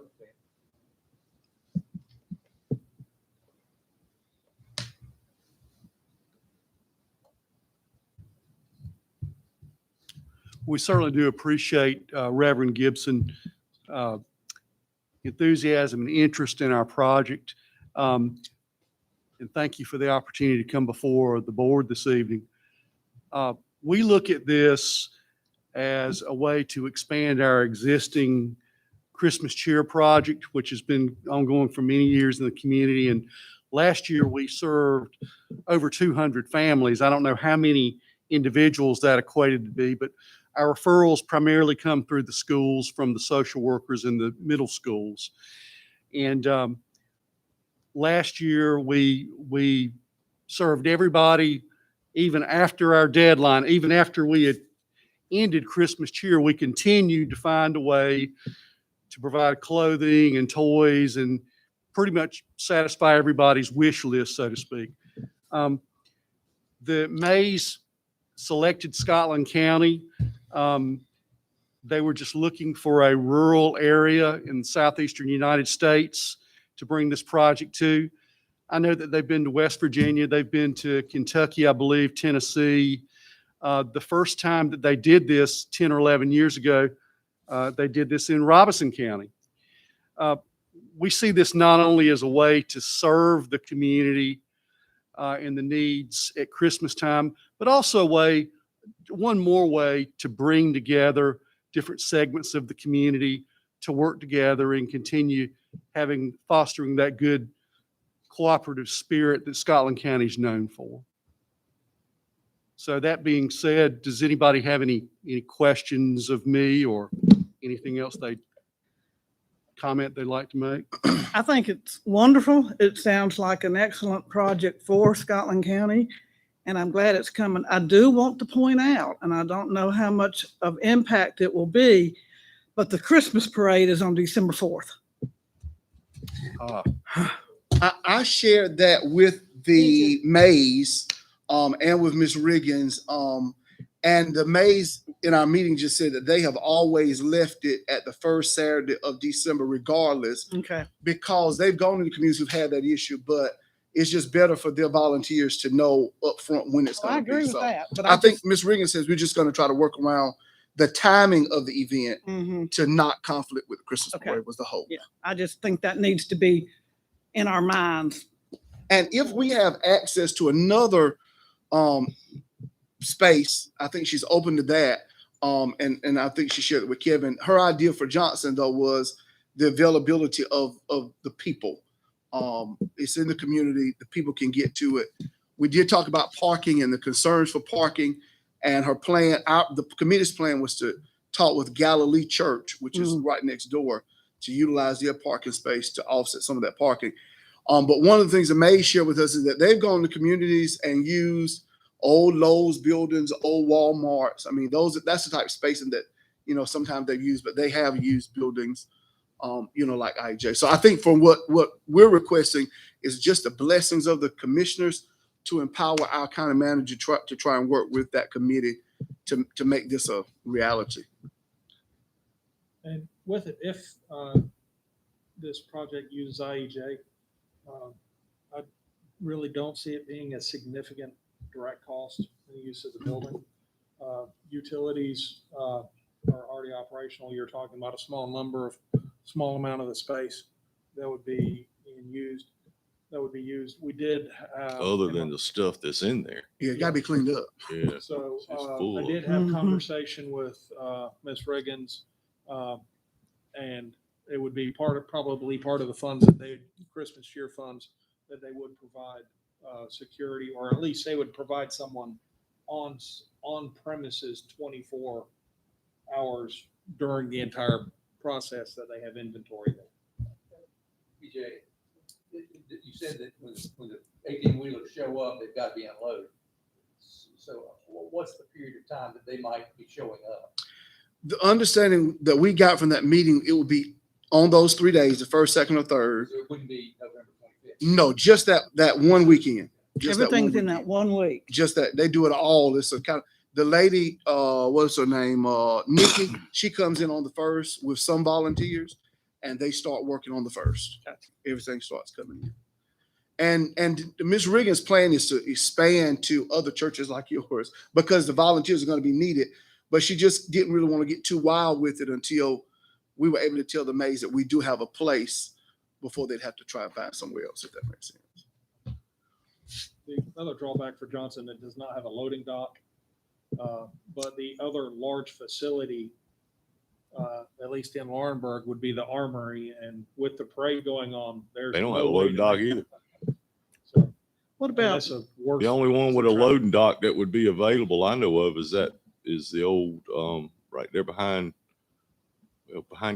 we certainly do appreciate Reverend Gibson enthusiasm and interest in our project. And thank you for the opportunity to come before the board this evening. We look at this as a way to expand our existing Christmas cheer project, which has been ongoing for many years in the community. And last year we served over 200 families. I don't know how many individuals that equated to be, but our referrals primarily come through the schools from the social workers in the middle schools. And last year we served everybody, even after our deadline, even after we had ended Christmas cheer, we continued to find a way to provide clothing and toys and pretty much satisfy everybody's wish list, so to speak. The Mays selected Scotland County. They were just looking for a rural area in the southeastern United States to bring this project to. I know that they've been to West Virginia, they've been to Kentucky, I believe, Tennessee. The first time that they did this 10 or 11 years ago, they did this in Robeson County. We see this not only as a way to serve the community and the needs at Christmas time, but also one more way to bring together different segments of the community to work together and continue fostering that good cooperative spirit that Scotland County is known for. So that being said, does anybody have any questions of me or anything else comment they'd like to make? I think it's wonderful. It sounds like an excellent project for Scotland County, and I'm glad it's coming. I do want to point out, and I don't know how much of impact it will be, but the Christmas parade is on December 4th. I shared that with the Mays and with Ms. Riggins. And the Mays in our meeting just said that they have always left it at the first Saturday of December regardless. Okay. Because they've gone into communities who've had that issue, but it's just better for their volunteers to know up front when it's going to be. I agree with So that. But I think Ms. Riggins says we're just going to try to work around the timing of the event to not conflict with the Christmas parade was the hope. Yeah, I just think that needs to be in our minds. And if we have access to another space, I think she's open to that. And I think she shared it with Kevin. Her idea for Johnson, though, was the availability of the people. It's in the community. The people can get to it. We did talk about parking and the concerns for parking. And her plan, the committee's plan was to talk with Galilee Church, which is right next door, to utilize their parking space to offset some of that parking. But one of the things that May shared with us is that they've gone to communities and used old Lowe's buildings, old Walmarts. I mean, that's the type of spacing that, sometimes they've used, but they have used buildings, like IJ. So I think from what we're requesting is just the blessings of the commissioners to empower our county manager to try and work with that committee to make this a reality. And with it, if this project uses IEJ, I really don't see it being a significant direct cost in the use of the building. Utilities are already operational. You're talking about a small amount of the space that would be used. We did. Other than the stuff that's in there. Yeah, it gotta be cleaned up. Yeah. So It's full I of- did have conversation with Ms. Riggins, and it would be probably part of the funds that Christmas cheer funds that they would provide security, or at least they would provide someone on premises 24 hours during the entire process that they have inventory there. BJ, you said that when the 18-wheelers show up, they've got to be unloaded. So what's the period of time that they might be showing up? The understanding that we got from that meeting, it would be on those 3 days, the first, second, or third. So it wouldn't be November 25th. No, just that one weekend. Just that one Everything's in weekend. that 1 week. Just that they do it all. It's a kind of the lady, what's her name? Nikki. She comes in on the first with some volunteers, and they start working on the first. Everything starts coming in. And Ms. Riggins' plan is to expand to other churches like yours because the volunteers are going to be needed. but she just didn't really want to get too wild with it until we were able to tell the maids that we do have a place before they'd have to try and find somewhere else, if that makes sense. The other drawback for Johnson, it does not have a loading dock. But the other large facility, at least in Laurinburg, would be the armory. And with the parade going on, there's They don't no have a way loading to dock make- either. What about, That's a worse. The only one with a loading dock that would be available I know of is the old, right there behind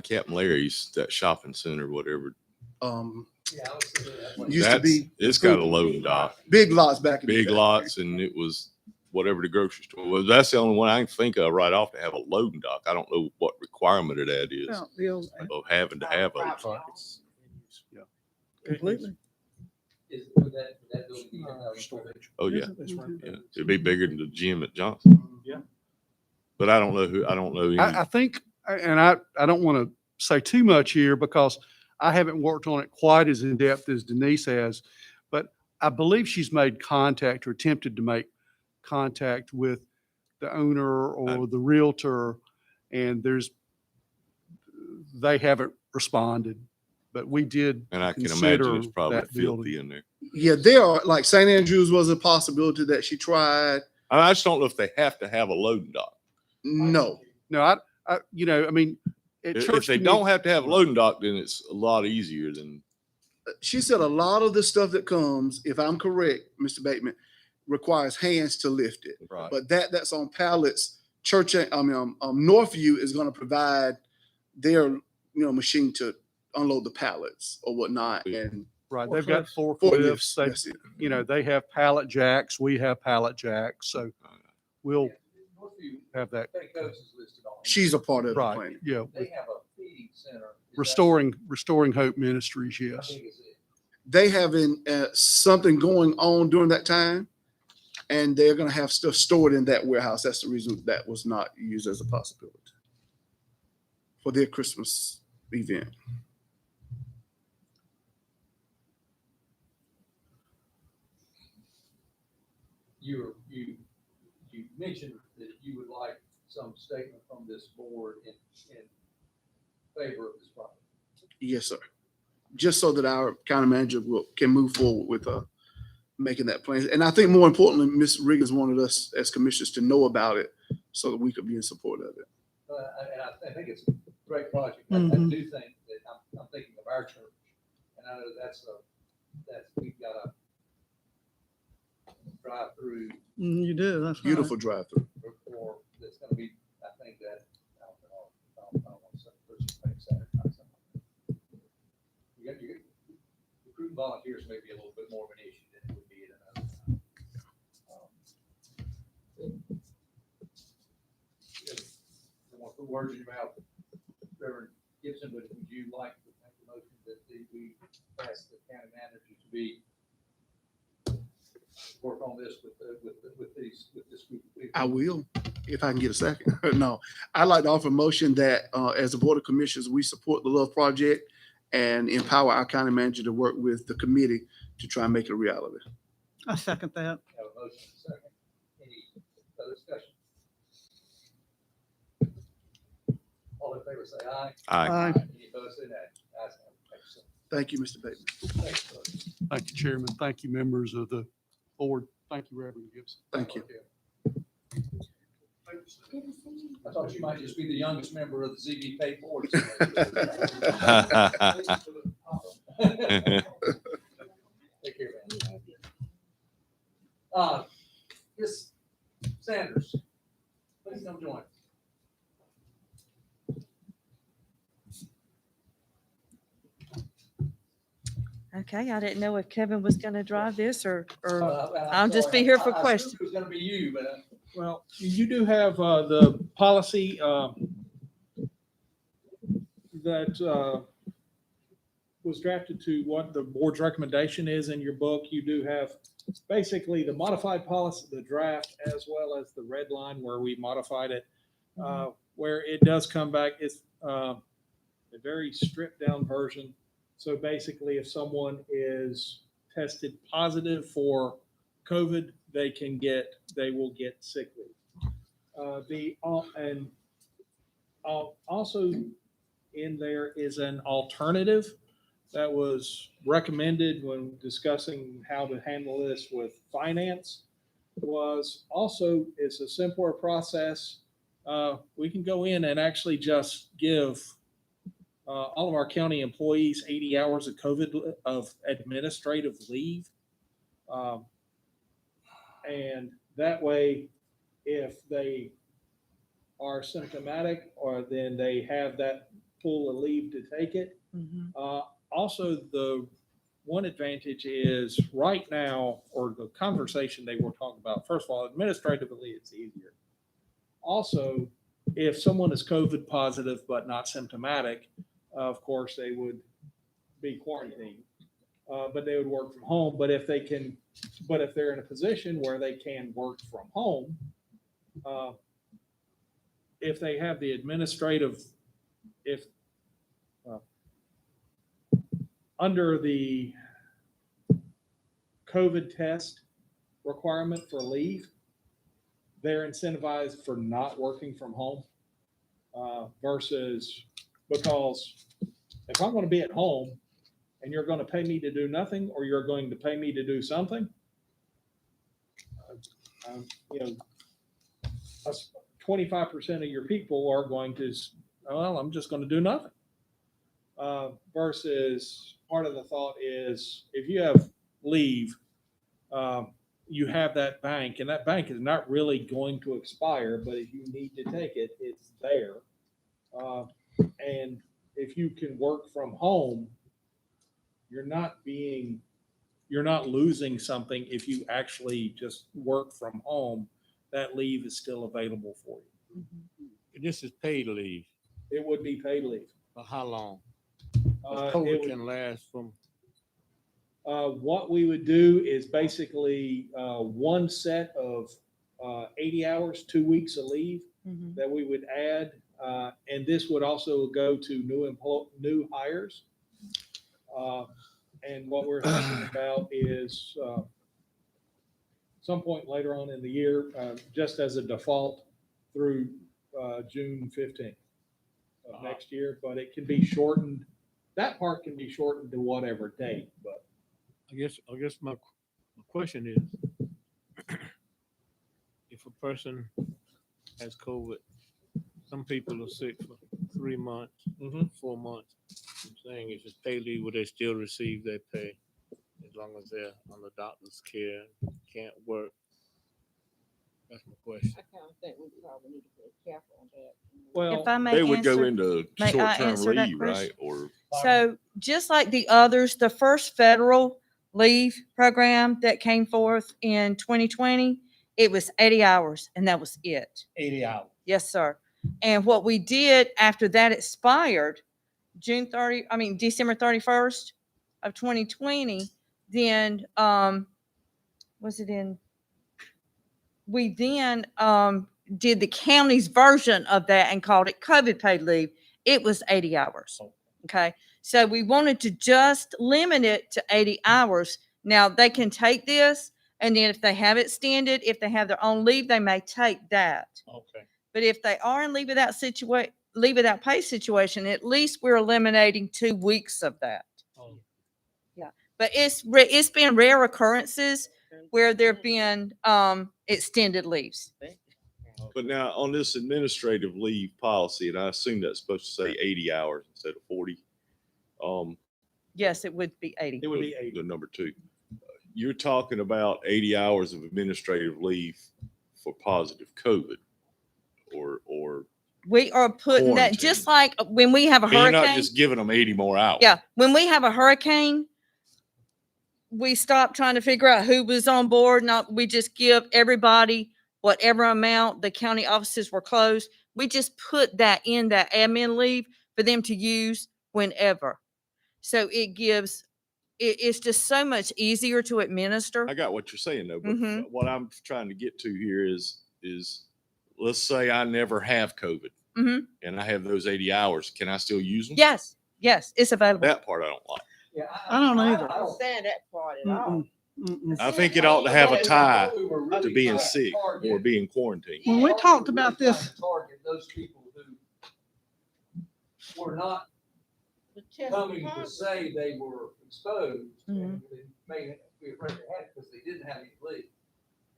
Captain Larry's, that shopping center, whatever. Used to be It's got a loading dock. big lots back in the Big day. lots, and it was whatever the grocery store was. That's the only one I can think of right off to have a loading dock. I don't know what requirement of that is, about the old, of having to have a. completely? Would that building be Storage. Oh, yeah. That's right. Yeah, it'd be bigger than the gym at Johnson. Yeah. But I don't know any. I think, and I don't want to say too much here because I haven't worked on it quite as in depth as Denise has, but I believe she's made contact or attempted to make contact with the owner or the realtor, and they haven't responded, but we did And I can consider imagine it's probably that building. filthy in there. Yeah, there are, like St. Andrews was a possibility that she tried. I just don't know if they have to have a loading dock. No. No, I mean, at If church they don't have to have a loading dock, then it's a lot easier than. She said a lot of the stuff that comes, if I'm correct, Mr. Bateman, requires hands to lift it. Right. But that's on pallets. Northview is going to provide their, machine to unload the pallets or whatnot. And Right, they've got Forklifts, forklifts, that's it. they have pallet jacks, we have pallet jacks, so we'll have that. she's a part of the Right, plan. yeah, They have a feeding center. Restoring Hope Ministries, yes. They having something going on during that time, and they're going to have stuff stored in that warehouse. That's the reason that was not used as a possibility for their Christmas event. You mentioned that you would like some statement from this board in favor of this project. Yes, sir. Just so that our county manager can move forward with making that plan. And I think more importantly, Ms. Riggins wanted us as commissioners to know about it so that we could be in support of it. And I think it's a great project. I do think that I'm thinking of our church, and I know that's we've got a drive-through. You do, that's right. Beautiful drive-through. Or that's going to be, I think that, I don't want to say first thing Saturday night, something. You got recruiting volunteers may be a little bit more of an issue than it would be at another time. I want to put words in your mouth, Reverend Gibson, but would you like to make the motion that we ask the county manager to be work on this with this group of people? I will, if I can get a second. No, I'd like to offer a motion that as a board of commissioners, we support the Love Project and empower our county manager to work with the committee to try and make it a reality. I second that. Have a motion and a second. Any other discussion? All in favor say aye. Aye. Any opposed say nay. Ayes have it. Thank you, sir. Thank you, Mr. Bateman. Thanks, sir. Thank you, Chairman. Thank you, members of the board. Thank you, Reverend Gibson. Thank you. I thought you might just be the youngest member of the ZBP board. Take care, man. Ms. Sanders, please come join. Okay, I didn't know if Kevin was going to drive this or I'm I'll just sorry. be here for I questions. assumed it was going to be you, but. Well, you do have the policy that was drafted to what the board's recommendation is in your book. You do have basically the modified policy, the draft, as well as the red line where we modified it, where it does come back. It's a very stripped down version. So basically, if someone is tested positive for COVID, they will get sick leave. Also in there is an alternative that was recommended when discussing how to handle this with finance. Was also, it's a simpler process. We can go in and actually just give all of our county employees 80 hours of administrative leave. And that way, if they are symptomatic, or then they have that pool of leave to take it. Also, the one advantage is right now, or the conversation they were talking about, first of all, administratively, it's easier. Also, if someone is COVID positive but not symptomatic, of course, they would be quarantined, but they would work from home. But if they're in a position where they can work from home, if they have the administrative, under the COVID test requirement for leave, they're incentivized for not working from home versus, because if I'm going to be at home and you're going to pay me to do nothing, or you're going to pay me to do something, 25% of your people are going to, well, I'm just going to do nothing. Versus part of the thought is, if you have leave, you have that bank, and that bank is not really going to expire, but if you need to take it, it's there. And if you can work from home, you're not losing something. If you actually just work from home, that leave is still available for you. This is paid leave. It would be paid leave. For how long? It COVID would- can last from. What we would do is basically one set of 80 hours, 2 weeks of leave that we would add. And this would also go to new hires. And what we're thinking about is some point later on in the year, just as a default through June 15th of next year, but it can be shortened. That part can be shortened to whatever date, but. I guess my question is, if a person has COVID, some people are sick for 3 months, 4 months. I'm saying, if it's paid leave, will they still receive their pay as long as they're on the doctor's care, can't work? That's my question. I kind of think we probably need to be careful on that. Well, If I may They would go answer- into may I short-term answer that leave, question? right? Or So just like the others, the first federal leave program that came forth in 2020, it was 80 hours and that was it. 80 hours. Yes, sir. And what we did after that expired, December 31st of 2020, then, we then did the county's version of that and called it COVID paid leave. It was 80 hours. Okay. So we wanted to just limit it to 80 hours. Now they can take this, and then if they have it extended, if they have their own leave, they may take that. Okay. But if they are in leave without pay situation, at least we're eliminating 2 weeks of that. Yeah. But it's been rare occurrences where there've been extended leaves. But now on this administrative leave policy, and I assume that's supposed to say 80 hours instead of 40. Yes, it would be 80. It would be 80. The number 2. You're talking about 80 hours of administrative leave for positive COVID, or We are putting that quarantine. just like when we have a you're hurricane. not just giving them 80 more hours. Yeah, when we have a hurricane, we stop trying to figure out who was on board. We just give everybody whatever amount. The county offices were closed. We just put that in that admin leave for them to use whenever. So it's just so much easier to administer. I got what you're saying though, but Mhm. what I'm trying to get to here is let's say I never have COVID Mhm. and I have those 80 hours. Can I still use them? Yes, it's available. That part I don't like. I don't either. I don't understand that part at all. I think it ought to have a tie to being sick or being quarantined. When we talked about this, Target those people who were not coming to say they were exposed, and they may be afraid they had it because they didn't have any leave.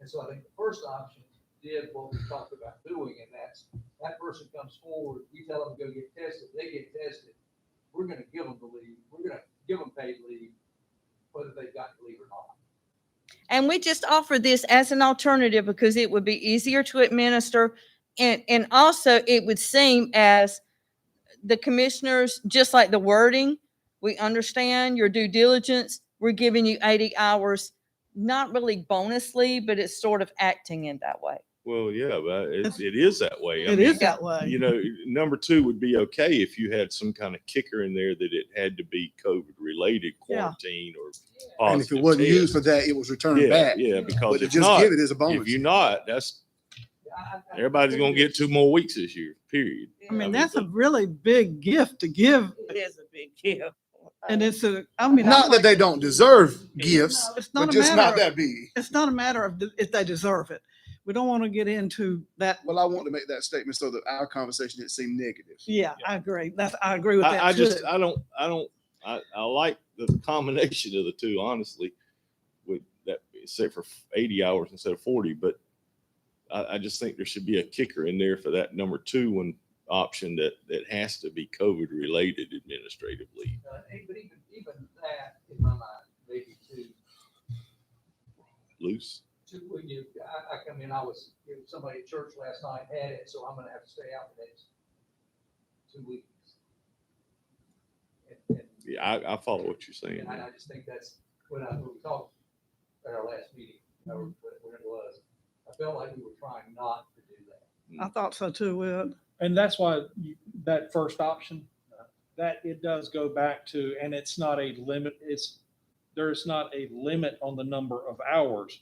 And so I think the first option did what we talked about doing, and that's that person comes forward, we tell them to go get tested, they get tested, we're gonna give them the leave, we're gonna give them paid leave, whether they've got leave or not. And we just offer this as an alternative because it would be easier to administer. And also it would seem as the commissioners, just like the wording, we understand your due diligence. We're giving you 80 hours, not really bonus leave, but it's sort of acting in that way. Well, yeah, but it is that way. it is that way. You know, number two would be okay if you had some kind of kicker in there that it had to be COVID related quarantine or positive. And if it wasn't used for that, it was returned back. Yeah, because But to if just not, give it as a bonus. if you're not, that's everybody's gonna get 2 more weeks this year. Period. I mean, that's a really big gift to give. It is a big gift. And it's a, I mean. Not that they don't deserve gifts, It's but not a just not matter that of, big. it's not a matter of if they deserve it. We don't want to get into that. Well, I want to make that statement so that our conversation didn't seem negative. Yeah, I agree. I agree with that I too. just, I like the combination of the two, honestly, with that, say for 80 hours instead of 40, but I just think there should be a kicker in there for that number 2 one option that has to be COVID related administratively. But even that, in my mind, maybe too Loose. when you, I come in, I was, somebody at church last night had it, so I'm gonna have to stay out the next 2 weeks. And Yeah, I follow what you're saying. And I just think that's when we talked at our last meeting, when it was, I felt like we were trying not to do that. I thought so too, Will. And that's why that first option, that it does go back to, and it's not a limit, there's not a limit on the number of hours,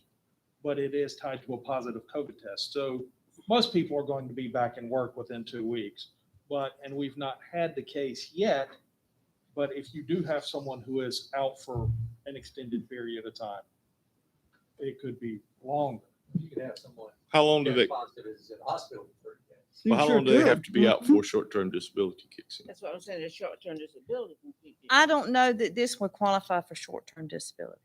but it is tied to a positive COVID test. So most people are going to be back in work within 2 weeks, and we've not had the case yet. But if you do have someone who is out for an extended period of time, it could be longer. You could have someone. How long do they, Positive is in the hospital for 30 days. well, how long do they have to be out before short-term disability kicks in? That's what I'm saying, the short-term disability. can kick in. I don't know that this would qualify for short-term disability.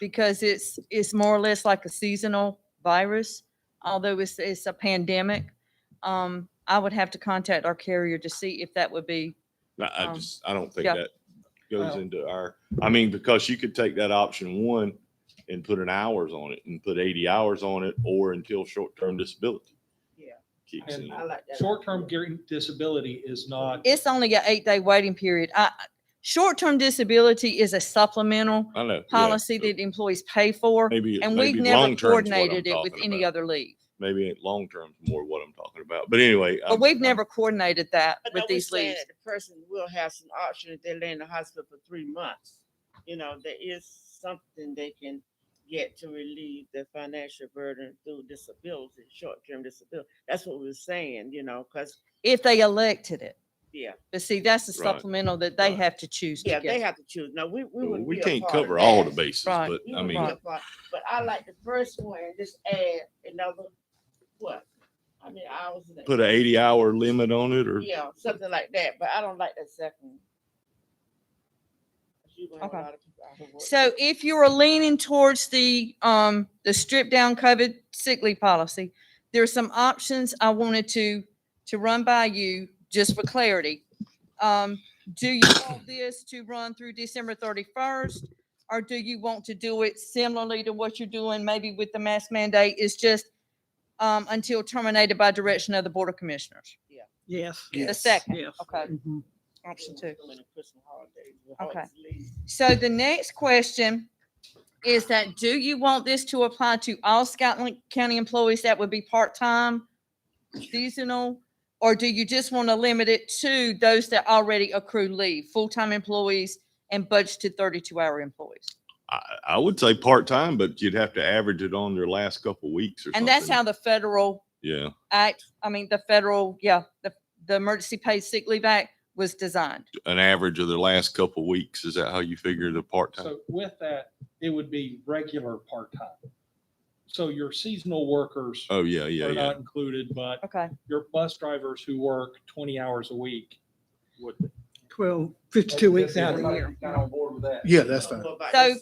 Because it's more or less like a seasonal virus, although it's a pandemic. I would have to contact our carrier to see if that would be. I don't think yeah. that goes into our, I mean, because you could take that option 1 and put an hours on it and put 80 hours on it, or until short-term disability. Yeah. Kicks in. And I like that. short-term disability is not. It's only an 8-day waiting period. Short-term disability is a supplemental I know. yeah. policy that employees pay for, Maybe, and maybe we've never long-term's what I'm coordinated it with talking any about. other leave. Maybe long-term is more what I'm talking about. But anyway. But we've never coordinated that But with no, we're these saying leaves. that the person will have some option if they lay in the hospital for 3 months. You know, there is something they can get to relieve the financial burden through disability, short-term disability. That's what we're saying, you know, because, If they elected it. yeah, But see, that's the Right. supplemental that they have to choose to yeah, get. they have to choose. No, we wouldn't We be a can't part cover of all the that. bases, Right. but We I wouldn't be mean, a part. But I like the first one and just add another, what? I mean, hours. in it. put an 80-hour limit on it, or Yeah, something like that, but I don't like that second one. 'Cause you gonna have a Okay. lot of people out of work. So if you are leaning towards the stripped down COVID sick leave policy, there are some options I wanted to run by you just for clarity. Do you want this to run through December 31st? Or do you want to do it similarly to what you're doing, maybe with the mask mandate, is just until terminated by direction of the Board of Commissioners? Yes. The second, Yes. okay, Mhm. option 2. So many Christmas holidays, the Okay. holidays leave. So the next question is that, do you want this to apply to all Scotland County employees that would be part-time, seasonal? Or do you just want to limit it to those that already accrue leave, full-time employees and budgeted 32-hour employees? I would say part-time, but you'd have to average it on their last couple weeks or something. And that's how the federal Yeah. act, the federal, the Emergency Paid Sick Leave Act was designed. An average of the last couple of weeks. Is that how you figure the part-time? So with that, it would be regular part-time. So your seasonal workers Oh, yeah, are not included, but Okay. your bus drivers who work 20 hours a week would be. 12, 52 weeks out of the year. Kind of on board with that? Yeah, that's fine. So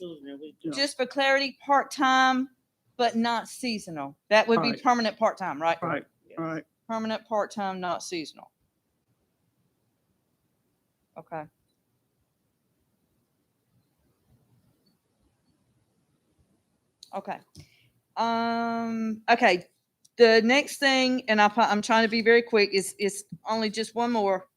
just for clarity, part-time, but not seasonal. That would be Right. permanent part-time, right? Right, right. Permanent part-time, not seasonal. Okay. Okay. Okay. The next thing, and I'm trying to be very quick, is only just one more.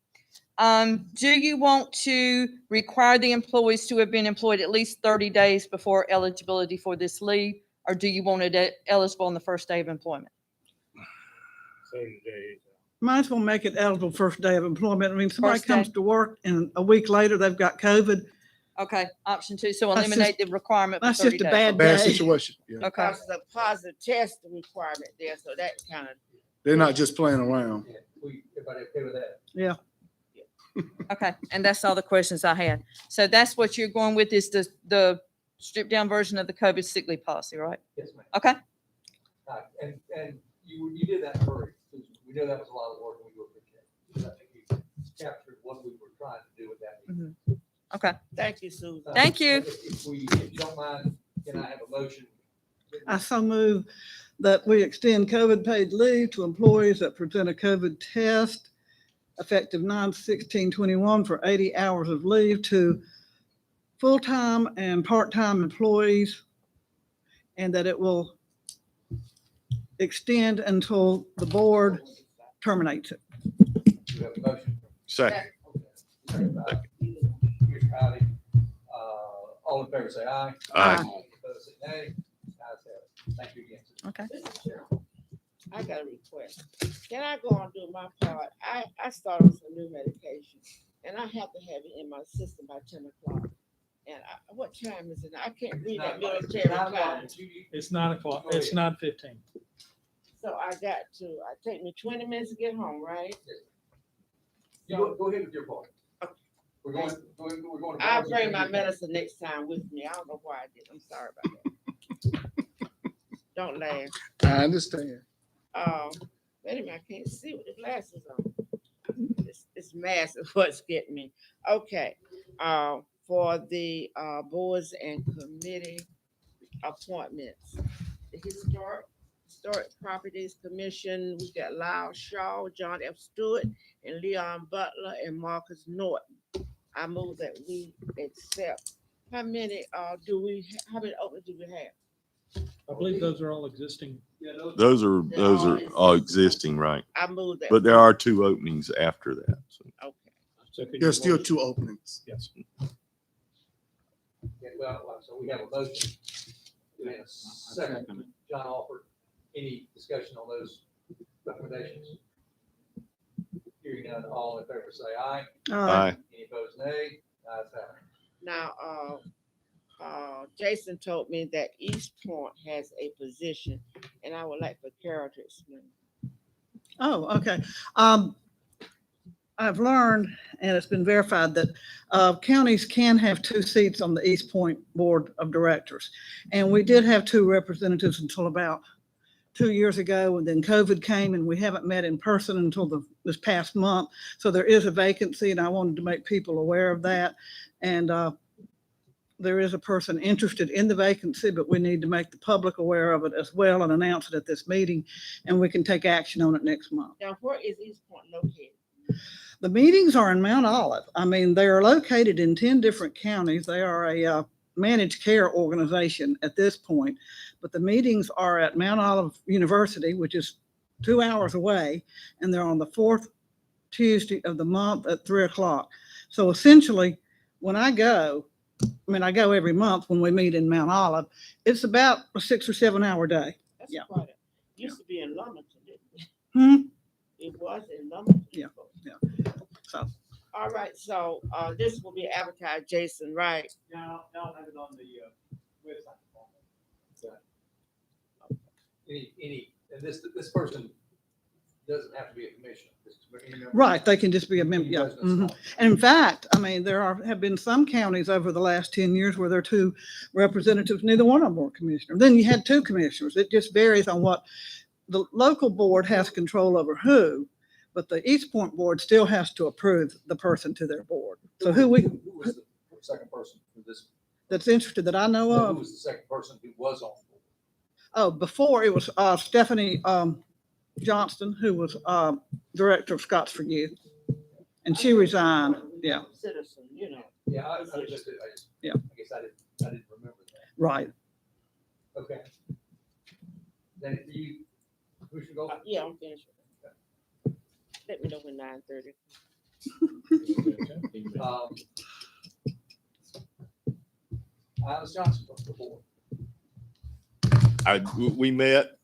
Do you want to require the employees to have been employed at least 30 days before eligibility for this leave? Or do you want it eligible on the first day of employment? 30 days. Might as well make it eligible first day of employment. I mean, somebody First day. comes to work and a week later they've got COVID. Okay, option 2. So That's eliminate the requirement for that's 30 just a days. bad Bad day. situation. Yeah. Okay. Because the positive test requirement there, so that kind of. They're not just playing around. Everybody okay with that? Yeah. Okay, and that's all the questions I had. So that's what you're going with, is the stripped down version of the COVID sick leave policy, right? Yes, ma'am. Okay, And you did that for, we know that was a lot of work and we do appreciate it. I think you captured what we were trying to do with that. okay. Thank you, Susan. Thank you. If you don't mind, can I have a motion? I so move that we extend COVID paid leave to employees that present a COVID test effective 9/16/21 for 80 hours of leave to full-time and part-time employees, and that it will extend until the board terminates it. You have a motion? Second. Commissioner Howdy. All in favor, say aye. Aye. Opposed, say nay. Ayes have it. Thank you again. Okay. Mr. Chairman, I got a request. Can I go and do my part? I started some new medication and I have to have it in my system by 10 o'clock. And what time is it? I can't read that military time. It's 9 o'clock. It's 9:15. So I got to, it take me 20 minutes to get home, right? You go ahead with your part. We're going to. I'll bring my medicine next time with me. I don't know why I did. I'm sorry about that. Don't laugh. I understand. Wait a minute, I can't see with the glasses on. It's massive what's getting me. Okay, for the boards and committee appointments. The Historic Properties Commission, we got Lyle Shaw, John F. Stewart, and Leon Butler, and Marcus Norton. I move that we accept. How many how many openings do we have? I believe those are all existing. Those are all existing, right? I move that. But there are 2 openings after that. So. Okay. So could you There's still motion? 2 openings. Yes. Yeah, well, so we have a motion. And a second, John Alford. Any discussion on those recommendations? Hearing none, all in favor, say aye. Aye. Any opposed, nay. Ayes have it. Now, Jason told me that East Point has a position, and I would like for Carol to explain. Oh, okay. I've learned, and it's been verified, that counties can have 2 seats on the East Point Board of Directors. And we did have 2 representatives until about 2 years ago, and then COVID came and we haven't met in person until this past month. So there is a vacancy, and I wanted to make people aware of that. And there is a person interested in the vacancy, but we need to make the public aware of it as well and announce it at this meeting, and we can take action on it next month. Now, where is East Point located? The meetings are in Mount Olive. I mean, they are located in 10 different counties. They are a managed care organization at this point, but the meetings are at Mount Olive University, which is 2 hours away, and they're on the 4th Tuesday of the month at 3 o'clock. So essentially, when I go every month when we meet in Mount Olive, it's about a 6 or 7 hour day. That's Yeah. quite a, used to be in Lumberton, didn't it? Hmm? It was in Lumberton. Yeah, yeah. So, All right, so this will be advertised, Jason, right? Now have it on the website. Any, and this person doesn't have to be a commissioner. This Right, they can just be a member, yeah. Mhm. And in fact, I mean, have been some counties over the last 10 years where there are two representatives, neither one of them were commissioner. Then you had two commissioners. It just varies on what the local board has control over who, but the East Point board still has to approve the person to their board. So who Who was the second person for this? that's interested that I know Who of. was the second person who was on board? Oh, before it was Stephanie Johnston, who was director of Scots for Youth, and she resigned. Yeah. Citizen, you know. Yeah, I just, Yeah. I guess I didn't remember that. Right. Okay. Then do you, who should go? Yeah, I'm finished. Let me know when 9:30. Alice Johnson from the board. We met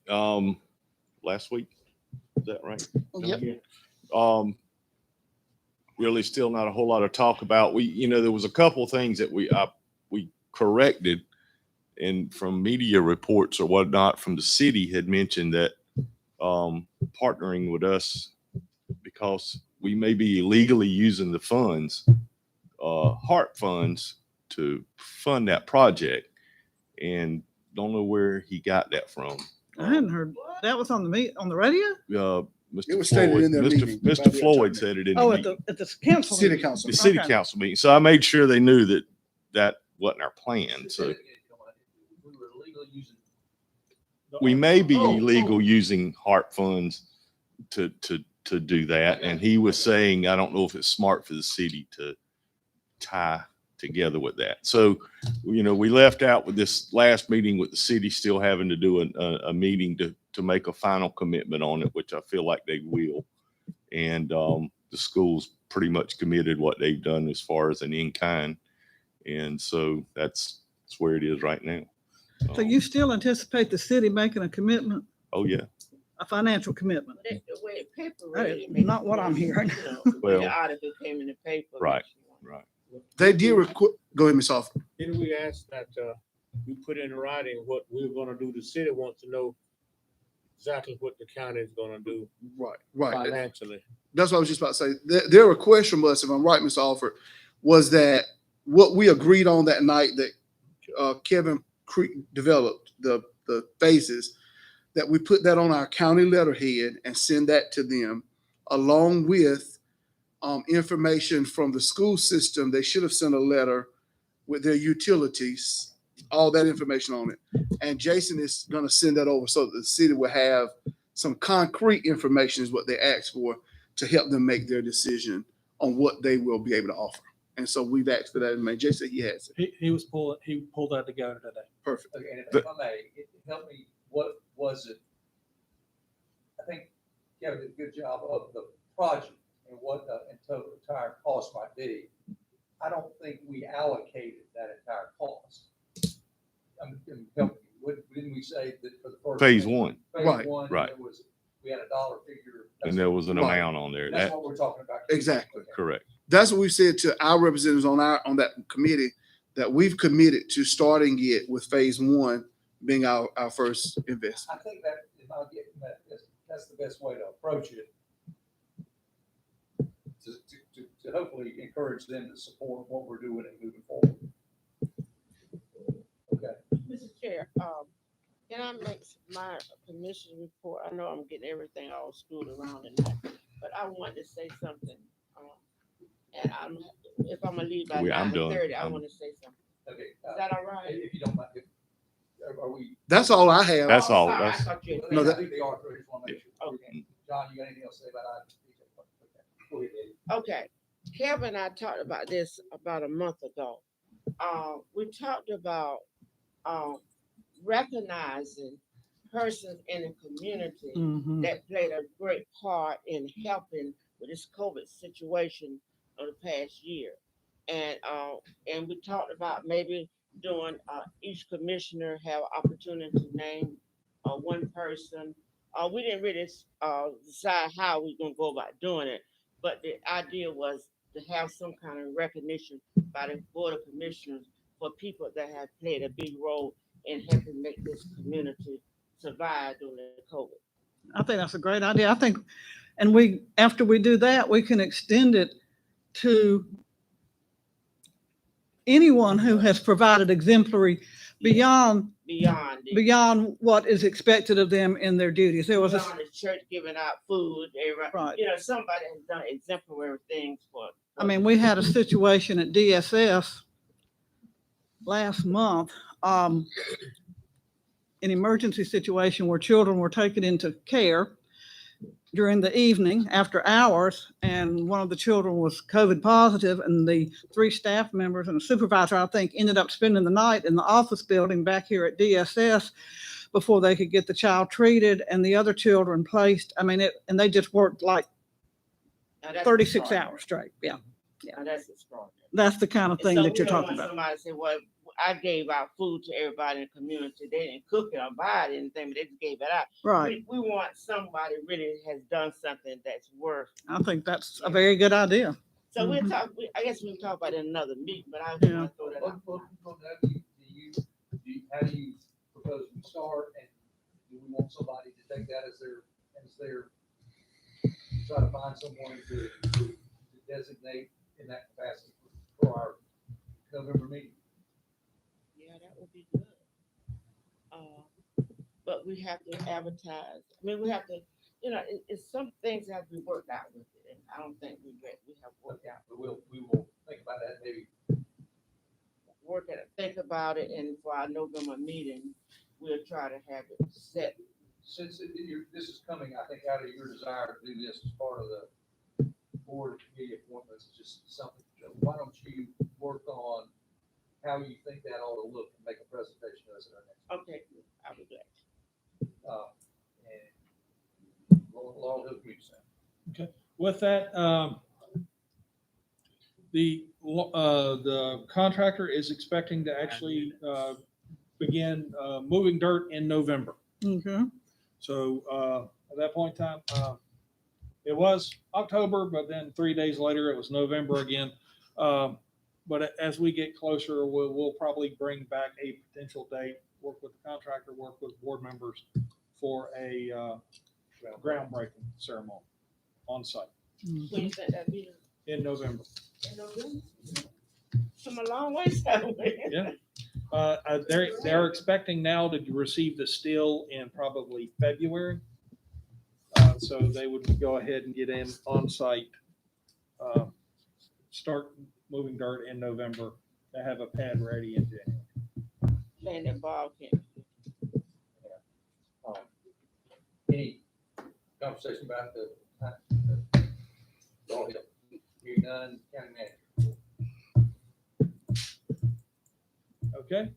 last week. Is that right? Yep. Really still not a whole lot of talk about. There was a couple things that we corrected, and from media reports or whatnot from the city had mentioned that partnering with us because we may be illegally using the funds, HARP funds, to fund that project, and don't know where he got that from. I hadn't heard that was on the radio. Mr. It was stated Floyd, in their meeting by Mr. the Floyd attorney. said it in Oh, the at meeting. the council. City meeting. council. The city Okay. council meeting. So I made sure they knew that that wasn't our plan. So We were illegally using. we may be illegal using HARP funds to do that. And he was saying, I don't know if it's smart for the city to tie together with that. So, we left out with this last meeting with the city still having to do a meeting to make a final commitment on it, which I feel like they will. And the school's pretty much committed what they've done as far as an in-kind. And so that's where it is right now. So you still anticipate the city making a commitment, Oh, yeah. a financial commitment? The way the paper That read, is it made not what I'm hearing. Well, the article came in the paper. right. They did go ahead, Ms. Alford. Didn't we ask that you put in writing what we're gonna do? The city wants to know exactly what the county is gonna do Right. financially. That's what I was just about to say. Their request from us, if I'm right, Mr. Alford, was that what we agreed on that night that Kevin developed, the phases, that we put that on our county letterhead and send that to them, along with information from the school system. They should have sent a letter with their utilities, all that information on it. And Jason is going to send that over so that the city will have some concrete information is what they asked for to help them make their decision on what they will be able to offer. And so we've asked for that information. Jason, he has it. He pulled that together today. Perfect. Okay, and if I may, help me, what was it? I think Kevin did a good job of the project and what the entire cost might be. I don't think we allocated that entire cost. Help me. Didn't we say that for the first? Phase one. Right. Right. We had a dollar figure. And there was an Right. amount on there. That's That, what we're talking about. Exactly. correct. That's what we said to our representatives on that committee, that we've committed to starting it with phase one being our first investment. I think that if I get that's the best way to approach it. To hopefully encourage them to support what we're doing and moving forward. Okay. Mr. Chair, can I make my commission report? I know I'm getting everything all screwed around tonight, but I wanted to say something. And if I'm gonna leave by I'm done. 9:30, I want to say something. Okay. Is that all right? If you don't mind, are we? That's all I have. That's all. Sorry, I That's, thought you had- No, I think they are. I just want to make sure. Okay. John, you got anything else to say about it? Go ahead, Eddie. Okay, Kevin and I talked about this about a month ago. We talked about recognizing persons in the community Mhm. that played a great part in helping with this COVID situation of the past year. And we talked about maybe doing each commissioner have opportunity to name one person. We didn't really decide how we're gonna go about doing it, but the idea was to have some kind of recognition by the Board of Commissioners for people that have played a big role in helping make this community survive during the COVID. I think that's a great idea. I think, and we, after we do that, we can extend it to anyone who has provided exemplary beyond beyond what is expected of them in their duties. There was beyond the church giving out food. Right. You know, somebody has done exemplary things for. I mean, we had a situation at DSS last month, an emergency situation where children were taken into care during the evening after hours, and one of the children was COVID positive, and the 3 staff members and a supervisor, I think, ended up spending the night in the office building back here at DSS before they could get the child treated and the other children placed. I mean, and they just worked like 36 hours straight. Yeah. Now that's extraordinary. That's the kind of thing So that we you're don't talking want about. somebody to say, well, I gave out food to everybody in the community. They didn't cook it or buy it, anything, but they just gave it out. Right. We want somebody really has done something that's worth. I think that's a very good idea. So we'll Mhm. talk, I guess we'll talk about it in another meeting, but I Yeah. want to throw that out. How do you propose we start, and do we want somebody to take that as their, try to find someone to designate in that capacity for our November meeting? Yeah, that would be good. But we have to advertise. I mean, we have to, you know, it's some things that have to be worked out with it, and I don't think we have worked out. But we will think about that, maybe. Work at it, think about it, and for our November meeting, we'll try to have it set. Since this is coming, I think, out of your desire to do this as part of the board committee appointments, it's just something, why don't you work on how you think that ought to look and make a presentation to us at our next. Okay, I'll be glad. And Laurel Hill Community Center. Okay, with that, the contractor is expecting to actually begin moving dirt in November. Okay. So at that point in time, it was October, but then 3 days later it was November again. But as we get closer, we'll probably bring back a potential date, work with the contractor, work with board members for a groundbreaking ceremony on site When you said that meeting in November. in November, come a long ways that way. Yeah. They're expecting now to receive the steel in probably February. So they would go ahead and get in on site, start moving dirt in November to have a pad ready in January. Playing that ball camp. Any conversation about the Laurel Hill? Hearing none, county manager. Okay.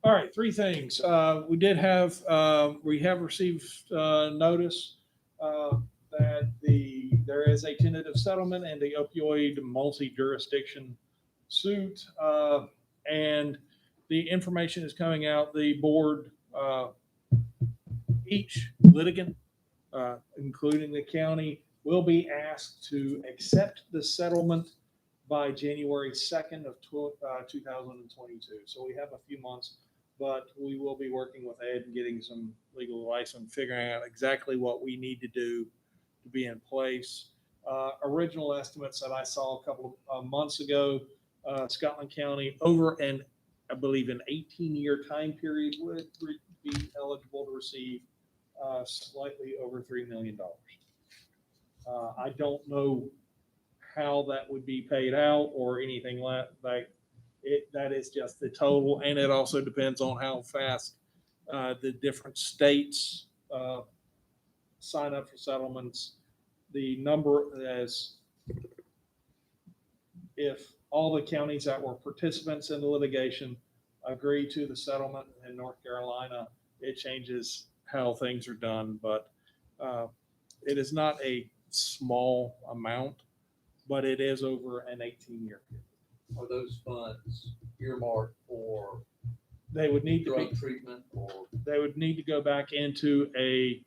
All right, 3 things. We have received notice that there is a tentative settlement in the opioid multi-jurisdiction suit, and the information is coming out. The board, each litigant, including the county, will be asked to accept the settlement by January 2nd of 2022. So we have a few months, but we will be working with Ed and getting some legal advice and figuring out exactly what we need to do to be in place. Original estimates that I saw a couple of months ago, Scotland County over I believe an 18-year time period would be eligible to receive slightly over $3 million. I don't know how that would be paid out or anything like it. That is just the total, and it also depends on how fast the different states sign up for settlements. The number is, if all the counties that were participants in the litigation agree to the settlement in North Carolina, it changes how things are done. But it is not a small amount, but it is over an 18-year period. Are those funds earmarked for They would need to drug be, treatment or? they would need to go back into a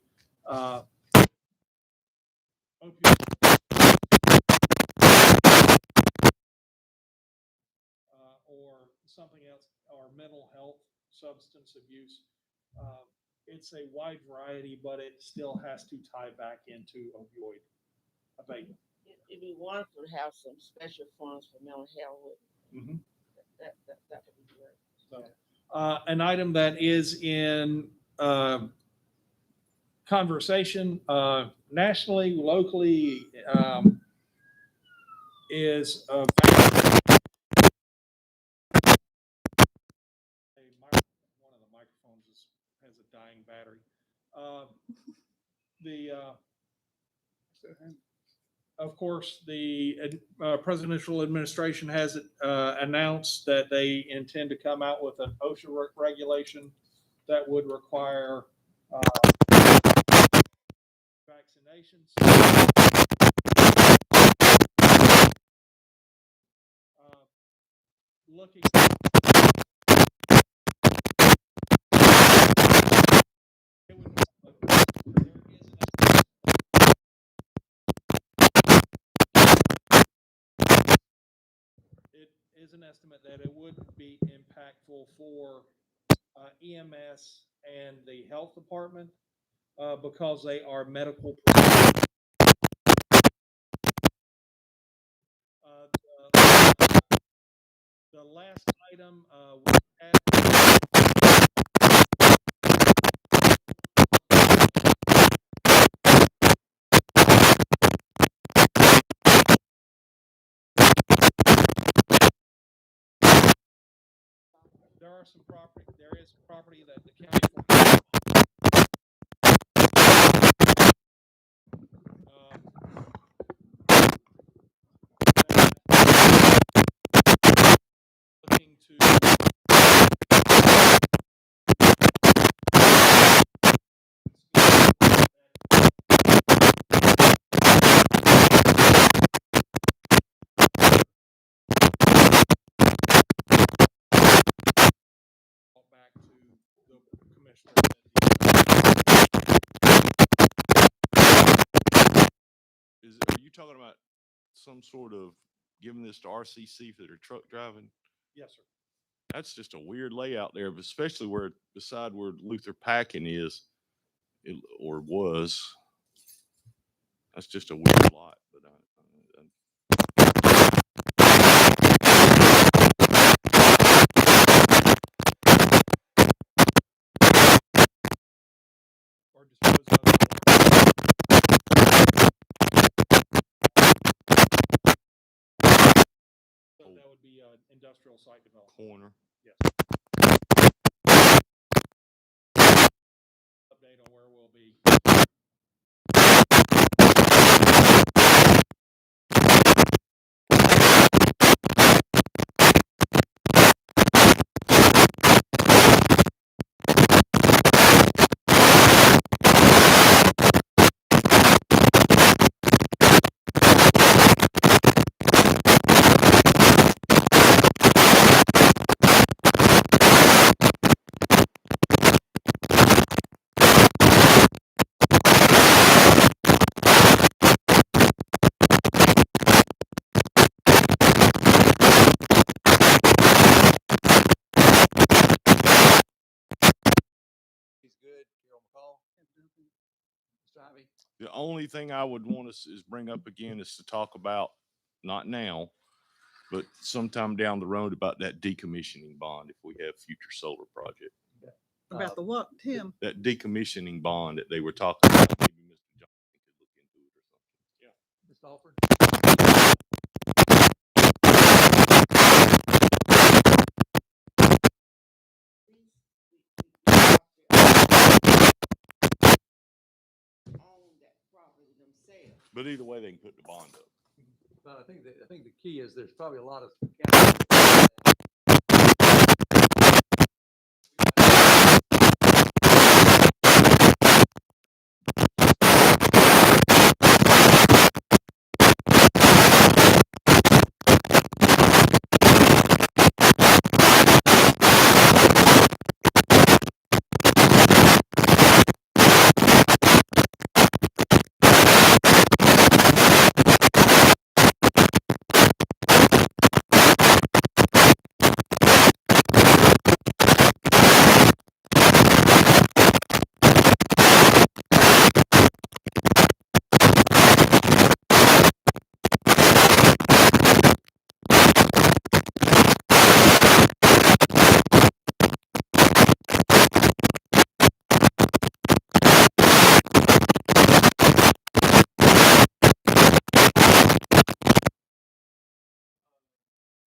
or something else, or mental health, substance abuse It's a wide variety, but it still has to tie back into opioid abatement. It'd be wonderful to have some special funds for mental health. Mhm. That would be great. So, an item that is in conversation nationally, locally, is one of the microphones has a dying battery. Of course, the presidential administration has announced that they intend to come out with an OSHA regulation that would require vaccinations. Looking. It is an estimate that it would be impactful for EMS and the health department because they are medical. The last item we had. There is property that the county. Looking to. Back to the commissioner. Are you talking about some sort of giving this to RCC for their truck driving? Yes, sir. That's just a weird layout there, especially where beside where Luther Packing is, or was. That's just a weird lot, but Or dispose of. So that would be an industrial site development. Corner. Yes. Update on where we'll be. He's good. Carol McCall. Mr. Ivy. the only thing I would want us is bring up again is to talk about, not now, but sometime down the road about that decommissioning bond if we have future solar project. About the what, Tim? That decommissioning bond that they were talking about. Maybe Mr. Johnson could look into it or something. Yeah. Mr. Alford. But either way, they can put the bond up. But I think the key is there's probably a lot of.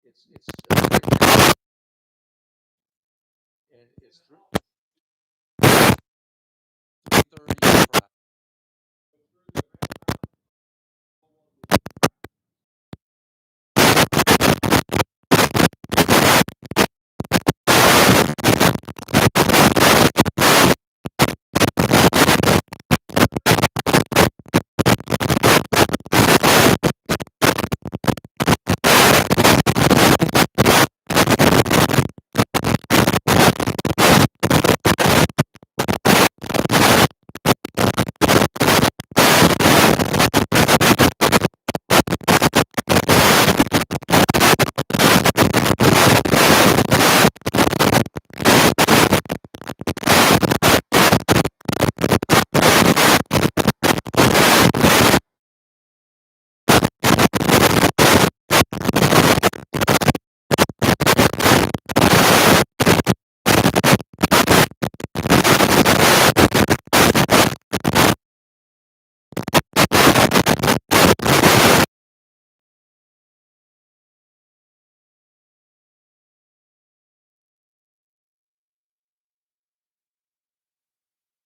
it's, and it's